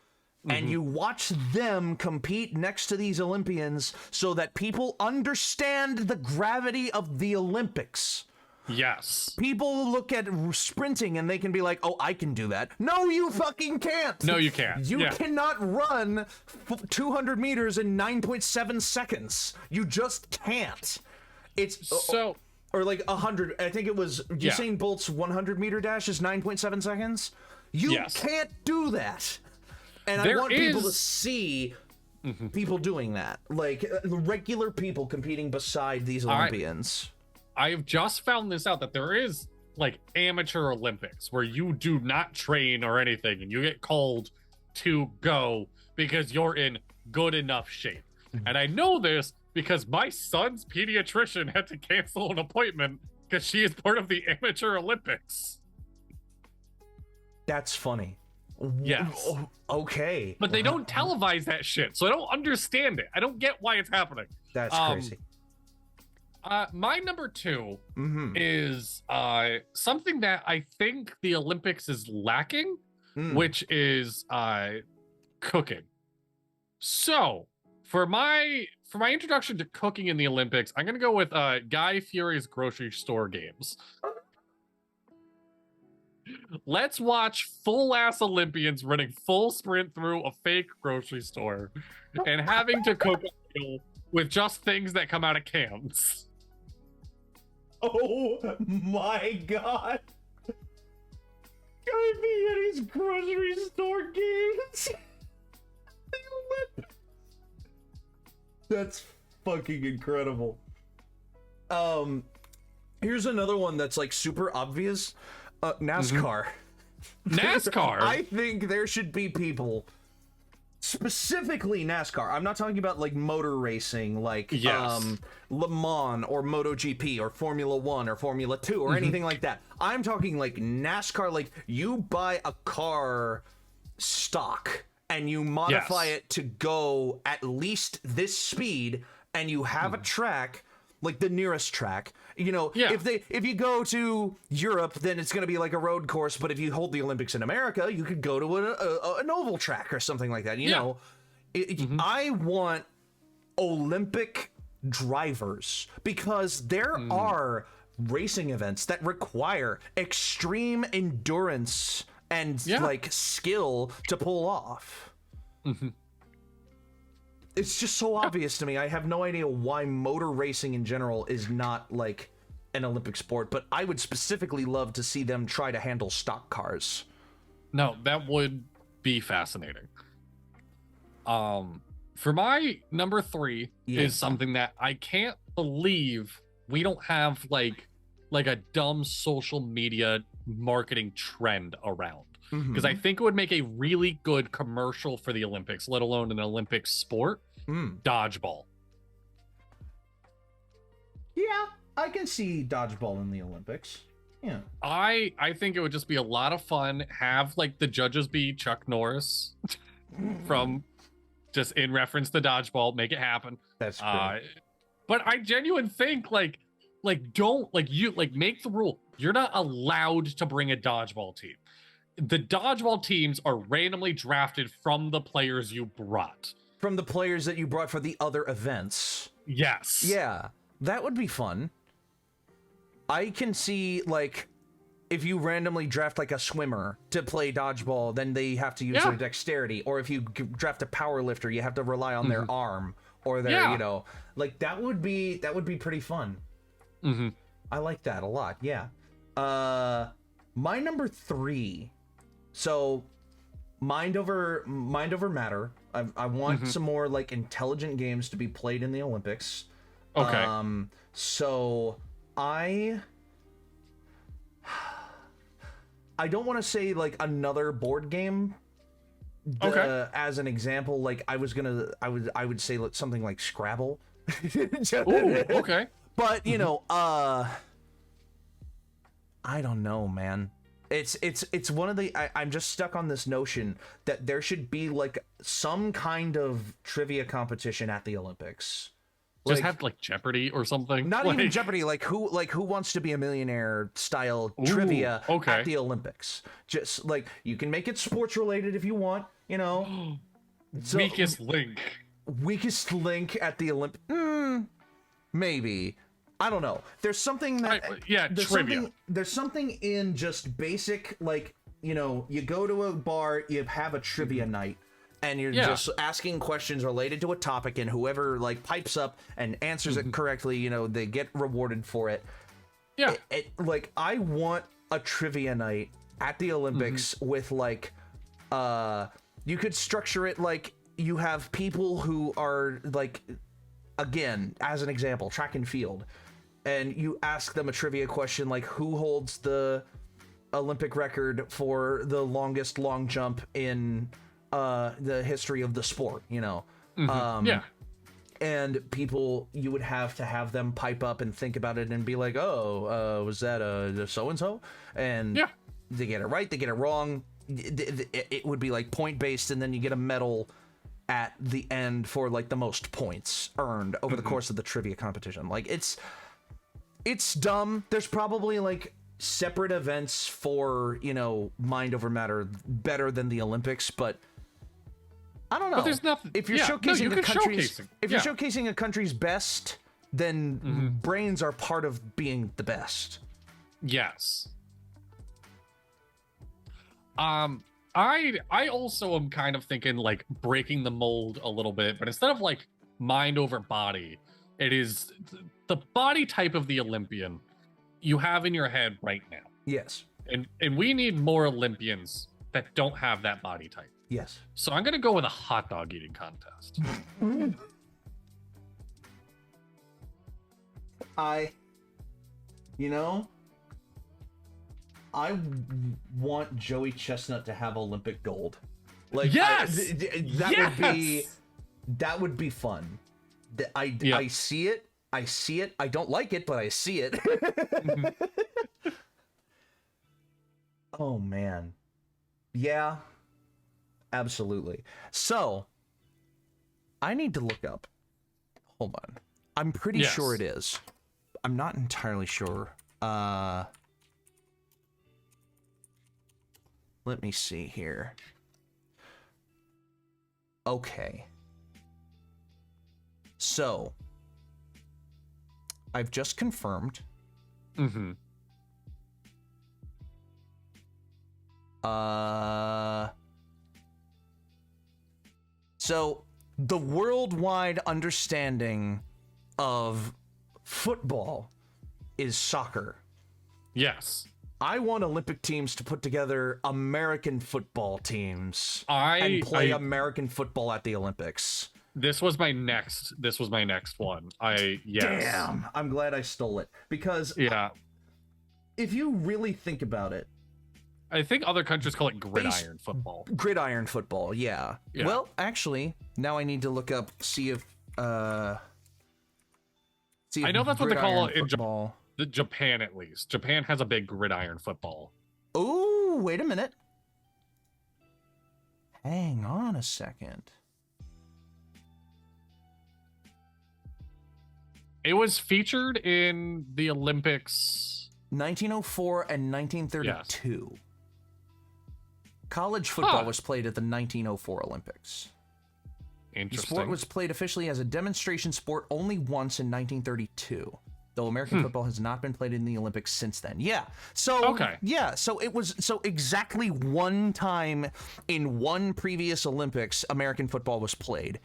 and you watch them compete next to these Olympians so that people understand the gravity of the Olympics. Yes. People look at sprinting and they can be like, oh, I can do that. No, you fucking can't. No, you can't. You cannot run 200 meters in 9.7 seconds. You just can't. It's so... Or like 100. I think it was Usain Bolt's 100-meter dash is 9.7 seconds. You can't do that. And I want people to see people doing that. Like regular people competing beside these Olympians. I have just found this out that there is like amateur Olympics where you do not train or anything and you get called to go because you're in good enough shape. And I know this because my son's pediatrician had to cancel an appointment because she is part of the amateur Olympics. That's funny. Yes. Okay. But they don't televise that shit, so I don't understand it. I don't get why it's happening. That's crazy. My number 2 Mm-hmm. is something that I think the Olympics is lacking, which is cooking. So for my introduction to cooking in the Olympics, I'm gonna go with Guy Fieri's grocery store games. Let's watch full ass Olympians running full sprint through a fake grocery store and having to cook a meal with just things that come out of cans. Oh my god. Guy Fieri's grocery store games. That's fucking incredible. Here's another one that's like super obvious. NASCAR. NASCAR? I think there should be people, specifically NASCAR. I'm not talking about like motor racing, like Le Mans or MotoGP or Formula 1 or Formula 2 or anything like that. I'm talking like NASCAR, like you buy a car stock and you modify it to go at least this speed, and you have a track, like the nearest track. You know, if you go to Europe, then it's going to be like a road course. But if you hold the Olympics in America, you could go to an oval track or something like that. You know, I want Olympic drivers, because there are racing events that require extreme endurance and like skill to pull off. It's just so obvious to me. I have no idea why motor racing in general is not like an Olympic sport, but I would specifically love to see them try to handle stock cars. No, that would be fascinating. For my number 3 is something that I can't believe we don't have like a dumb social media marketing trend around. Because I think it would make a really good commercial for the Olympics, let alone an Olympic sport. Dodgeball. Yeah, I can see dodgeball in the Olympics. Yeah. I think it would just be a lot of fun. Have like the judges be Chuck Norris from just in reference to dodgeball. Make it happen. That's great. But I genuinely think like don't like you like make the rule. You're not allowed to bring a dodgeball team. The dodgeball teams are randomly drafted from the players you brought. From the players that you brought for the other events. Yes. Yeah, that would be fun. I can see, like, if you randomly draft, like, a swimmer to play dodgeball, then they have to use their dexterity. Or if you draft a power lifter, you have to rely on their arm. Or their, you know, like, that would be pretty fun. I like that a lot, yeah. My number 3. So, mind over matter. I want some more like intelligent games to be played in the Olympics. Okay. So I don't want to say like another board game. As an example, like I would say something like Scrabble. Ooh, okay. But you know, I don't know, man. It's one of the I'm just stuck on this notion that there should be like some kind of trivia competition at the Olympics. Just have like Jeopardy or something. Not even Jeopardy, like who wants to be a millionaire style trivia at the Olympics. Just like you can make it sports related if you want, you know. Weakest link at the Olympics. Maybe. I don't know. There's something that trivia. There's something in just basic, like, you know, you go to a bar, you have a trivia night, and you're just asking questions related to a topic, and whoever like pipes up and answers it correctly, you know, they get rewarded for it. Yeah. Like I want a trivia night at the Olympics with like you could structure it like you have people who are like, again, as an example, track and field. And you ask them a trivia question like, who holds the Olympic record for the longest long jump in the history of the sport, you know? And people, you would have to have them pipe up and think about it and be like, was that so-and-so? And they get it right, they get it wrong. it would be like point based, and then you get a medal at the end for like the most points earned over the course of the trivia competition. Like it's dumb. There's probably like separate events for, you know, mind over matter better than the Olympics, but I don't know. But there's nothing. If you're showcasing you're showcasing a country's best, then brains are part of being the best. Yes. I also am kind of thinking like breaking the mold a little bit, but instead of like mind over body, it is the body type of the Olympian you have in your head right now. Yes. And we need more Olympians that don't have that body type. Yes. So I'm gonna go with a hot dog eating contest. I want Joey Chestnut to have Olympic gold. Like, yes! That would be fun. I see it. I don't like it, but I see it. Oh man. Yeah. Absolutely. So, I need to look up. Hold on. I'm pretty sure it is. I'm not entirely sure. Let me see here. Okay. So, I've just confirmed. So, the worldwide understanding of football is soccer. Yes. I want Olympic teams to put together American football teams and play American football at the Olympics. This was my next one. Damn, I'm glad I stole it, because if you really think about it, I think other countries call it gridiron football. Gridiron football, yeah. Well, actually, now I need to look up, see if I know that's what they call it in Japan, at least. Japan has a big gridiron football. Oh, wait a minute. Hang on a second. It was featured in the Olympics 1904 and 1932. Yes. College football was played at the 1904 Olympics. Interesting. The sport was played officially as a demonstration sport only once in 1932, though American football has not been played in the Olympics since then. Yeah. So so it was exactly one time in one previous Olympics American football was played.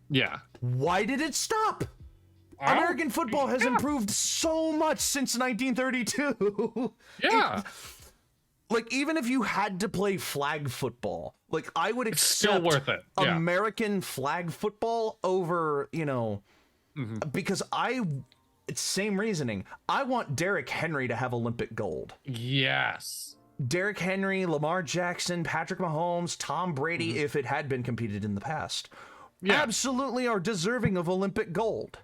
Yeah. Why did it stop? American football has improved so much since 1932. Yeah. Like, even if you had to play flag football, like, I would accept still worth it. Yeah. American flag football over, you know, because it's same reasoning. I want Derrick Henry to have Olympic gold. Yes. Derrick Henry, Lamar Jackson, Patrick Mahomes, Tom Brady, if it had been competed in the past, absolutely are deserving of Olympic gold.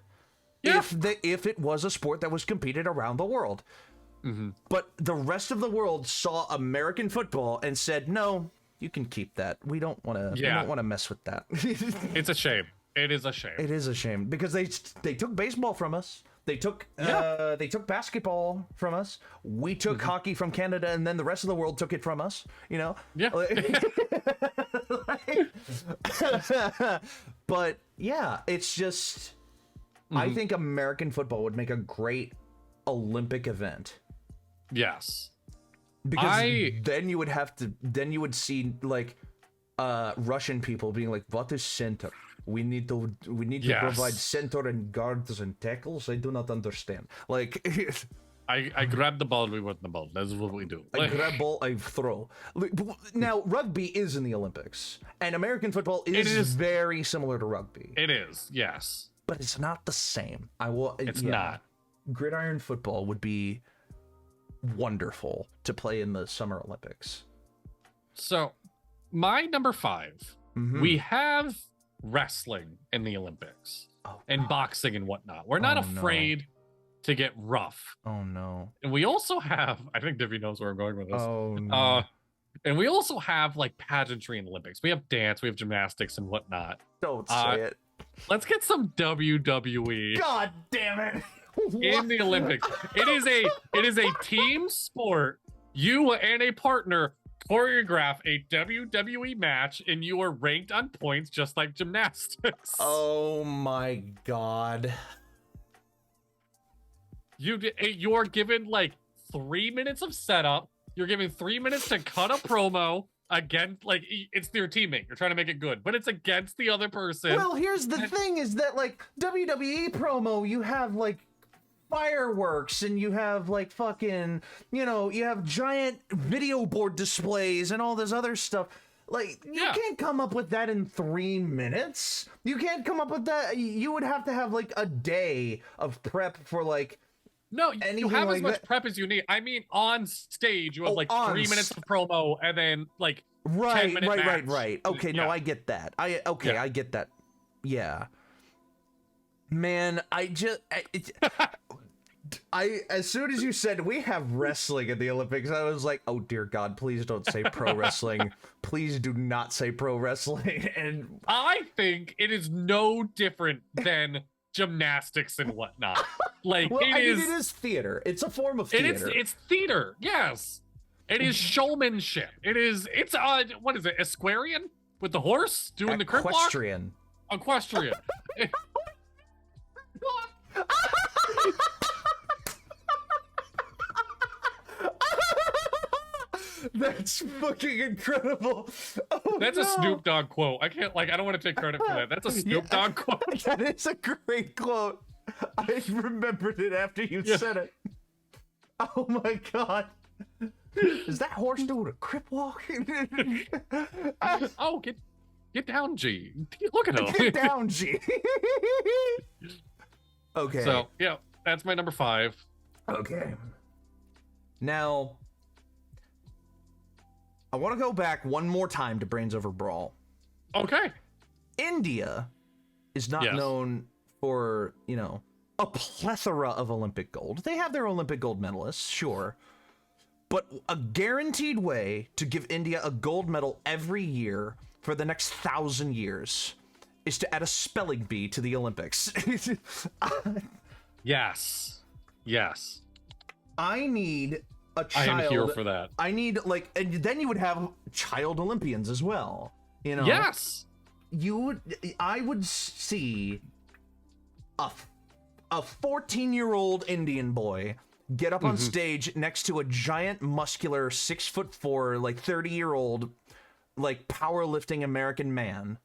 Yeah. If it was a sport that was competed around the world. But the rest of the world saw American football and said, "No, you can keep that. We don't want to. We don't want to mess with that." It's a shame. It is a shame. It is a shame, because they took baseball from us. They took basketball from us. We took hockey from Canada, and then the rest of the world took it from us. You know. Yeah. But yeah, it's just. I think American football would make a great Olympic event. Yes. Because then you would see like Russian people being like, "What is center? We need to provide center and guards and tackles. I do not understand." Like I grab the ball, we want the ball. That's what we do. I grab ball, I throw. Now, rugby is in the Olympics, and American football is very similar to rugby. It is, yes. But it's not the same. It's not. Gridiron football would be wonderful to play in the Summer Olympics. So, my number 5, we have wrestling in the Olympics and boxing and whatnot. We're not afraid to get rough. Oh no. And we also have, I think Dippy knows where I'm going with this. Oh no. And we also have like pageantry in the Olympics. We have dance, we have gymnastics and whatnot. Don't say it. Let's get some WWE. God damn it. In the Olympics. It is a team sport. You and a partner choreograph a WWE match, and you are ranked on points just like gymnastics. Oh my god. You are given like 3 minutes of setup. You're given 3 minutes to cut a promo. Again, like, it's your teammate. You're trying to make it good, but it's against the other person. Well, here's the thing is that, like, WWE promo, you have, like, fireworks, and you have, like, fucking, you know, you have giant video board displays and all this other stuff. Like, you can't come up with that in 3 minutes. You can't come up with that. You would have to have, like, a day of prep for, like, no, you have like as much prep as you need. I mean, on stage, you have like 3 minutes of promo and then like 10-minute match. Right. Okay, no, I get that. I get that. Yeah. Man, as soon as you said we have wrestling at the Olympics, I was like, oh dear God, please don't say pro wrestling. Please do not say pro wrestling. And I think it is no different than gymnastics and whatnot. Like, well, it is theater. It's a form of theater. It's theater. Yes, it is showmanship. It's what is it? Equestrian with the horse doing the crip walk? Equestrian. That's fucking incredible. Oh, that's a Snoop Dogg quote. I don't want to take credit for that. That's a Snoop Dogg quote. That is a great quote. I remembered it after you said it. Oh my God. Is that horse doing a crip walk? Oh, get down, G. Look at him. Get down, G. Okay. So, yeah, that's my number 5. Okay. Now, I want to go back one more time to Brains Over Brawl. Okay. India is not known for, you know, a plethora of Olympic gold. They have their Olympic gold medalists, sure. But a guaranteed way to give India a gold medal every year for the next 1,000 years is to add a spelling bee to the Olympics. Yes. I need a child. I am here for that. I need, like, and then you would have child Olympians as well. You know? Yes. I would see a 14-year-old Indian boy get up on stage next to a giant, muscular, 6'4", like 30-year-old, like powerlifting American man,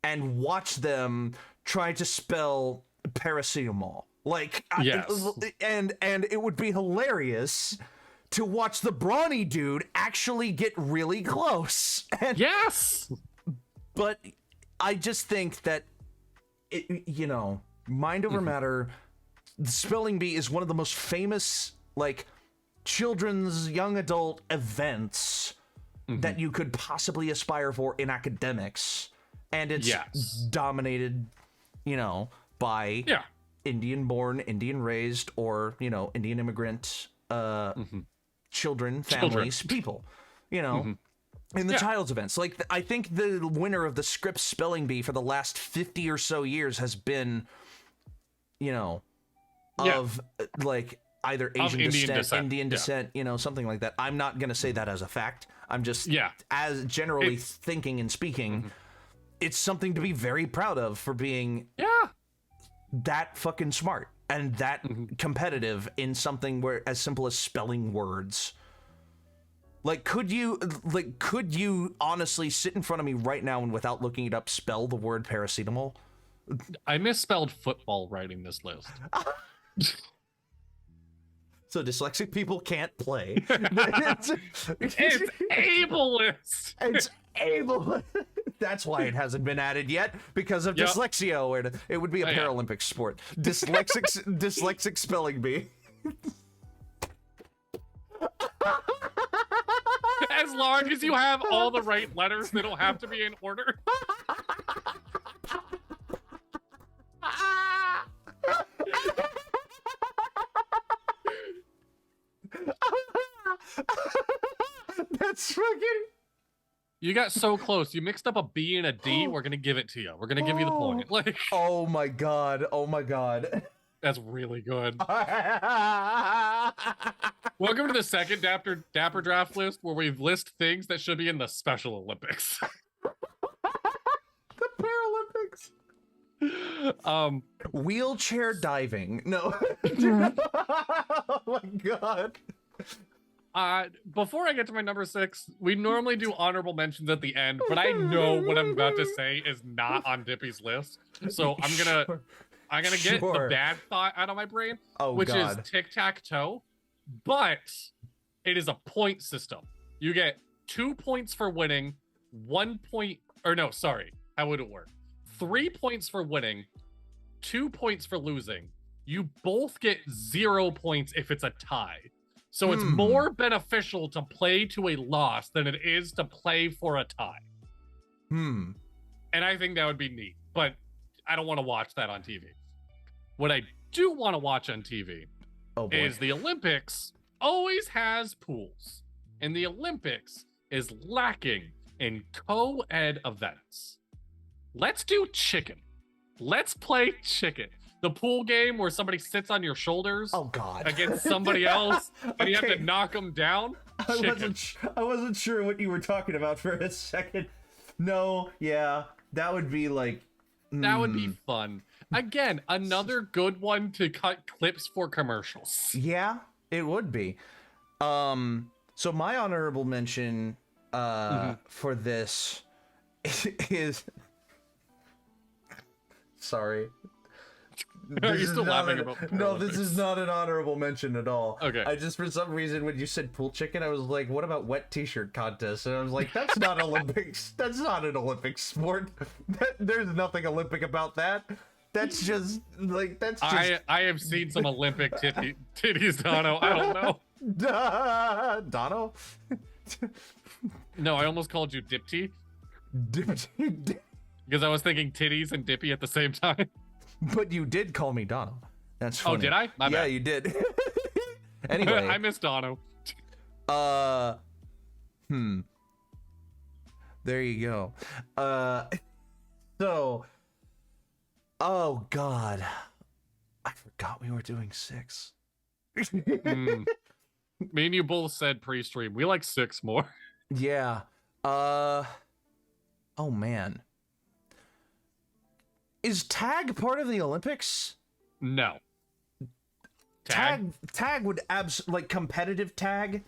and watch them try to spell paracetamol. Like, yes. And it would be hilarious to watch the brawny dude actually get really close. And, yes. But I just think that, you know, mind over matter, the spelling bee is one of the most famous, like, children's young adult events that you could possibly aspire for in academics. And it's dominated, you know, by Indian born, Indian raised, or, you know, Indian immigrant children, families, people, you know, in the child's events. Like, I think the winner of the Scripps spelling bee for the last 50 or so years has been, you know, of like either Asian descent, Indian descent, you know, something like that. I'm not going to say that as a fact. I'm just as generally thinking and speaking, it's something to be very proud of for being that fucking smart and that competitive in something where as simple as spelling words. Like, could you honestly sit in front of me right now and without looking it up, spell the word paracetamol? I misspelled football writing this list. So dyslexic people can't play. It's ableist. It's ableist. That's why it hasn't been added yet, because of dyslexia. Or it would be a Paralympic sport. Dyslexic spelling bee. As long as you have all the right letters, they don't have to be in order. fucking. You got so close. You mixed up a B and a D. We're gonna give it to you. We're gonna give you the point. Like, oh my god. Oh my god. that's really good. Welcome to the second Dapper draft list where we list things that should be in the Special Olympics. The Paralympics. Wheelchair diving. No. Oh my god. Before I get to my number 6, we normally do honorable mentions at the end, but I know what I'm about to say is not on Dippy's list. So I'm gonna get the bad thought out of my brain, which is tic-tac-toe. But it is a point system. You get 2 points for winning, 1 point, or no, sorry, how would it work? 3 points for winning, 2 points for losing. You both get 0 points if it's a tie. So it's more beneficial to play to a loss than it is to play for a tie. And I think that would be neat, but I don't want to watch that on TV. What I do want to watch on TV is the Olympics always has pools, and the Olympics is lacking in co-ed events. Let's do chicken. Let's play chicken. The pool game where somebody sits on your shoulders against somebody else and you have to knock them down. I wasn't sure what you were talking about for a second. No, yeah, that would be like... That would be fun. Again, another good one to cut clips for commercials. Yeah, it would be. So my honorable mention for this is... Sorry. Are you still laughing about No, this is not an honorable mention at all. Okay. I just, for some reason, when you said pool chicken, I was like, what about wet t-shirt contest? And I was like, that's not Olympics. That's not an Olympic sport. There's nothing Olympic about that. That's just, like, that's just... I have seen some Olympic titties, Dono. I don't know. Dono? No, I almost called you Dipty. Dipty? Because I was thinking titties and Dippy at the same time. But you did call me Dono. That's funny. Oh, did I? My bad. Yeah, you did. Anyway. I miss Dono. There you go. So... Oh, God. I forgot we were doing 6. Me and you both said pre-stream. We like 6 more. Yeah. Oh, man. Is tag part of the Olympics? No. Tag would like competitive tag.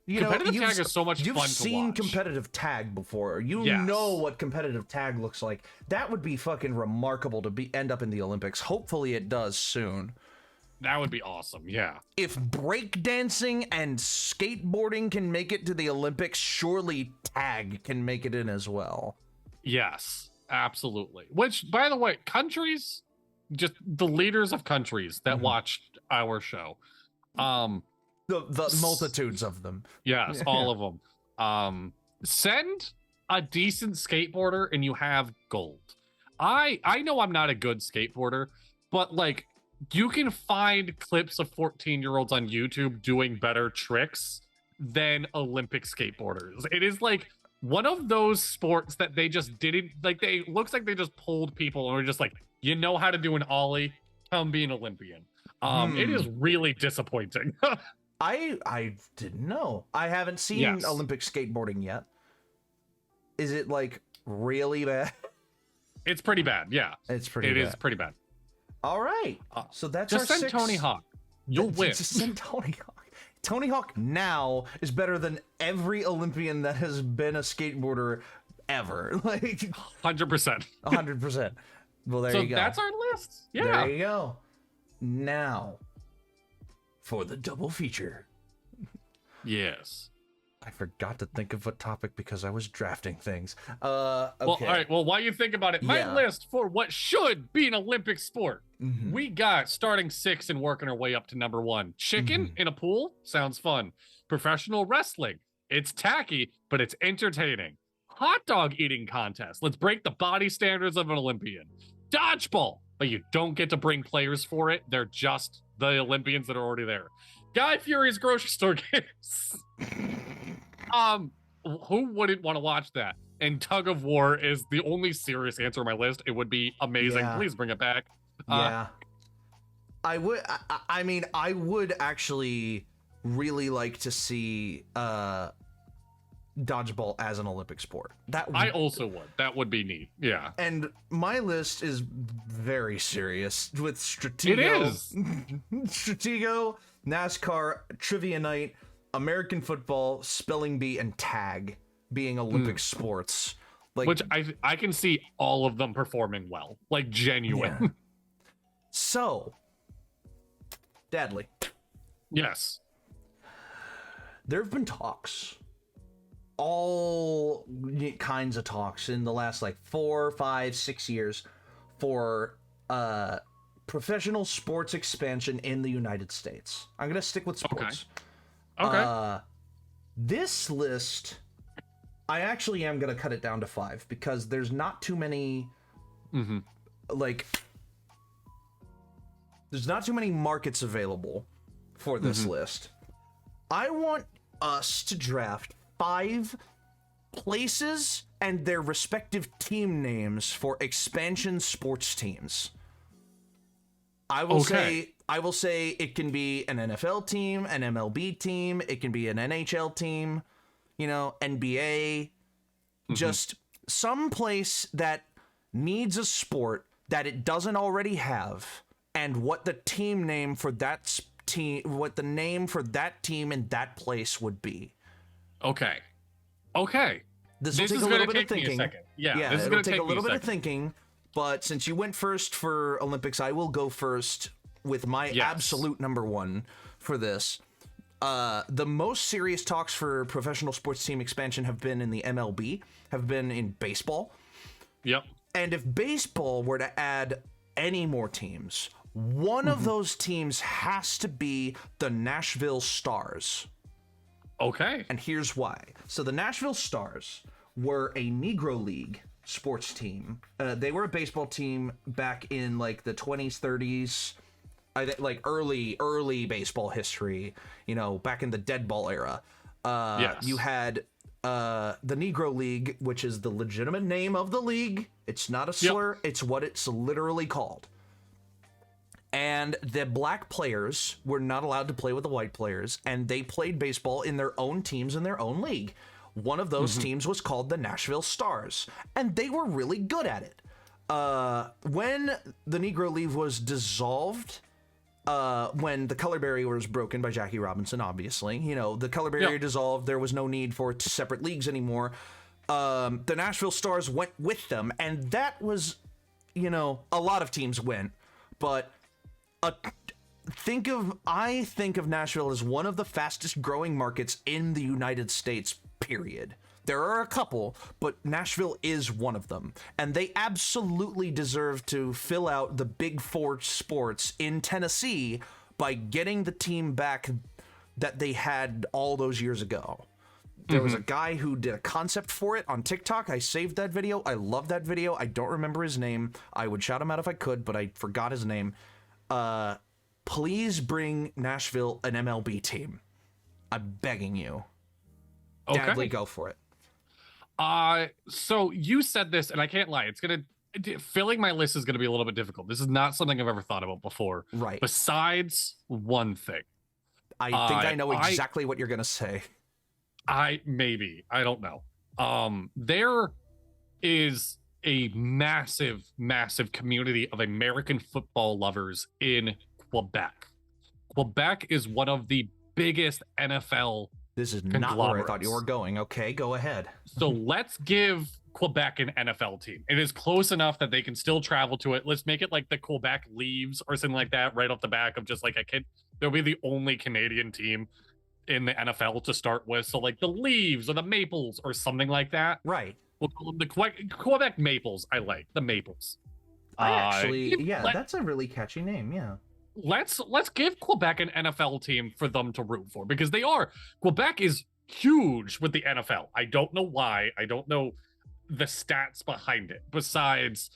Competitive tag is so much fun to watch. You've seen competitive tag before. You know what competitive tag looks like. That would be fucking remarkable to end up in the Olympics. Hopefully it does soon. That would be awesome, yeah. If breakdancing and skateboarding can make it to the Olympics, surely tag can make it in as well. Yes. Absolutely. Which, by the way, countries, just the leaders of countries that watched our show, the multitudes of them. Yes, all of them. Send a decent skateboarder and you have gold. I know I'm not a good skateboarder, but like you can find clips of 14-year-olds on YouTube doing better tricks than Olympic skateboarders. It is like one of those sports that they just didn't like. Looks like they just pulled people and were just like, you know how to do an ollie, come be an Olympian. It is really disappointing. I didn't know. I haven't seen Olympic skateboarding yet. Is it like really bad? It's pretty bad. Yeah, it's pretty. It is pretty bad. All right, so that's just our send 6. Tony Hawk. You'll win. Just send Tony Hawk. Tony Hawk now is better than every Olympian that has been a skateboarder ever. Like 100%. 100%. Well, there you go. So that's our list. Yeah. There you go. Now, for the double feature. Yes. I forgot to think of a topic because I was drafting things. Okay. Well, all right. Well, while you think about it, my list for what should be an Olympic sport. We got starting 6 and working our way up to number 1. Chicken in a pool sounds fun. Professional wrestling. It's tacky, but it's entertaining. Hot dog eating contest. Let's break the body standards of an Olympian. Dodgeball, but you don't get to bring players for it. They're just the Olympians that are already there. Guy Fieri's grocery store games. who wouldn't want to watch that? And Tug of War is the only serious answer on my list. It would be amazing. Yeah. Please bring it back. Yeah. I would. I mean, I would actually really like to see dodgeball as an Olympic sport. I also would. That would be neat. Yeah. And my list is very serious with Stratego. It is. Stratego, NASCAR, Trivia Night, American football, spelling bee, and tag being Olympic sports. Like, which I can see all of them performing well, like genuine. Yeah. So, Dadley. Yes. There have been talks, all kinds of talks in the last like 4, 5, 6 years for professional sports expansion in the United States. I'm gonna stick with sports. Okay. This list, I actually am gonna cut it down to 5 because there's not too many, like, there's not too many markets available for this list. I want us to draft 5 places and their respective team names for expansion sports teams. I will say it can be an NFL team, an MLB team, it can be an NHL team, you know, NBA, just some place that needs a sport that it doesn't already have, and what the team name for that team, what the name for that team in that place would be. Okay. This will take a little bit of thinking. Yeah, this is it'll going to take a little bit of thinking. But since you went first for Olympics, I will go first with my absolute number 1 for this. The most serious talks for professional sports team expansion have been in the MLB, have been in baseball. Yep. And if baseball were to add any more teams, one of those teams has to be the Nashville Stars. Okay. And here's why. So the Nashville Stars were a Negro League sports team. They were a baseball team back in like the 20s, 30s, like early baseball history, you know, back in the dead ball era. You had the Negro League, which is the legitimate name of the league. It's not a slur. It's what it's literally called. And the black players were not allowed to play with the white players, and they played baseball in their own teams in their own league. One of those teams was called the Nashville Stars, and they were really good at it. When the Negro League was dissolved, when the color barrier was broken by Jackie Robinson, obviously, you know, the color barrier dissolved, there was no need for separate leagues anymore. The Nashville Stars went with them, and that was, you know, a lot of teams went, but I think of Nashville as one of the fastest growing markets in the United States, period. There are a couple, but Nashville is one of them. And they absolutely deserve to fill out the Big Four sports in Tennessee by getting the team back that they had all those years ago. There was a guy who did a concept for it on TikTok. I saved that video. I love that video. I don't remember his name. I would shout him out if I could, but I forgot his name. Please bring Nashville an MLB team. I'm begging you. Okay. Dadley, go for it. So you said this, and I can't lie. Filling my list is gonna be a little bit difficult. This is not something I've ever thought about before. Right. Besides one thing. I think I know exactly what you're gonna say. I don't know. There is a massive community of American football lovers in Quebec. Quebec is one of the biggest NFL This is not where I thought you were going. Okay, go ahead. So let's give Quebec an NFL team. It is close enough that they can still travel to it. Let's make it like the Quebec Leaves or something like that, right off the back of just like a kid. They'll be the only Canadian team in the NFL to start with. So like the Leaves or the Maples or something like that. Right. We'll call them the Quebec Maples. I like the Maples. That's a really catchy name. Yeah. Let's give Quebec an NFL team for them to root for, because they are. Quebec is huge with the NFL. I don't know why. I don't know the stats behind it. Besides,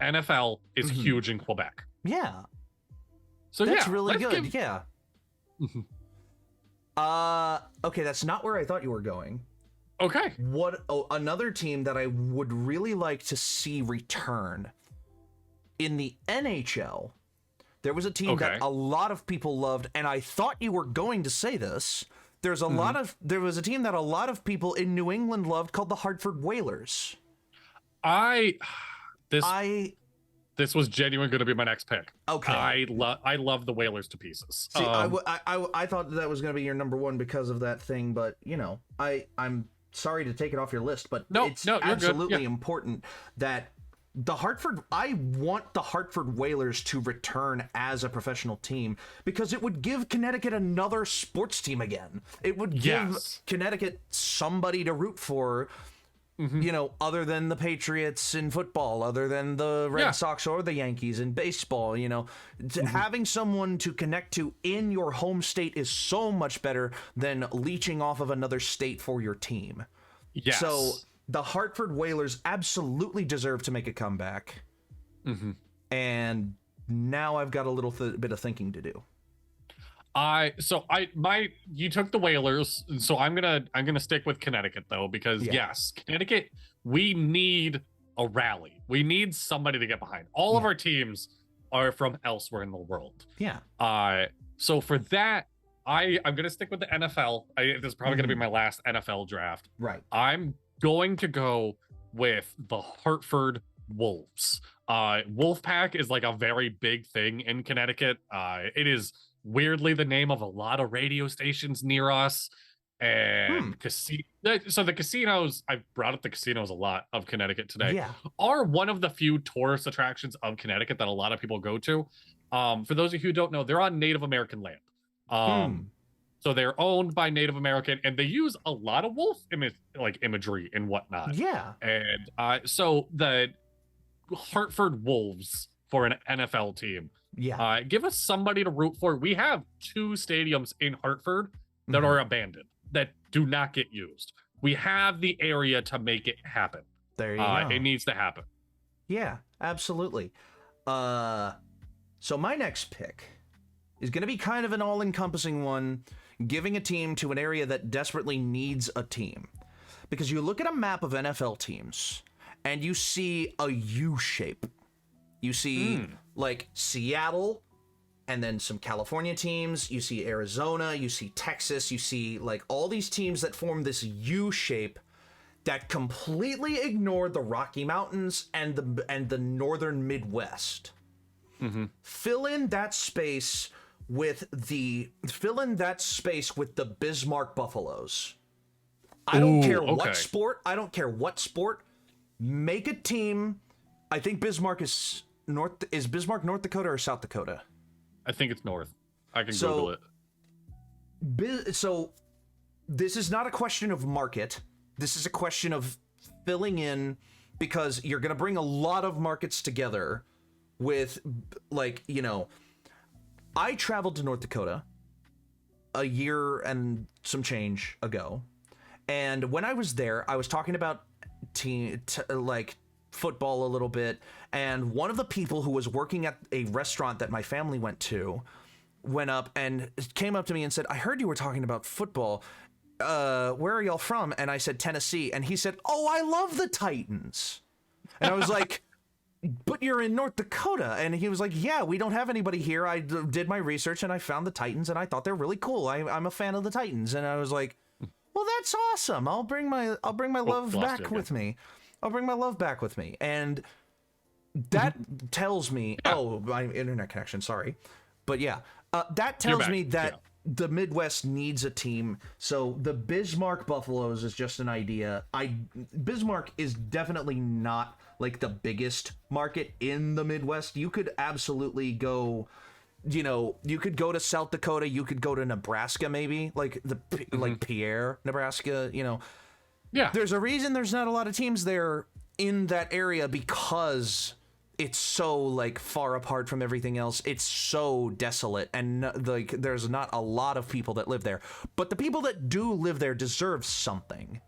NFL is huge in Quebec. Yeah. So that's really good. Yeah. Okay, that's not where I thought you were going. Okay. Another team that I would really like to see return in the NHL. There was a team that a lot of people loved, and I thought you were going to say this. There was a team that a lot of people in New England loved called the Hartford Whalers. This was genuinely going to be my next pick. Okay. I love the Whalers to pieces. See, I thought that was going to be your number one because of that thing, but I'm sorry to take it off your list, but it's absolutely important that I want the Hartford Whalers to return as a professional team because it would give Connecticut another sports team again. It would give Connecticut somebody to root for, other than the Patriots in football, other than the Red Sox or the Yankees in baseball. Having someone to connect to in your home state is so much better than leeching off of another state for your team. Yes. So the Hartford Whalers absolutely deserve to make a comeback. And now I've got a little bit of thinking to do. You took the Whalers, so I'm gonna stick with Connecticut though, because yes, Connecticut, we need a rally. We need somebody to get behind. All of our teams are from elsewhere in the world. Yeah. So for that, I'm gonna stick with the NFL. This is probably gonna be my last NFL draft. Right. I'm going to go with the Hartford Wolves. Wolfpack is like a very big thing in Connecticut. It is weirdly the name of a lot of radio stations near us, and so the casinos, I've brought up the casinos a lot of Connecticut today, are one of the few tourist attractions of Connecticut that a lot of people go to. For those of you who don't know, they're on Native American land. So they're owned by Native American, and they use a lot of wolf imagery and whatnot. Yeah. And so the Hartford Wolves for an NFL team. Yeah. Give us somebody to root for. We have 2 stadiums in Hartford that are abandoned, that do not get used. We have the area to make it happen. There you go. It needs to happen. Yeah, absolutely. So my next pick is going to be kind of an all-encompassing one, giving a team to an area that desperately needs a team. Because you look at a map of NFL teams, and you see a U shape. You see, like, Seattle, and then some California teams. You see Arizona, you see Texas, you see, like, all these teams that form this U shape that completely ignore the Rocky Mountains and the northern Midwest. Fill in that space with the Bismarck Buffaloes. I don't care what sport. I don't care what sport. Make a team. I think Bismarck is Bismarck North Dakota or South Dakota? I think it's North. I can Google it. So this is not a question of market. This is a question of filling in, because you're going to bring a lot of markets together with, like, I traveled to North Dakota a year and some change ago. And when I was there, I was talking about football a little bit, and one of the people who was working at a restaurant that my family went to went up and came up to me and said, "I heard you were talking about football. Where are y'all from?" And I said, "Tennessee." And he said, "Oh, I love the Titans." And I was like, "But you're in North Dakota." And he was like, "Yeah, we don't have anybody here. I did my research and I found the Titans and I thought they're really cool. I'm a fan of the Titans." And I was like, "Well, that's awesome. I'll bring my love back with me. I'll bring my love back with me." And that tells me, my internet connection, sorry. But yeah, that tells me that the Midwest needs a team. So the Bismarck Buffaloes is just an idea. Bismarck is definitely not like the biggest market in the Midwest. You could absolutely go, you could go to South Dakota, you could go to Nebraska, maybe like like Pierre, Nebraska, Yeah. There's a reason there's not a lot of teams there in that area, because it's so like far apart from everything else. It's so desolate, and like there's not a lot of people that live there. But the people that do live there deserve something.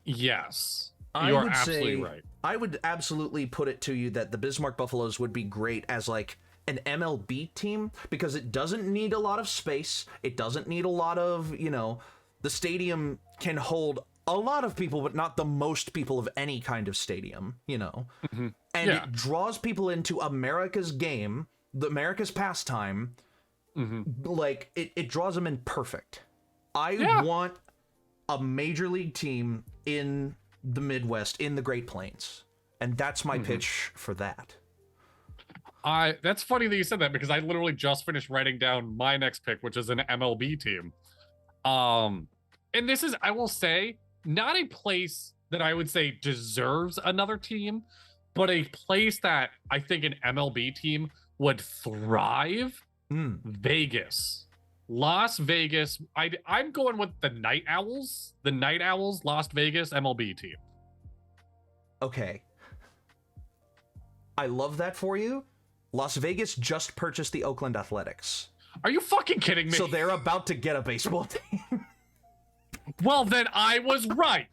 Yes. You're absolutely right. I would absolutely put it to you that the Bismarck Buffaloes would be great as like an MLB team, because it doesn't need a lot of space. It doesn't need a lot of, the stadium can hold a lot of people, but not the most people of any kind of stadium, you know. Mm-hmm. And it draws people into America's game, America's pastime. Like, it draws them in perfect. I want a major league team in the Midwest, in the Great Plains. And that's my pitch for that. That's funny that you said that, because I literally just finished writing down my next pick, which is an MLB team. And this is, I will say, not a place that I would say deserves another team, but a place that I think an MLB team would thrive. Vegas. Las Vegas. I'm going with the Night Owls. The Night Owls, Las Vegas MLB team. Okay. I love that for you. Las Vegas just purchased the Oakland Athletics. Are you fucking kidding me? So they're about to get a baseball team. Well, then I was right.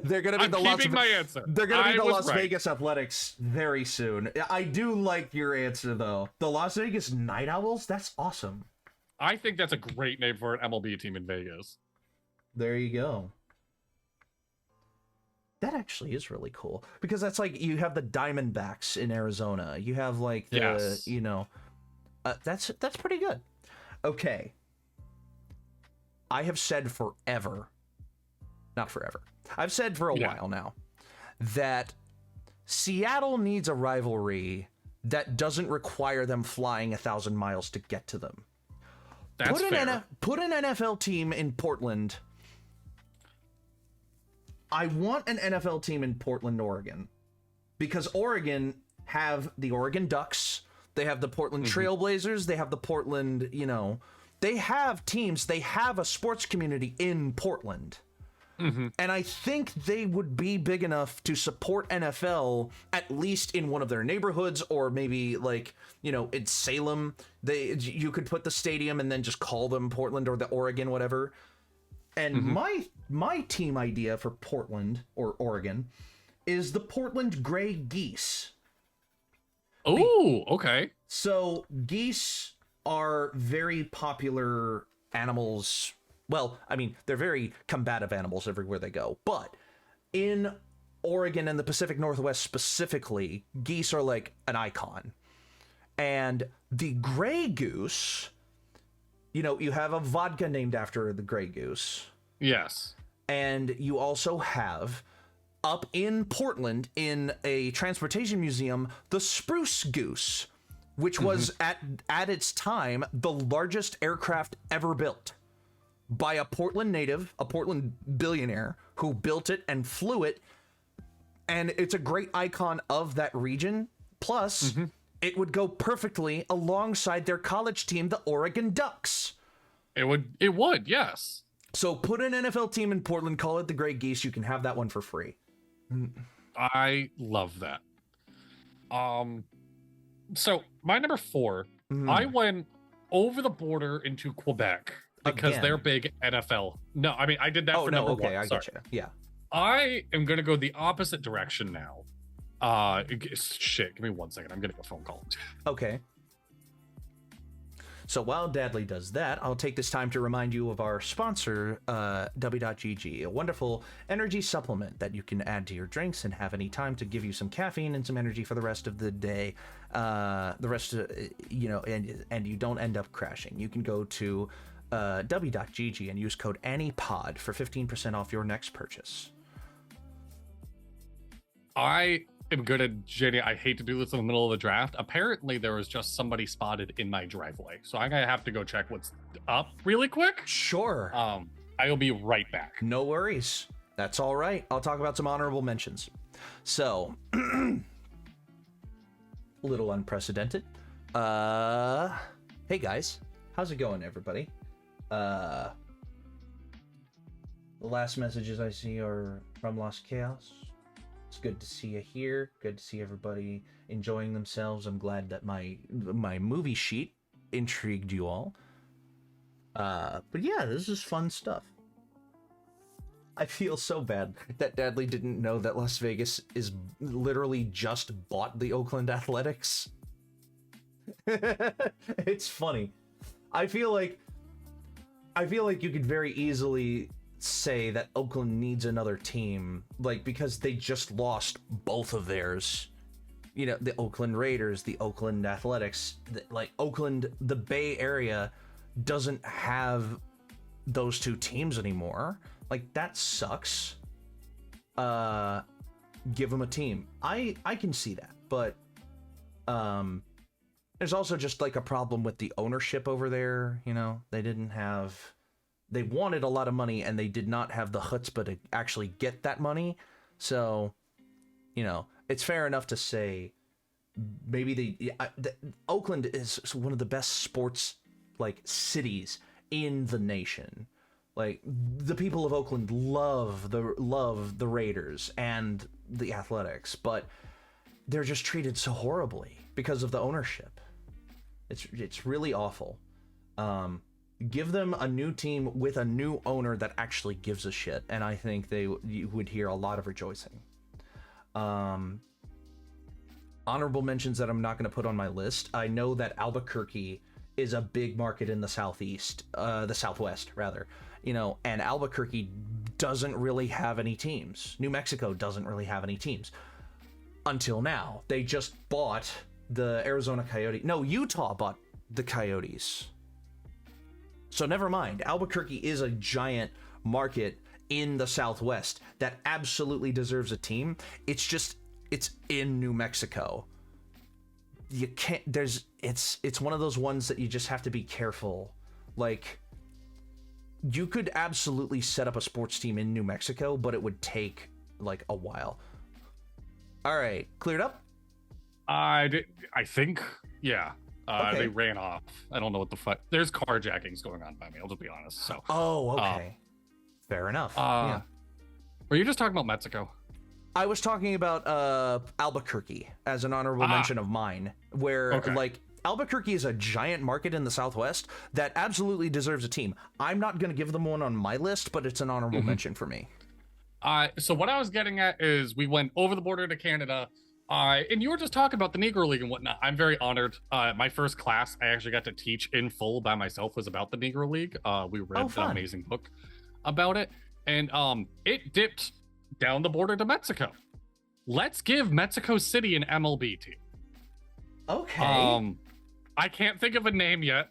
They're gonna be my answer. They're gonna be the Las Vegas Athletics very soon. I do like your answer though. The Las Vegas Night Owls. That's awesome. I think that's a great name for an MLB team in Vegas. There you go. That actually is really cool, because that's like, you have the Diamondbacks in Arizona. You have like the, you know, that's pretty good. Okay. I have said forever, not forever, I've said for a while now, that Seattle needs a rivalry that doesn't require them flying 1,000 miles to get to them. That's fair. Put an NFL team in Portland. I want an NFL team in Portland, Oregon, because Oregon have the Oregon Ducks, they have the Portland Trailblazers, they have the Portland, you know, they have teams, they have a sports community in Portland. And I think they would be big enough to support NFL, at least in one of their neighborhoods, or maybe like, you know, in Salem, you could put the stadium and then just call them Portland or the Oregon, whatever. And my team idea for Portland or Oregon is the Portland Gray Geese. Oh, okay. So geese are very popular animals. Well, I mean, they're very combative animals everywhere they go. But in Oregon and the Pacific Northwest specifically, geese are like an icon. And the gray goose, you know, you have a vodka named after the gray goose. Yes. And you also have, up in Portland, in a transportation museum, the spruce goose, which was at its time the largest aircraft ever built by a Portland native, a Portland billionaire who built it and flew it. And it's a great icon of that region. Plus, it would go perfectly alongside their college team, the Oregon Ducks. It would, yes. So put an NFL team in Portland, call it the Gray Geese. You can have that one for free. I love that. So my number 4, I went over the border into Quebec because they're big NFL. No, I mean, I did that for number 1. I get you. Yeah. I am going to go the opposite direction now. Shit, give me 1 second. I'm getting a phone call. Okay. So while Dadley does that, I'll take this time to remind you of our sponsor, W.GG, a wonderful energy supplement that you can add to your drinks and have any time to give you some caffeine and some energy for the rest of the day. The rest of, you know, and you don't end up crashing. You can go to W.GG and use code ANIEPOD for 15% off your next purchase. I am good at Jenny. I hate to do this in the middle of the draft. Apparently, there was just somebody spotted in my driveway, so I'm gonna have to go check what's up really quick. Sure. I will be right back. No worries. That's all right. I'll talk about some honorable mentions. So, little unprecedented. Hey guys, how's it going, everybody? The last messages I see are from Lost Chaos. It's good to see you here. Good to see everybody enjoying themselves. I'm glad that my movie sheet intrigued you all. But yeah, this is fun stuff. I feel so bad that Dadley didn't know that Las Vegas is literally just bought the Oakland Athletics. It's funny. I feel like I feel like you could very easily say that Oakland needs another team, like, because they just lost both of theirs. You know, the Oakland Raiders, the Oakland Athletics, like Oakland, the Bay Area doesn't have those two teams anymore. Like, that sucks. Give them a team. I can see that, but there's also just like a problem with the ownership over there. You know, they wanted a lot of money and they did not have the chutzpah to actually get that money. So, you know, it's fair enough to say maybe Oakland is one of the best sports like cities in the nation. Like, the people of Oakland love the Raiders and the Athletics, but they're just treated so horribly because of the ownership. It's really awful. Give them a new team with a new owner that actually gives a shit, and I think you would hear a lot of rejoicing. Honorable mentions that I'm not going to put on my list. I know that Albuquerque is a big market in the Southwest rather. You know, and Albuquerque doesn't really have any teams. New Mexico doesn't really have any teams. Until now. They just bought the Arizona Coyotes. No, Utah bought the Coyotes. So never mind. Albuquerque is a giant market in the Southwest that absolutely deserves a team. It's in New Mexico. You can't, it's one of those ones that you just have to be careful. Like, you could absolutely set up a sports team in New Mexico, but it would take like a while. All right, cleared up? I think, yeah. Okay. They ran off. I don't know what the fuck. There's carjackings going on by me. I'll just be honest. So. Oh, okay. Fair enough. Yeah. Were you just talking about Mexico? I was talking about Albuquerque as an honorable mention of mine, where like Albuquerque is a giant market in the Southwest that absolutely deserves a team. I'm not going to give them one on my list, but it's an honorable mention for me. So what I was getting at is we went over the border to Canada, and you were just talking about the Negro League and whatnot. I'm very honored. My first class I actually got to teach in full by myself was about the Negro League. We read an amazing book about it, and it dipped down the border to Mexico. Let's give Mexico City an MLB team. Okay. I can't think of a name yet.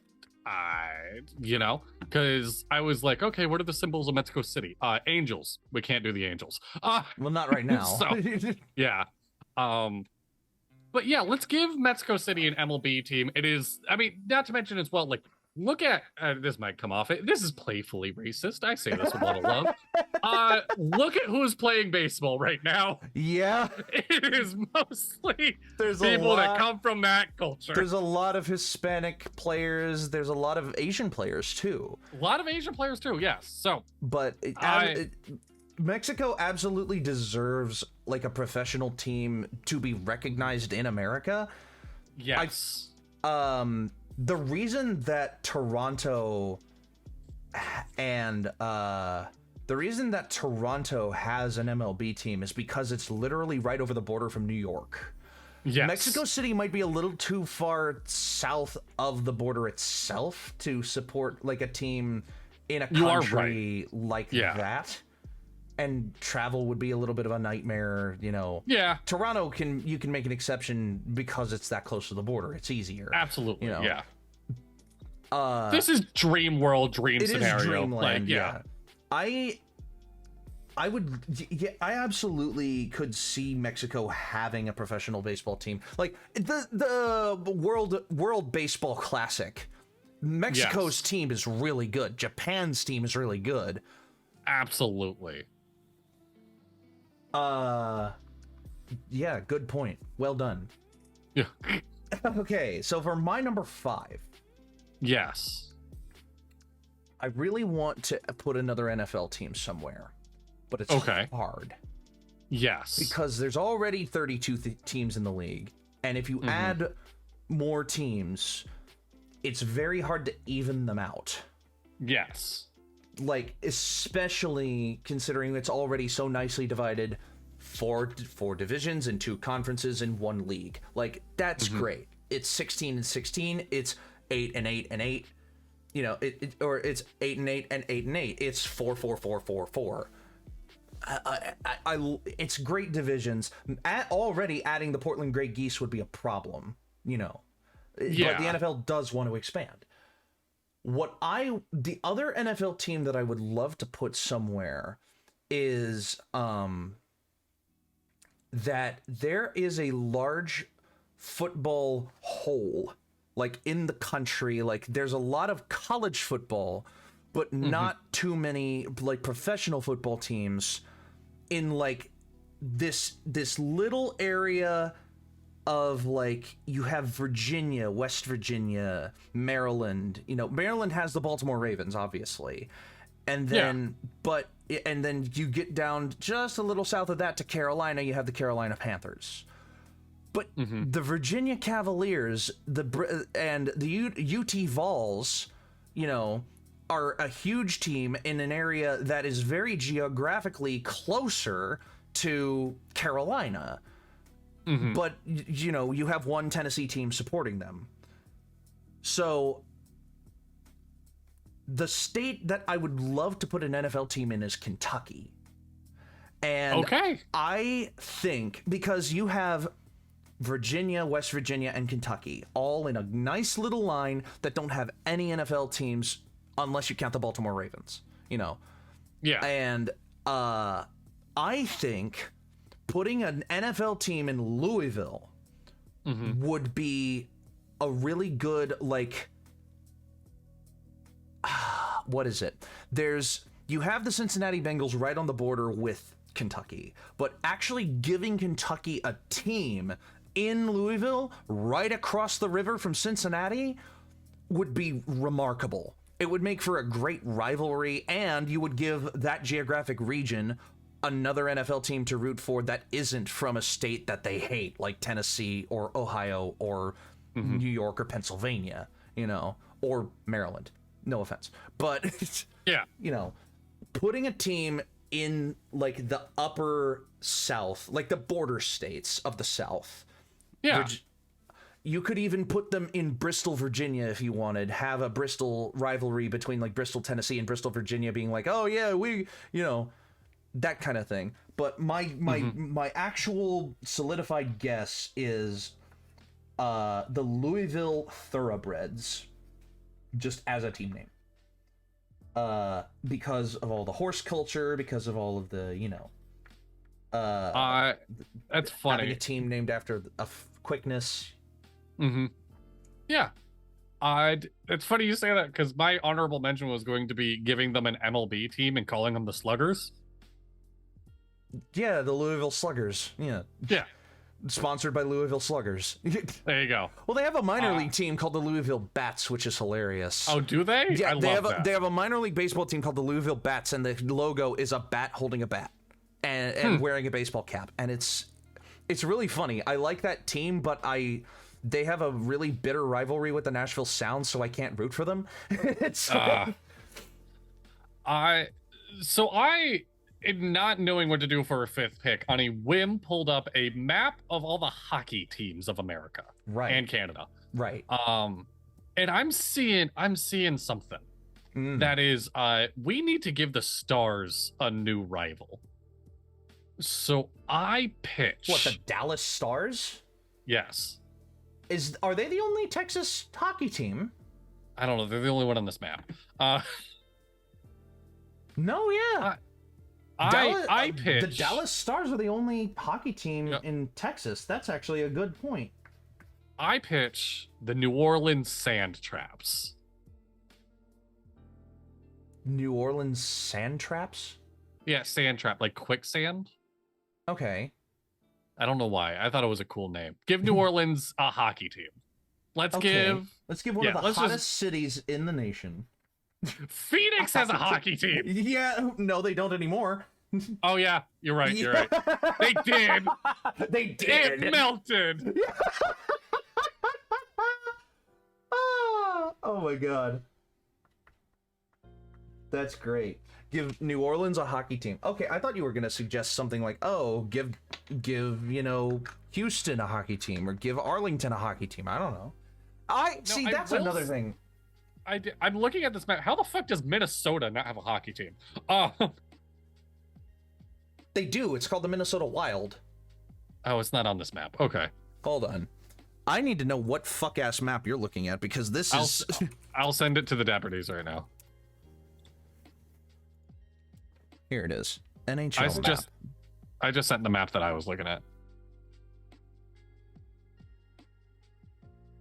Because I was like, okay, what are the symbols of Mexico City? Angels. We can't do the Angels. Well, not right now. So, yeah. But yeah, let's give Mexico City an MLB team. It is, I mean, not to mention as well, like, look at, this might come off, this is playfully racist. I say this with a lot of love. Look at who's playing baseball right now. Yeah. It is mostly people that come from that culture. There's a lot of Hispanic players. There's a lot of Asian players, too. A lot of Asian players, too, yes. So, but Mexico absolutely deserves, like, a professional team to be recognized in America. Yes. The reason that Toronto has an MLB team is because it's literally right over the border from New York. Yes. Mexico City might be a little too far south of the border itself to support like a team in a country like that. And travel would be a little bit of a nightmare, you know. Yeah. Toronto you can make an exception because it's that close to the border. It's easier. Absolutely. You know? Yeah. This is dream world, dream scenario. It is dreamland. Like, yeah. I absolutely could see Mexico having a professional baseball team. Like the World Baseball Classic. Mexico's team is really good. Japan's team is really good. Absolutely. Yeah, good point. Well done. Yeah. Okay, so for my number 5. Yes. I really want to put another NFL team somewhere, but it's hard. Yes. Because there's already 32 teams in the league, and if you add more teams, it's very hard to even them out. Yes. Like, especially considering it's already so nicely divided, four divisions and 2 conferences in 1 league. Like, that's great. It's 16 and 16. It's 8 and 8 and 8. or it's 8-8 and 8-8. It's 4-4-4-4-4. It's great divisions. Already adding the Portland Grey Geese would be a problem, Yeah. But the NFL does want to expand. The other NFL team that I would love to put somewhere is that there is a large football hole, like in the country. Like there's a lot of college football, but not too many like professional football teams in like this little area of like, you have Virginia, West Virginia, Maryland. Maryland has the Baltimore Ravens, obviously, and then and then you get down just a little south of that to Carolina. You have the Carolina Panthers, but the Virginia Cavaliers, and the UT Vols, are a huge team in an area that is very geographically closer to Carolina. But, you have one Tennessee team supporting them. So the state that I would love to put an NFL team in is Kentucky. And I think because you have Virginia, West Virginia, and Kentucky all in a nice little line that don't have any NFL teams unless you count the Baltimore Ravens, Yeah. And I think putting an NFL team in Louisville would be a really good, like, what is it? You have the Cincinnati Bengals right on the border with Kentucky, but actually giving Kentucky a team in Louisville right across the river from Cincinnati would be remarkable. It would make for a great rivalry, and you would give that geographic region another NFL team to root for that isn't from a state that they hate, like Tennessee or Ohio or New York or Pennsylvania, or Maryland. No offense. But, putting a team in, like, the upper South, like the border states of the South. Yeah. You could even put them in Bristol, Virginia, if you wanted. Have a Bristol rivalry between, like, Bristol, Tennessee and Bristol, Virginia, being like, oh, yeah, that kind of thing. But my actual solidified guess is the Louisville Thoroughbreds, just as a team name. Because of all the horse culture, because of all of the, that's funny. Having a team named after quickness. Yeah. It's funny you say that, because my honorable mention was going to be giving them an MLB team and calling them the Sluggers. Yeah, the Louisville Sluggers. Yeah. Sponsored by Louisville Sluggers. There you go. Well, they have a minor league team called the Louisville Bats, which is hilarious. Oh, do they? Yeah, they have a minor league baseball team called the Louisville Bats, and the logo is a bat holding a bat and wearing a baseball cap, and it's really funny. I like that team, but they have a really bitter rivalry with the Nashville Sounds, so I can't root for them. In not knowing what to do for a fifth pick, on a whim pulled up a map of all the hockey teams of America and Canada. Right. And I'm seeing something that is, we need to give the Stars a new rival. So I pitch. What, the Dallas Stars? Yes. Are they the only Texas hockey team? I don't know. They're the only one on this map. No, yeah. I pitch. The Dallas Stars are the only hockey team in Texas. That's actually a good point. I pitch the New Orleans Sand Traps. New Orleans Sand Traps? Yeah, sand trap, like quicksand. Okay. I don't know why. I thought it was a cool name. Give New Orleans a hockey team. Let's give one of the hottest cities in the nation. Phoenix has a hockey team. Yeah, no, they don't anymore. Oh yeah, you're right. You're right. They did. They did. It melted. Oh my god, that's great. Give New Orleans a hockey team. Okay, I thought you were gonna suggest something like, oh, give Houston a hockey team, or give Arlington a hockey team. I don't know. That's another thing. I'm looking at this map. How the fuck does Minnesota not have a hockey team? They do. It's called the Minnesota Wild. Oh, it's not on this map. Okay. Hold on. I need to know what fuck-ass map you're looking at, because this is... I'll send it to the Dapper Ds right now. Here it is. NHL map. I just sent the map that I was looking at.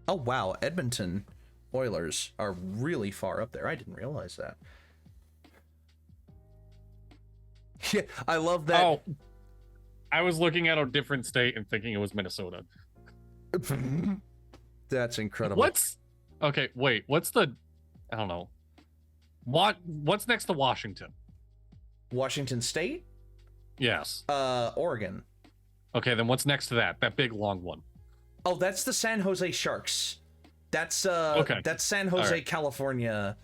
Oh, wow. Edmonton Oilers are really far up there. I didn't realize that. Yeah, I love that. Oh, I was looking at a different state and thinking it was Minnesota. That's incredible. Okay, wait, what's the... I don't know. What's next to Washington? Washington State? Yes. Oregon. Okay, then what's next to that? That big long one. Oh, that's the San Jose Sharks. That's okay. That's San Jose, right. California.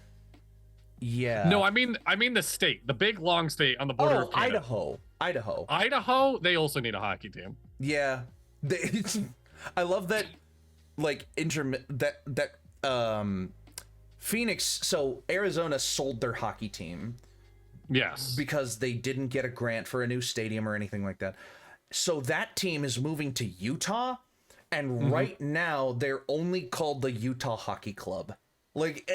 Yeah. No, I mean the state, the big long state on the border of Canada. Idaho. Idaho, they also need a hockey team. Yeah. I love that, like, Phoenix, so Arizona sold their hockey team. Yes. Because they didn't get a grant for a new stadium or anything like that. So that team is moving to Utah, and right now they're only called the Utah Hockey Club. Like,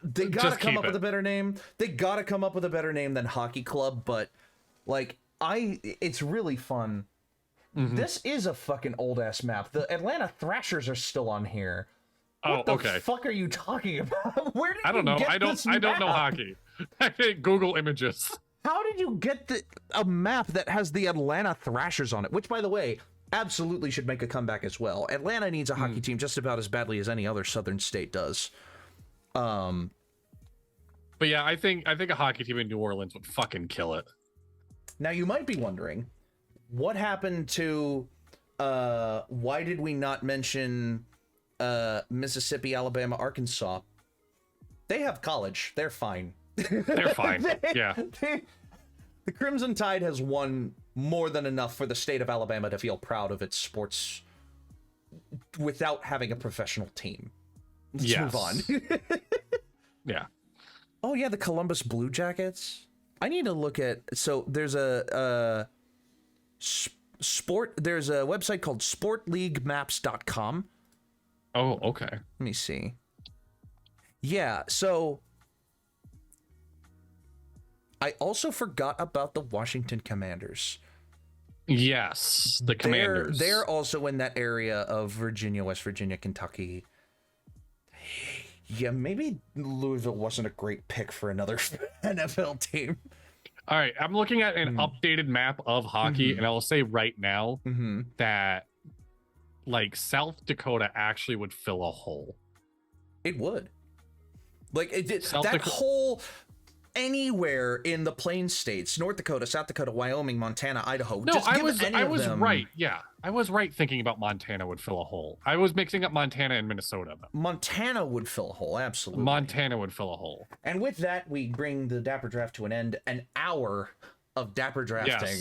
they gotta come up with a better name. They gotta come up with a better name than Hockey Club, but, like, it's really fun. This is a fucking old-ass map. The Atlanta Thrashers are still on here. What the fuck are you talking about? Where did I don't know. I don't know hockey. I think Google Images. How did you get a map that has the Atlanta Thrashers on it? Which, by the way, absolutely should make a comeback as well. Atlanta needs a hockey team just about as badly as any other southern state does. But yeah, I think a hockey team in New Orleans would fucking kill it. Now you might be wondering, what happened to why did we not mention Mississippi, Alabama, Arkansas? They have college. They're fine. They're fine. The Crimson Tide has won more than enough for the state of Alabama to feel proud of its sports without having a professional team. Let's move on. Yeah. Oh yeah, the Columbus Blue Jackets. I need to look at. So there's a There's a website called sportleaguemaps.com. Oh, okay. Let me see. Yeah, so I also forgot about the Washington Commanders. Yes, the Commanders. They're also in that area of Virginia, West Virginia, Kentucky. Yeah, maybe Louisville wasn't a great pick for another NFL team. All right, I'm looking at an updated map of hockey, and I'll say right now that, like, South Dakota actually would fill a hole. It would. Like, whole anywhere in the Plains states, North Dakota, South Dakota, Wyoming, Montana, Idaho. No, I was right. Yeah, I was right thinking about Montana would fill a hole. I was mixing up Montana and Minnesota, though. Montana would fill a hole, absolutely. Montana would fill a hole. And with that, we bring the Dapper Draft to an end. An hour of Dapper drafting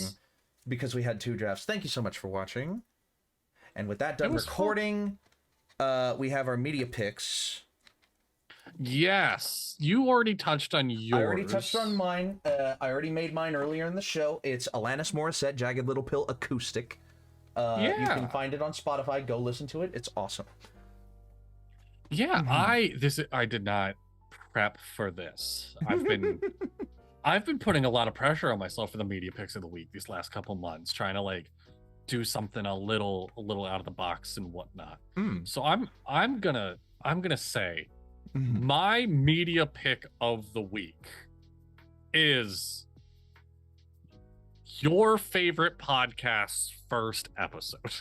because we had 2 drafts. Thank you so much for watching. And with that done recording, we have our media picks. Yes, you already touched on yours. I already touched on mine. I already made mine earlier in the show. It's Alanis Morissette, Jagged Little Pill Acoustic. You can find it on Spotify. Go listen to it. It's awesome. Yeah, I did not prep for this. I've been putting a lot of pressure on myself for the media picks of the week these last couple months, trying to like do something a little out of the box and whatnot. So I'm gonna say my media pick of the week is your favorite podcast's first episode.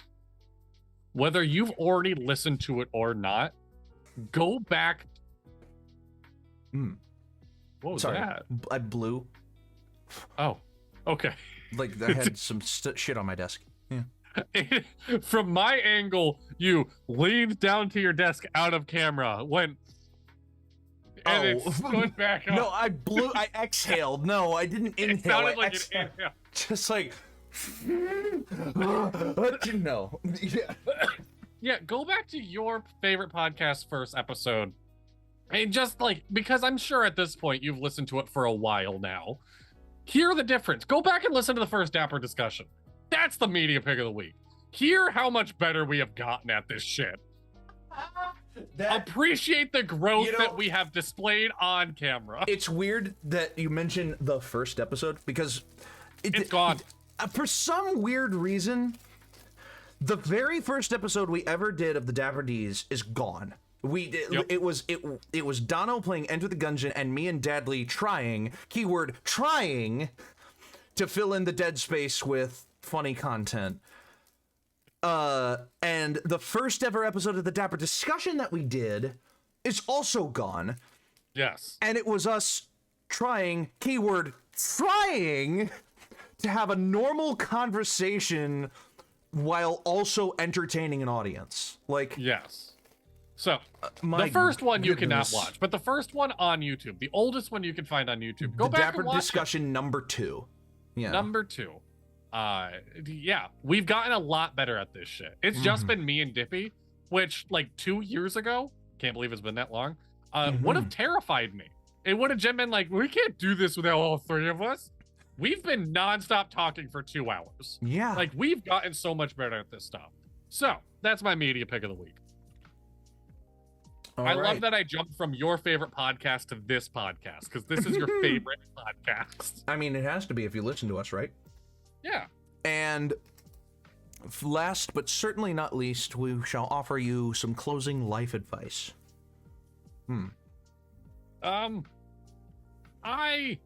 Whether you've already listened to it or not, go back. What was that? I blew. Oh, okay. Like I had some shit on my desk. Yeah. From my angle, you leaned down to your desk out of camera, went, and it stood back up. No, I blew. I exhaled. No, I didn't inhale. It sounded like an inhale. Just like, no. Yeah. Yeah, go back to your favorite podcast's first episode And just like, because I'm sure at this point you've listened to it for a while now. Hear the difference. Go back and listen to the first Dapper discussion. That's the media pick of the week. Hear how much better we have gotten at this shit. Appreciate the growth that we have displayed on camera. It's weird that you mentioned the first episode because it's gone. For some weird reason, the very first episode we ever did of the Dapper Ds is gone. It was Dono playing Enter the Gungeon and me and Dadley trying, keyword trying, to fill in the dead space with funny content. And the first ever episode of the Dapper discussion that we did is also gone. Yes. And it was us trying, keyword trying, to have a normal conversation while also entertaining an audience. Like, yes. So, the first one you cannot watch, but the first one on YouTube, the oldest one you can find on YouTube, go back and watch Dapper discussion number 2. Yeah. Number 2. Yeah, we've gotten a lot better at this shit. It's just been me and Dippy, which, like, 2 years ago, can't believe it's been that long, would have terrified me. It would have just been like, we can't do this without all 3 of us. We've been nonstop talking for 2 hours. Yeah. Like, we've gotten so much better at this stuff. So, that's my media pick of the week. I love that I jumped from your favorite podcast to this podcast, because this is your favorite podcast. I mean, it has to be if you listen to us, right? Yeah. And last but certainly not least, we shall offer you some closing life advice. I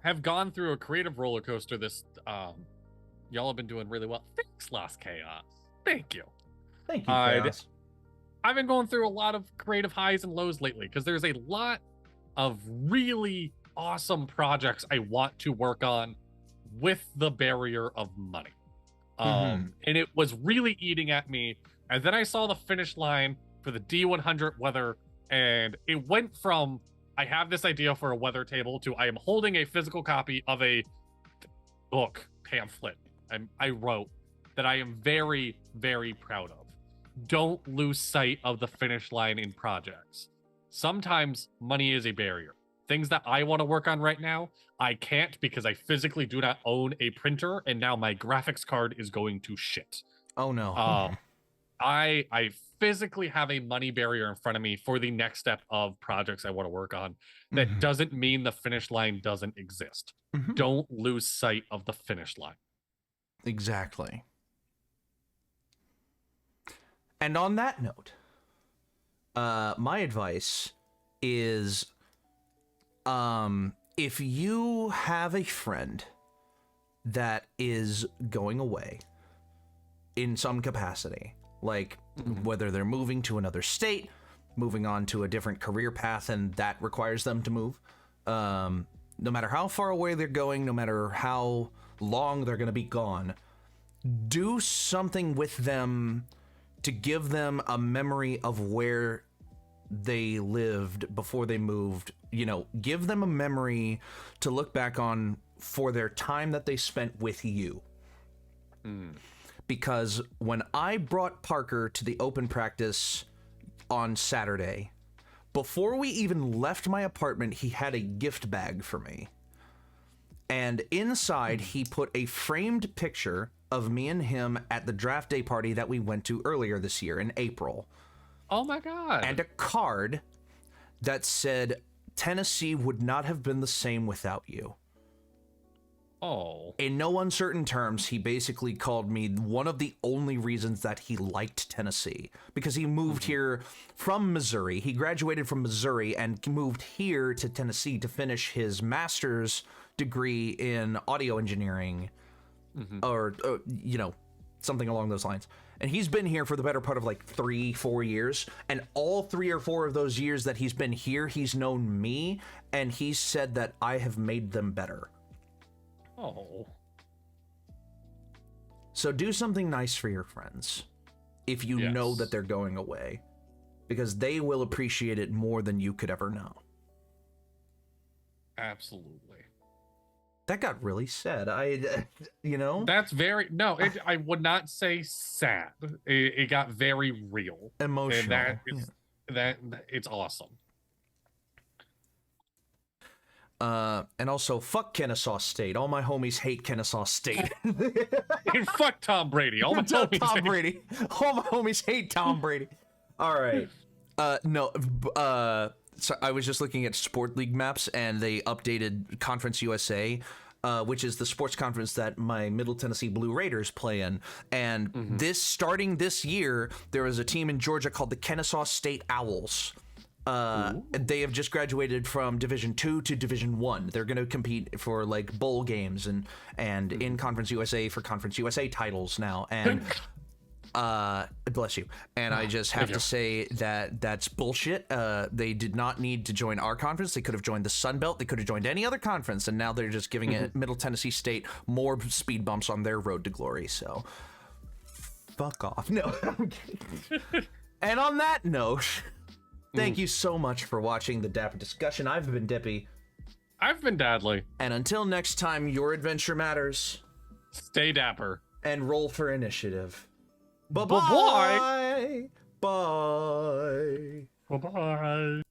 have gone through a creative roller coaster this, y'all have been doing really well. Thanks, Lost Chaos. Thank you. Thank you, Chaos. I've been going through a lot of creative highs and lows lately because there's a lot of really awesome projects I want to work on with the barrier of money. And it was really eating at me. And then I saw the finish line for the D100 weather, and it went from I have this idea for a weather table to I am holding a physical copy of a book pamphlet I wrote that I am very, very proud of. Don't lose sight of the finish line in projects. Sometimes money is a barrier. Things that I want to work on right now, I can't because I physically do not own a printer, and now my graphics card is going to shit. Oh no. I physically have a money barrier in front of me for the next step of projects I want to work on. That doesn't mean the finish line doesn't exist. Don't lose sight of the finish line. Exactly. And on that note, my advice is, if you have a friend that is going away in some capacity, like whether they're moving to another state, moving on to a different career path, and that requires them to move, no matter how far away they're going, no matter how long they're going to be gone, do something with them to give them a memory of where they lived before they moved. You know, give them a memory to look back on for their time that they spent with you. Because when I brought Parker to the open practice on Saturday, before we even left my apartment, he had a gift bag for me. And inside, he put a framed picture of me and him at the draft day party that we went to earlier this year in April. Oh my God. And a card that said, Tennessee would not have been the same without you. Oh. In no uncertain terms, he basically called me one of the only reasons that he liked Tennessee, because he moved here from Missouri. He graduated from Missouri and moved here to Tennessee to finish his master's degree in audio engineering, or you know, something along those lines. And he's been here for the better part of like 3-4 years. And all 3 or 4 of those years that he's been here, he's known me, and he said that I have made them better. Oh. So do something nice for your friends if you know that they're going away, because they will appreciate it more than you could ever know. Absolutely. That got really sad. You know? That's very, no, I would not say sad. It got very real. Emotional. And that it's awesome. And also, fuck Kennesaw State. All my homies hate Kennesaw State. And fuck Tom Brady. All my Tom homies. Brady. All my homies hate Tom Brady. All right. No. So I was just looking at Sport League maps, and they updated Conference USA, which is the sports conference that my Middle Tennessee Blue Raiders play in. And starting this year, there was a team in Georgia called the Kennesaw State Owls. They have just graduated from Division 2 to Division 1. They're going to compete for like bowl games and in Conference USA for Conference USA titles now. And bless you. And I just have to say that that's bullshit. They did not need to join our conference. They could have joined the Sun Belt. They could have joined any other conference. And now they're just giving it Middle Tennessee State more speed bumps on their road to glory. So fuck off. No. And on that note, thank you so much for watching the Dapper discussion. I've been Dippy. I've been Dadley. And until next time, your adventure matters. Stay dapper. And roll for initiative. Bye-bye. Bye. Bye-bye.